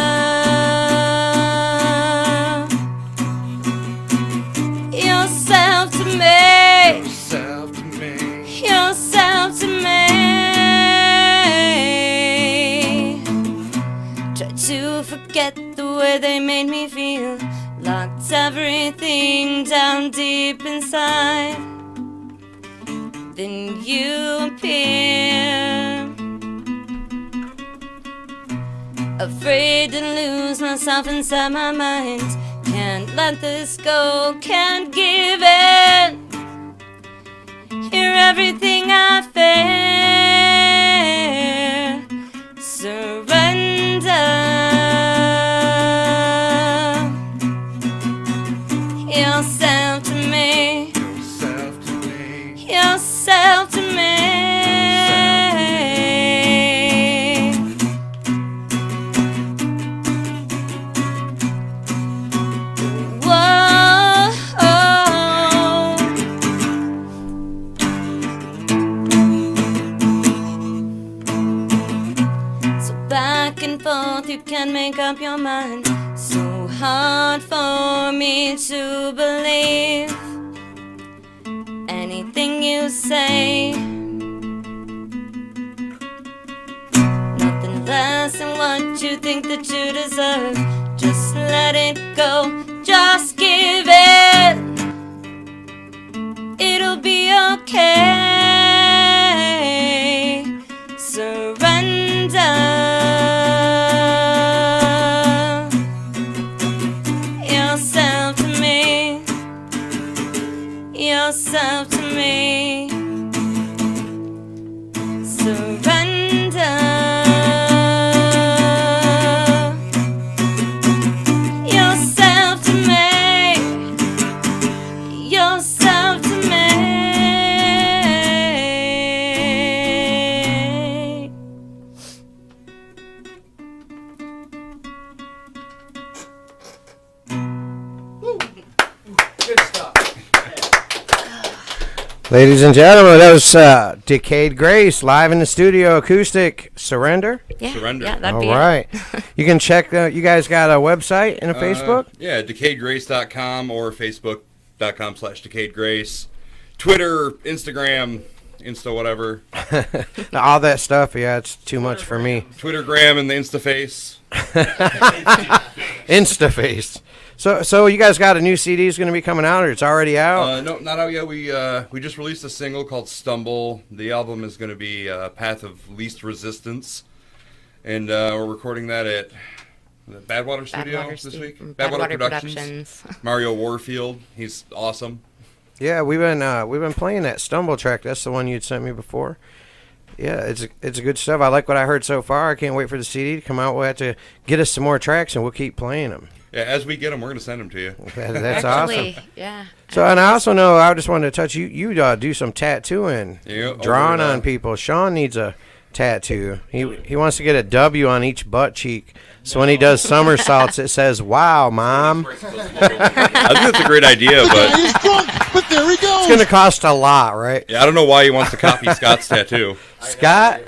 yourself to me. Yourself to me. Yourself to me. Try to forget the way they made me feel. Locked everything down deep inside. Then you appear. Afraid to lose myself inside my mind. Can't let this go, can't give in. You're everything I fear. Surrender yourself to me. Yourself to me. Yourself to me. Back and forth, you can't make up your mind. So hard for me to believe anything you say. Nothing less than what you think that you deserve. Just let it go, just give it. It'll be okay. Surrender yourself to me. yourself to me. Surrender yourself to me. Yourself to me. Good stuff. Ladies and gentlemen, that was Decayed Grace live in the studio, acoustic. Surrender? Yeah. Surrender. Yeah, that'd All be right. You can check, you guys got a website and a Facebook? Yeah, decayedgrace.com or facebook.com/decayedgrace. Twitter, Instagram, Insta whatever. All that stuff, yeah, it's too much for me. Twittergram and the Instaface. Instaface. So you guys got a new CD is going to be coming out, or it's already out? No, not out yet. We just released a single called Stumble. The album is going to be Path of Least Resistance. And we're recording that at the Badwater Studio this week. Badwater Productions. Mario Warfield. He's awesome. Yeah, we've been playing that Stumble track. That's the one you'd sent me before. Yeah, it's good stuff. I like what I heard so far. I can't wait for the CD to come out. We'll have to get us some more tracks, and we'll keep playing them. Yeah, as we get them, we're going to send them to you. That's Actually, awesome. yeah. So, and I also know, I just wanted to touch you. You do some tattooing, Yeah, drawing on people. Sean needs a tattoo. He wants to get a W on each butt cheek. So when he does somersaults, it says, "Wow, Mom." I think that's a great idea, but He's drunk, but there he goes. It's going to cost a lot, right? yeah, I don't know why he wants to copy Scott's tattoo. Scott?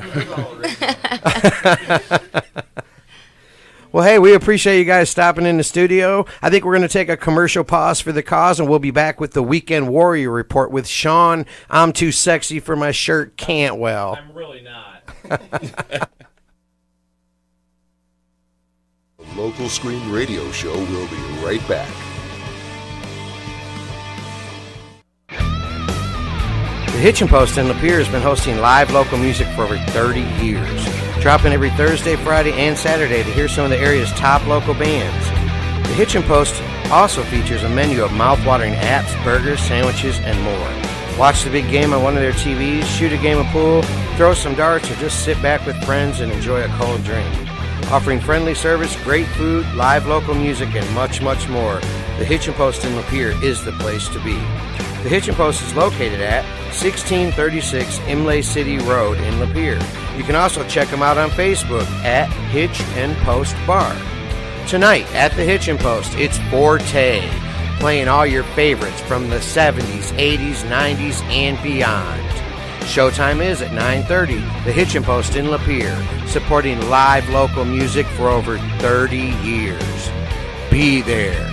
Well, hey, we appreciate you guys stopping in the studio. I think we're going to take a commercial pause for the cause, and we'll be back with the Weekend Warrior Report with Sean. I'm too sexy for my shirt, Cantwell. I'm really not. The Local Screen Radio Show will be right back. The Hitchin' Post in Lapeer has been hosting live local music for over 30 years. Drop in every Thursday, Friday, and Saturday to hear some of the area's top local bands. The Hitchin' Post also features a menu of mouth-watering apps, burgers, sandwiches, and more. Watch the big game on one of their TVs, shoot a game of pool, throw some darts, or just sit back with friends and enjoy a cold drink. Offering friendly service, great food, live local music, and much, much more, the Hitchin' Post in Lapeer is the place to be. The Hitchin' Post is located at 1636 Imlay City Road in Lapeer. You can also check them out on Facebook at Hitch and Post Bar. Tonight at the Hitchin' Post, it's Forte, playing all your favorites from the 70s, 80s, 90s, and beyond. Showtime is at 9:30. The Hitchin' Post in Lapeer, supporting live local music for over 30 years. Be there.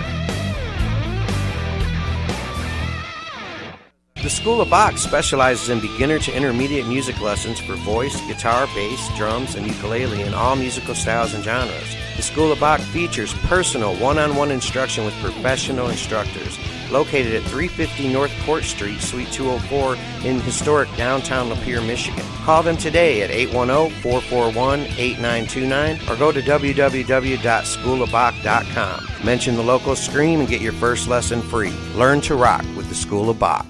The School of Bach specializes in beginner to intermediate music lessons for voice, guitar, bass, drums, and ukulele in all musical styles and genres. The School of Bach features personal one-on-one instruction with professional instructors. Located at 350 North Court Street, Suite 204 in historic downtown Lapeer, Michigan. Call them today at 810-441-8929 or go to www.schoolofbach.com. Mention the local Scream and get your first lesson free. Learn to rock with the School of Bach.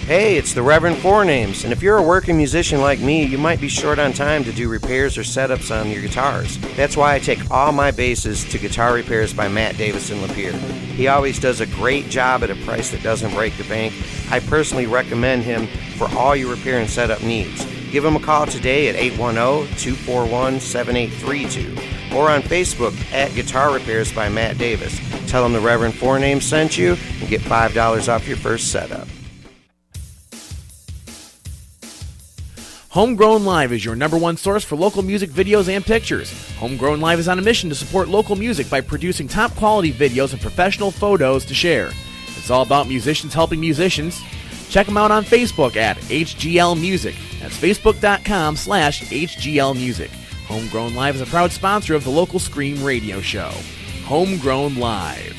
Hey, it's the Reverend Four Names, and if you're a working musician like me, you might be short on time to do repairs or setups on your guitars. That's why I take all my basses to Guitar Repairs by Matt Davis in Lapeer. He always does a great job at a price that doesn't break the bank. I personally recommend him for all your repair and setup needs. Give him a call today at 810-241-7832 or on Facebook at Guitar Repairs by Matt Davis. Tell him the Reverend Four Names sent you and get $5 off your first setup. Homegrown Live is your #1 source for local music videos and pictures. Homegrown Live is on a mission to support local music by producing top quality videos and professional photos to share. It's all about musicians helping musicians. Check them out on Facebook at HGL Music. That's facebook.com/HGL Music. Homegrown Live is a proud sponsor of the local Scream radio show. Homegrown Live.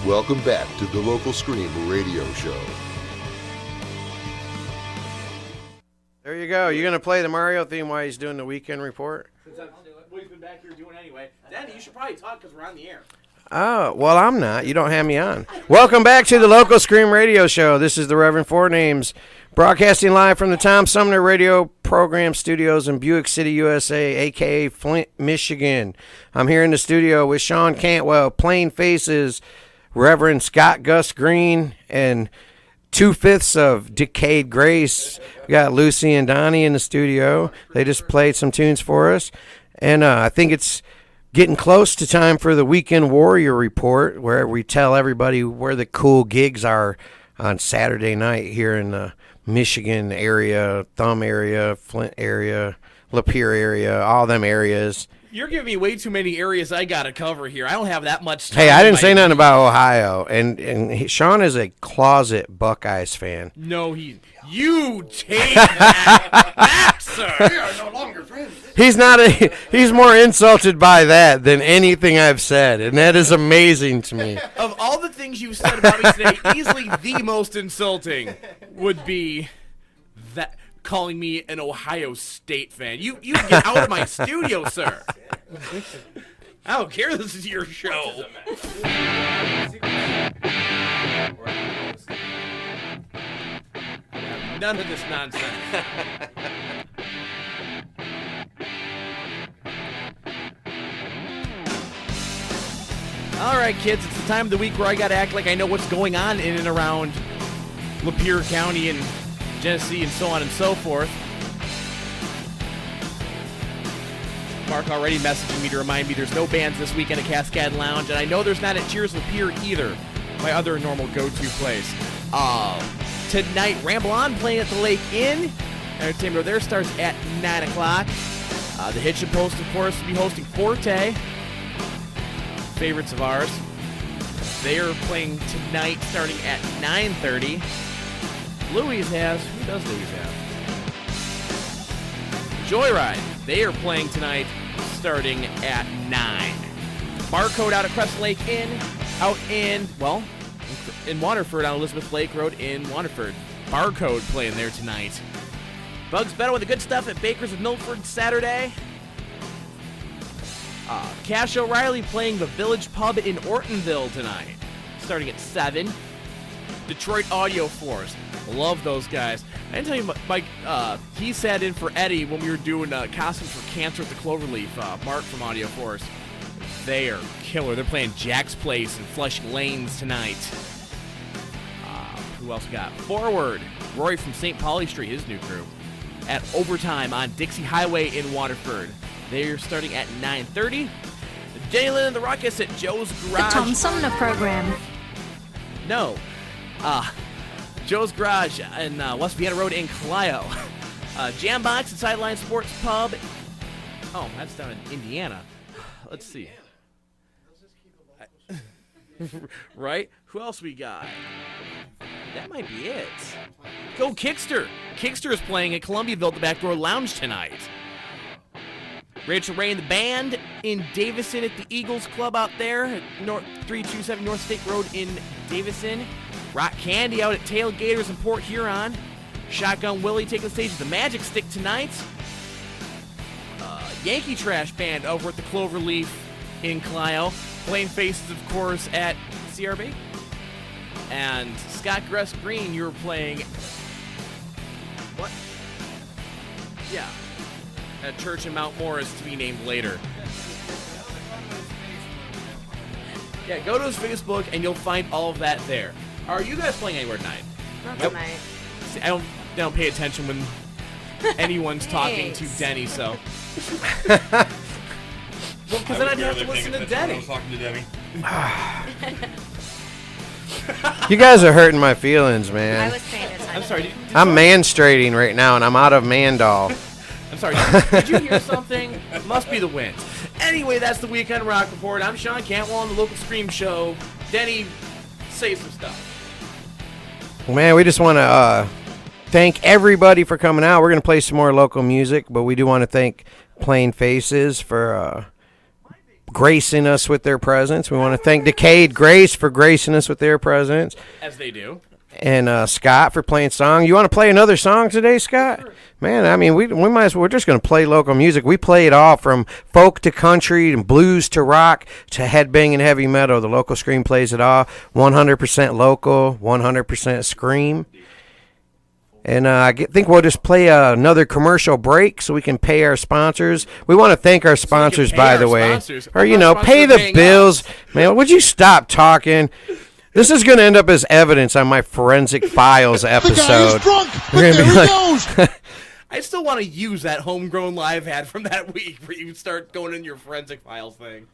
Welcome back to the Local Scream Radio Show. There you go. You're going to play the Mario theme while he's doing the weekend report? Well, Louie's been back here doing anyway. Danny, you should probably talk because we're on the air. Oh, well, I'm not. You don't have me on. Welcome back to the Local Scream Radio Show. This is the Reverend Four Names, broadcasting live from the Tom Sumner Radio Program Studios in Buick City, USA, a.k.a. Flint, Michigan. I'm here in the studio with Sean Cantwell, Plain Faces, Reverend Scott Gus Green, and 2/5 of Decayed Grace. We got Lucy and Donnie in the studio. They just played some tunes for us. And I think it's getting close to time for the Weekend Warrior Report, where we tell everybody where the cool gigs are on Saturday night here in the Michigan area, Thumb area, Flint area, Lapeer area, all them areas. You're giving me way too many areas I got to cover here. I don't have that much time. Hey, I didn't say nothing about Ohio. And Sean is a closet Buckeyes fan. No, you take that back, sir. We are no longer friends. He's more insulted by that than anything I've said, and that is amazing to me. Of all the things you've said about me today, easily the most insulting would be that calling me an Ohio State fan. You get out of my studio, sir. I don't care. This is your show. None of this nonsense. All right, kids, it's the time of the week where I got to act like I know what's going on in and around Lapeer County and Genesee and so on and so forth. Mark already messaging me to remind me there's no bands this weekend at Cascade Lounge, and I know there's not at Cheers Lapeer either, my other normal go-to place. Tonight, Ramble On playing at the Lake Inn. Entertainment there starts at 9 o'clock. The Hitchin Post, of course, will be hosting Forte. Favorites of ours. They are playing tonight starting at 9:30. Louis has... Who does Louis have? Joyride. They are playing tonight starting at 9. Barcode out at Crescent Lake Inn. Out in Waterford on Elizabeth Lake Road in Waterford. Barcode playing there tonight. Bugs Better with the good stuff at Baker's of Milford Saturday. Cash O'Reilly playing the Village Pub in Ortonville tonight, starting at 7. Detroit Audio Force. Love those guys. I didn't tell you, Mike, he sat in for Eddie when we were doing costumes for Cancer at the Cloverleaf. Mark from Audio Force. They are killer. They're playing Jack's Place and Flushing Lanes tonight. Who else we got? Forward. Roy from St. Pauli Street, his new crew. At Overtime on Dixie Highway in Waterford. They're starting at 9:30. Jalen and the Ruckus at Joe's Garage. The Tom Sumner Program. No. Joe's Garage in West Vienna Road in Clio. Jambox and Sideline Sports Pub. Oh, that's down in Indiana. Let's see. Right? Who else we got? That might be it. Go Kickster. Kickster is playing at Columbiaville at the Backdoor Lounge tonight. Rachel Ray and the band in Davison at the Eagles Club out there at 327 North State Road in Davison. Rock Candy out at Tailgaters in Port Huron. Shotgun Willie taking the stage at the Magic Stick tonight. Yankee Trash Band over at the Cloverleaf in Clio. Plain Faces, of course, at CRB. And Scott Gus Green, you were playing... What? Yeah. At Church in Mount Morris, to be named later. Yeah, go to his Facebook and you'll find all of that there. Are you guys playing anywhere tonight? Not tonight. See, I don't pay attention when anyone's talking to Denny, so. Well, because then I'd have to listen to Denny. I was talking to Denny. You guys are hurting my feelings, man. I was paying attention. I'm sorry. I'm manstrating right now, and I'm out of Mandal. I'm sorry. Did you hear something? It must be the wind. Anyway, that's the Weekend Rock Report. I'm Sean Cantwell on the Local Scream Show. Denny, say some stuff. Man, we just want to thank everybody for coming out. We're going to play some more local music, but we do want to thank Plain Faces for gracing us with their presence. We want to thank Decayed Grace for gracing us with their presence. As they do. and Scott for playing song. You want to play another song today, Scott? Sure. Man, I mean, we might as well. We're just going to play local music. We play it all from folk to country and blues to rock to headbanging heavy metal. The local Scream plays it all. 100% local, 100% Scream. And I think we'll just play another commercial break so we can pay our sponsors. We want to thank our sponsors, by the way. Or, pay the bills. Man, would you stop talking? This is going to end up as evidence on my Forensic Files episode. The guy is drunk, but there he goes. I still want to use that Homegrown Live ad from that week where you start going in your Forensic Files thing.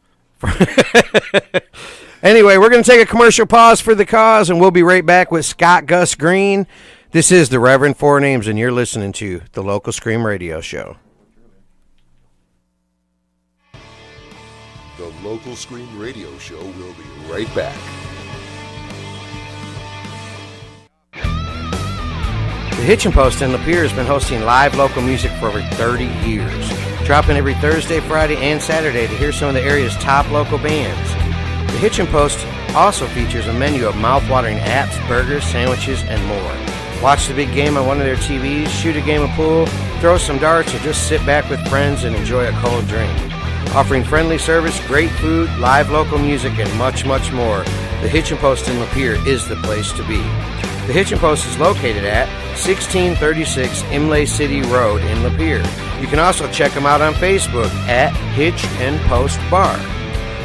Anyway, we're going to take a commercial pause for the cause, and we'll be right back with Scott Gus Green. This is the Reverend Four Names, and you're listening to the Local Scream Radio Show. The Local Scream Radio Show will be right back. The Hitchin' Post in Lapeer has been hosting live local music for over 30 years. Drop in every Thursday, Friday, and Saturday to hear some of the area's top local bands. The Hitchin' Post also features a menu of mouth-watering apps, burgers, sandwiches, and more. Watch the big game on one of their TVs, shoot a game of pool, throw some darts, or just sit back with friends and enjoy a cold drink. Offering friendly service, great food, live local music, and much, much more, the Hitchin' Post in Lapeer is the place to be. The Hitchin' Post is located at 1636 Imlay City Road in Lapeer. You can also check them out on Facebook at Hitch and Post Bar.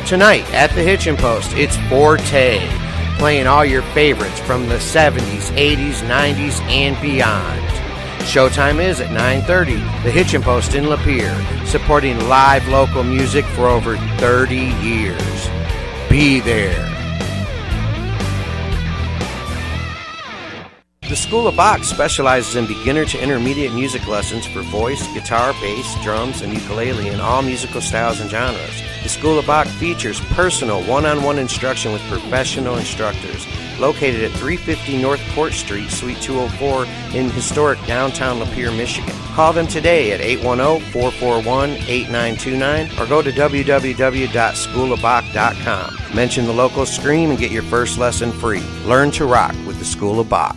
Tonight at the Hitchin' Post, it's Forte, playing all your favorites from the 70s, 80s, 90s, and beyond. Showtime is at 9:30. The Hitchin' Post in Lapeer, supporting live local music for over 30 years. Be there. The School of Bach specializes in beginner to intermediate music lessons for voice, guitar, bass, drums, and ukulele in all musical styles and genres. The School of Bach features personal one-on-one instruction with professional instructors. Located at 350 North Court Street, Suite 204 in historic downtown Lapeer, Michigan. Call them today at 810-441-8929 or go to www.schoolofbach.com. Mention the local Scream and get your first lesson free. Learn to rock with the School of Bach.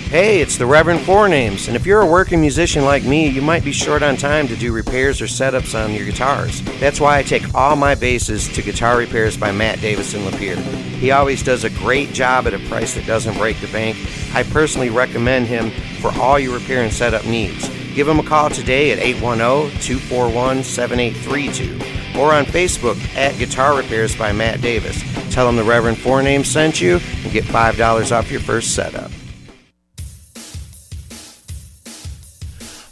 Hey, it's the Reverend Four Names, and if you're a working musician like me, you might be short on time to do repairs or setups on your guitars. That's why I take all my basses to Guitar Repairs by Matt Davis in Lapeer. He always does a great job at a price that doesn't break the bank. I personally recommend him for all your repair and setup needs. Give him a call today at 810-241-7832 or on Facebook at Guitar Repairs by Matt Davis. Tell him the Reverend Four Names sent you and get $5 off your first setup.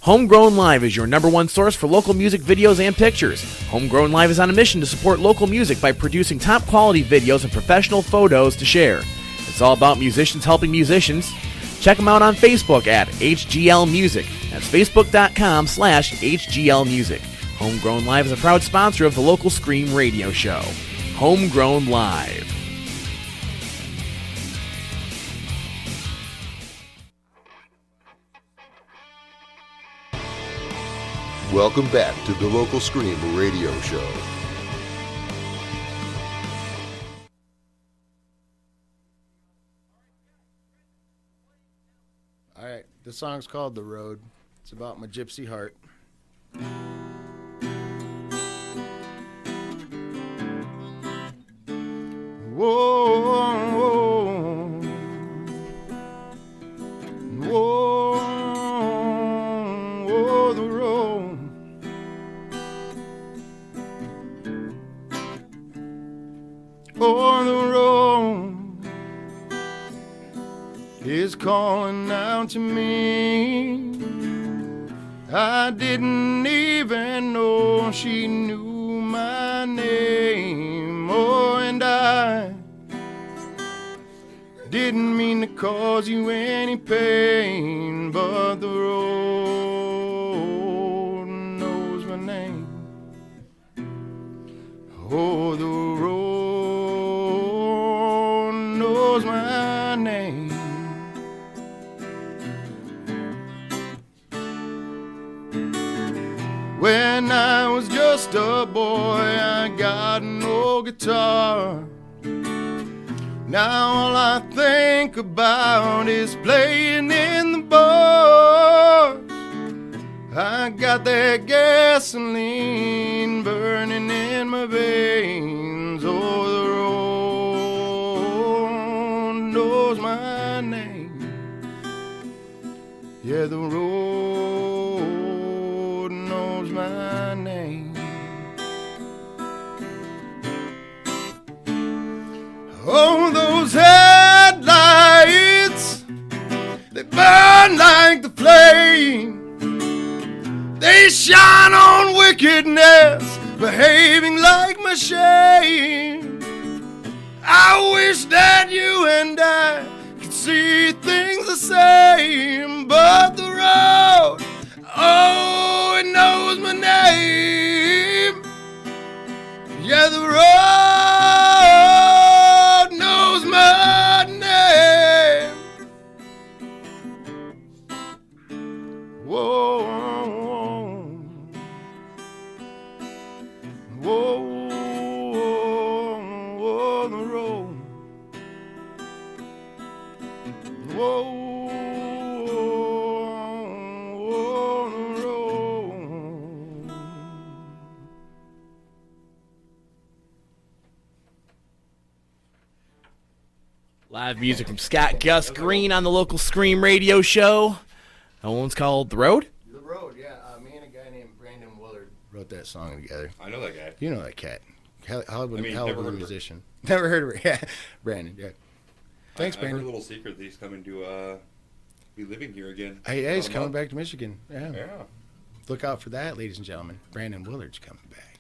Homegrown Live is your #1 source for local music videos and pictures. Homegrown Live is on a mission to support local music by producing top quality videos and professional photos to share. It's all about musicians helping musicians. Check them out on Facebook at HGL Music. That's facebook.com/HGL Music. Homegrown Live is a proud sponsor of the local Scream Radio Show. Homegrown Live. Welcome back to the Local Scream Radio Show. All right, this song's called The Road. It's about my gypsy heart. Whoa, whoa, whoa, the road. Oh, the road is calling out to me. I didn't even know she knew my name. Oh, and I didn't mean to cause you any pain, but the road knows my name. Oh, the road knows my name. When I was just a boy, I got no guitar. Now all I think about is playing in the bars. I got that gasoline burning in my veins. Oh, the road knows my name. Yeah, the road knows my name. Oh, those headlights, they burn like the flame. They shine on wickedness, behaving like my shame. I wish that you and I could see things the same, but the road, oh, it knows my name. Yeah, the road knows my name. Whoa, whoa, whoa, the road. Whoa, whoa, the road. Live music from Scott Gus Green on the local Scream radio show. That one's called The Road? The Road, yeah. Me and a guy named Brandon Willard wrote that song together. I know that guy. You know that cat. Hell of a never heard of musician. Never heard of her. Yeah, Brandon, yeah. Thanks, I heard a Brandon. little secret that he's coming to be living here again. Yeah, he's coming back to Michigan. Yeah. Yeah. Look out for that, ladies and gentlemen. Brandon Willard's coming back.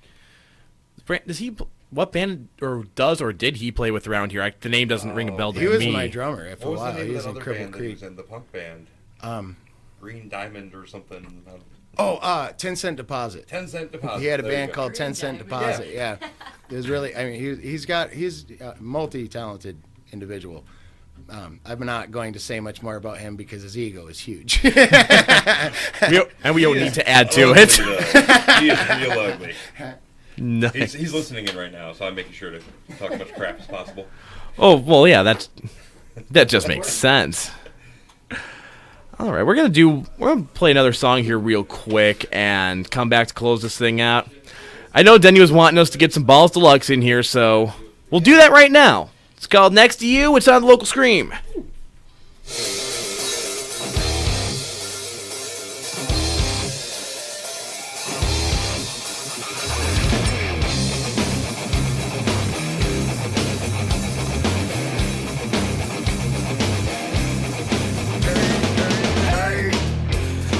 Does he? What band or did he play with around here? The name doesn't ring a bell to me. He was my drummer for a What was while. the name He of was that in other Cripple band that he Creek. was in, the punk band? Green Diamond or something. 10 Cent Deposit. 10 Cent Deposit. He had a There you band go. called 10 Cent Deposit. Yeah. It was really, I mean, he's a multi-talented individual. I'm not going to say much more about him because his ego is huge. We don't need to add to it. He is real ugly. Nice. He's listening in right now, so I'm making sure to talk as much crap as possible. Oh, well, yeah, that just makes sense. All right, we're gonna play another song here real quick and come back to close this thing out. I know Denny was wanting us to get some Balls Deluxe in here, so we'll do that right now. It's called Next to You. It's on the local Scream.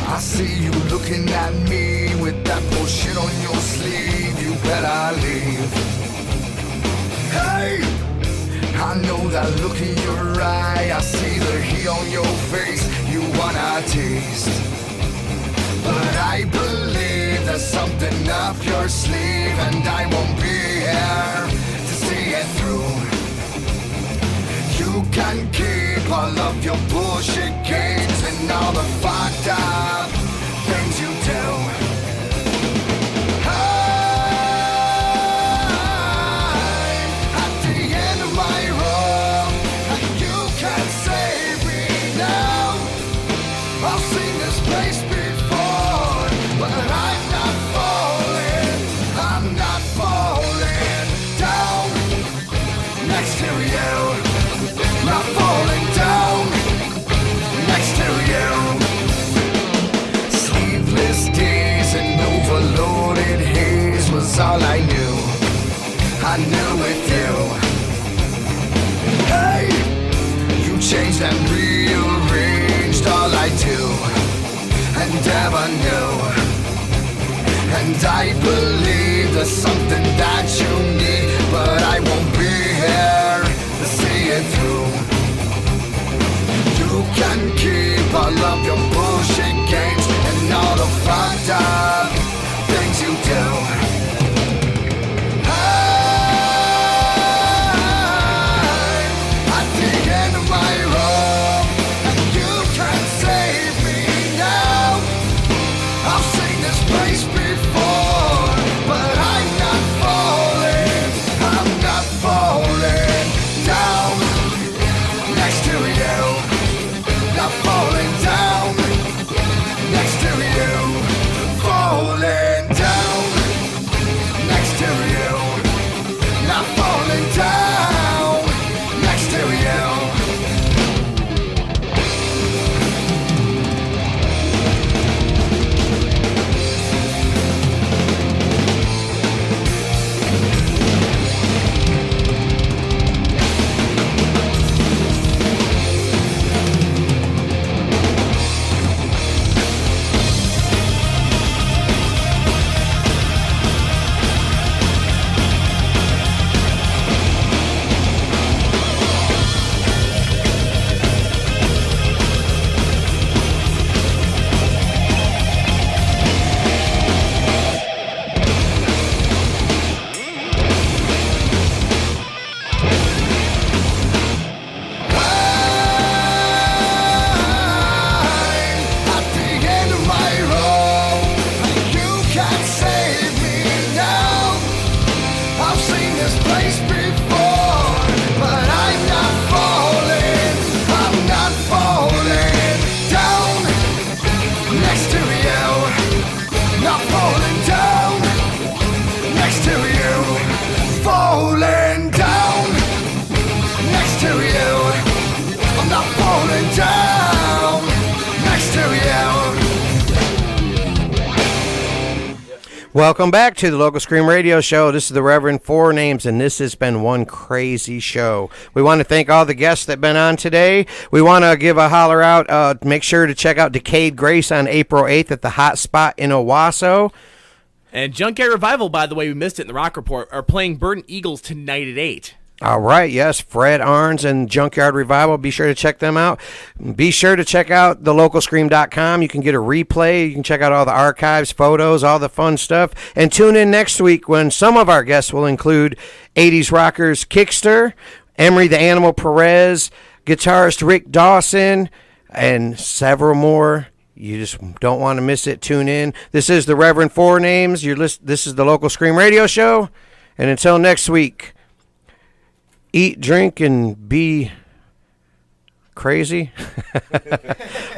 I see you looking at me with that bullshit on your sleeve. You better leave. Hey, I know that look in your eye. I see the heat on your face. You wanna taste, but I believe there's something up your sleeve, and I won't be here to see it through. You can keep all of your bullshit games and all the fucked up things you do. I'm at the end of my rope, and you can't save me now. I've seen this place before, but I'm not falling. I'm not falling down next to you. Not falling down next to you. Sleepless days and overloaded haze was all I knew. I knew with you. Hey, you changed and rearranged all I do and ever knew. And I believe there's something that you need, but I won't be here to see it through. You can keep all of your bullshit games and all the fucked up things you do. I'm at the end of my rope, and you can't save me now. I've seen this place before, but I'm not falling. Welcome back to the Local Scream Radio Show. This is the Reverend Four Names, and this has been one crazy show. We want to thank all the guests that have been on today. We want to give a holler out. Make sure to check out Decayed Grace on April 8th at the Hot Spot in Owasso. And Junkyard Revival, by the way, we missed it in the Rock Report, are playing Burden Eagles tonight at 8. All right, yes, Fred Arns and Junkyard Revival. Be sure to check them out. Be sure to check out thelocalscream.com. You can get a replay. You can check out all the archives, photos, all the fun stuff. And tune in next week when some of our guests will include 80s rockers Kickster, Emery the Animal Perez, guitarist Rick Dawson, and several more. You just don't want to miss it. Tune in. This is the Reverend Four Names. This is the Local Scream Radio Show. And until next week, eat, drink, and be crazy.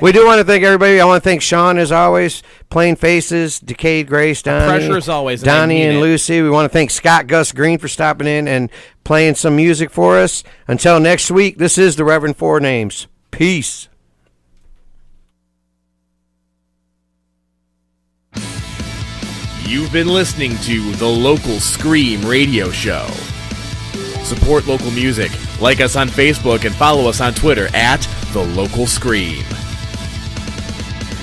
We do want to thank everybody. I want to thank Sean, as always, Plain Faces, Decayed Grace, Donnie, Pressure as always, and Donnie and Lucy. We want to thank Scott Gus Green for stopping in and playing some music for us. Until next week, this is the Reverend Four Names. Peace. You've been listening to the Local Scream Radio Show. Support local music. Like us on Facebook and follow us on Twitter at The Local Scream.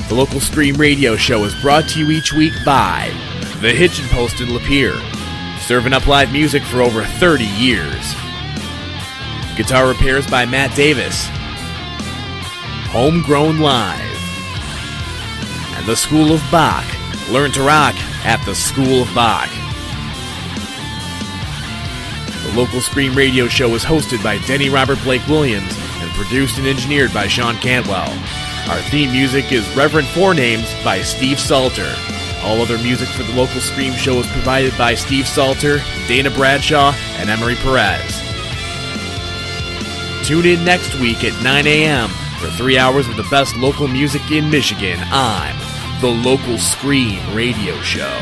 The Local Scream Radio Show is brought to you each week by The Hitchin' Post in Lapeer, serving up live music for over 30 years. Guitar repairs by Matt Davis. Homegrown Live. And The School of Bach. Learn to rock at the School of Bach. The Local Scream Radio Show is hosted by Denny Robert Blake Williams and produced and engineered by Sean Cantwell. Our theme music is Reverend Four Names by Steve Salter. All other music for the Local Scream Show is provided by Steve Salter, Dana Bradshaw, and Emery Perez. Tune in next week at 9 a.m. for 3 hours of the best local music in Michigan on the Local Scream Radio Show.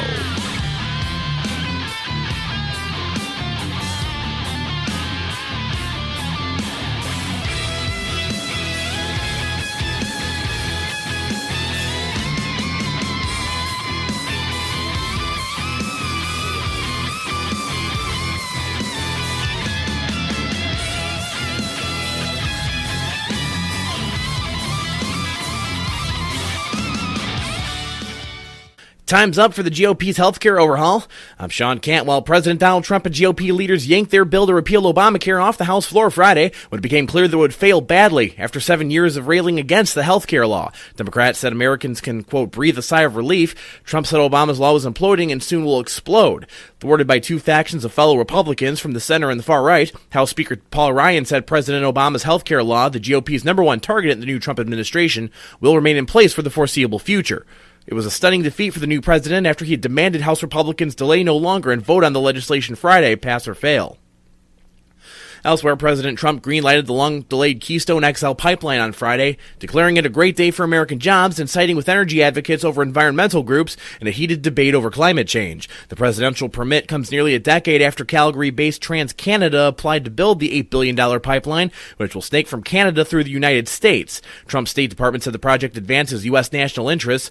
Time's up for the GOP's healthcare overhaul. I'm Sean Cantwell. President Donald Trump and GOP leaders yanked their bill to repeal Obamacare off the House floor Friday when it became clear that it would fail badly after 7 years of railing against the healthcare law. Democrats said Americans can, quote, breathe a sigh of relief. Trump said Obama's law was imploding and soon will explode. Thwarted by two factions of fellow Republicans from the center and the far right, House Speaker Paul Ryan said President Obama's healthcare law, the GOP's number one target in the new Trump administration, will remain in place for the foreseeable future. It was a stunning defeat for the new president after he had demanded House Republicans delay no longer and vote on the legislation Friday, pass or fail. Elsewhere, President Trump greenlighted the long-delayed Keystone XL pipeline on Friday, declaring it a great day for American jobs and siding with energy advocates over environmental groups in a heated debate over climate change. The presidential permit comes nearly a decade after Calgary-based TransCanada applied to build the $8 billion pipeline, which will snake from Canada through the United States. Trump's State Department said the project advances U.S. national interests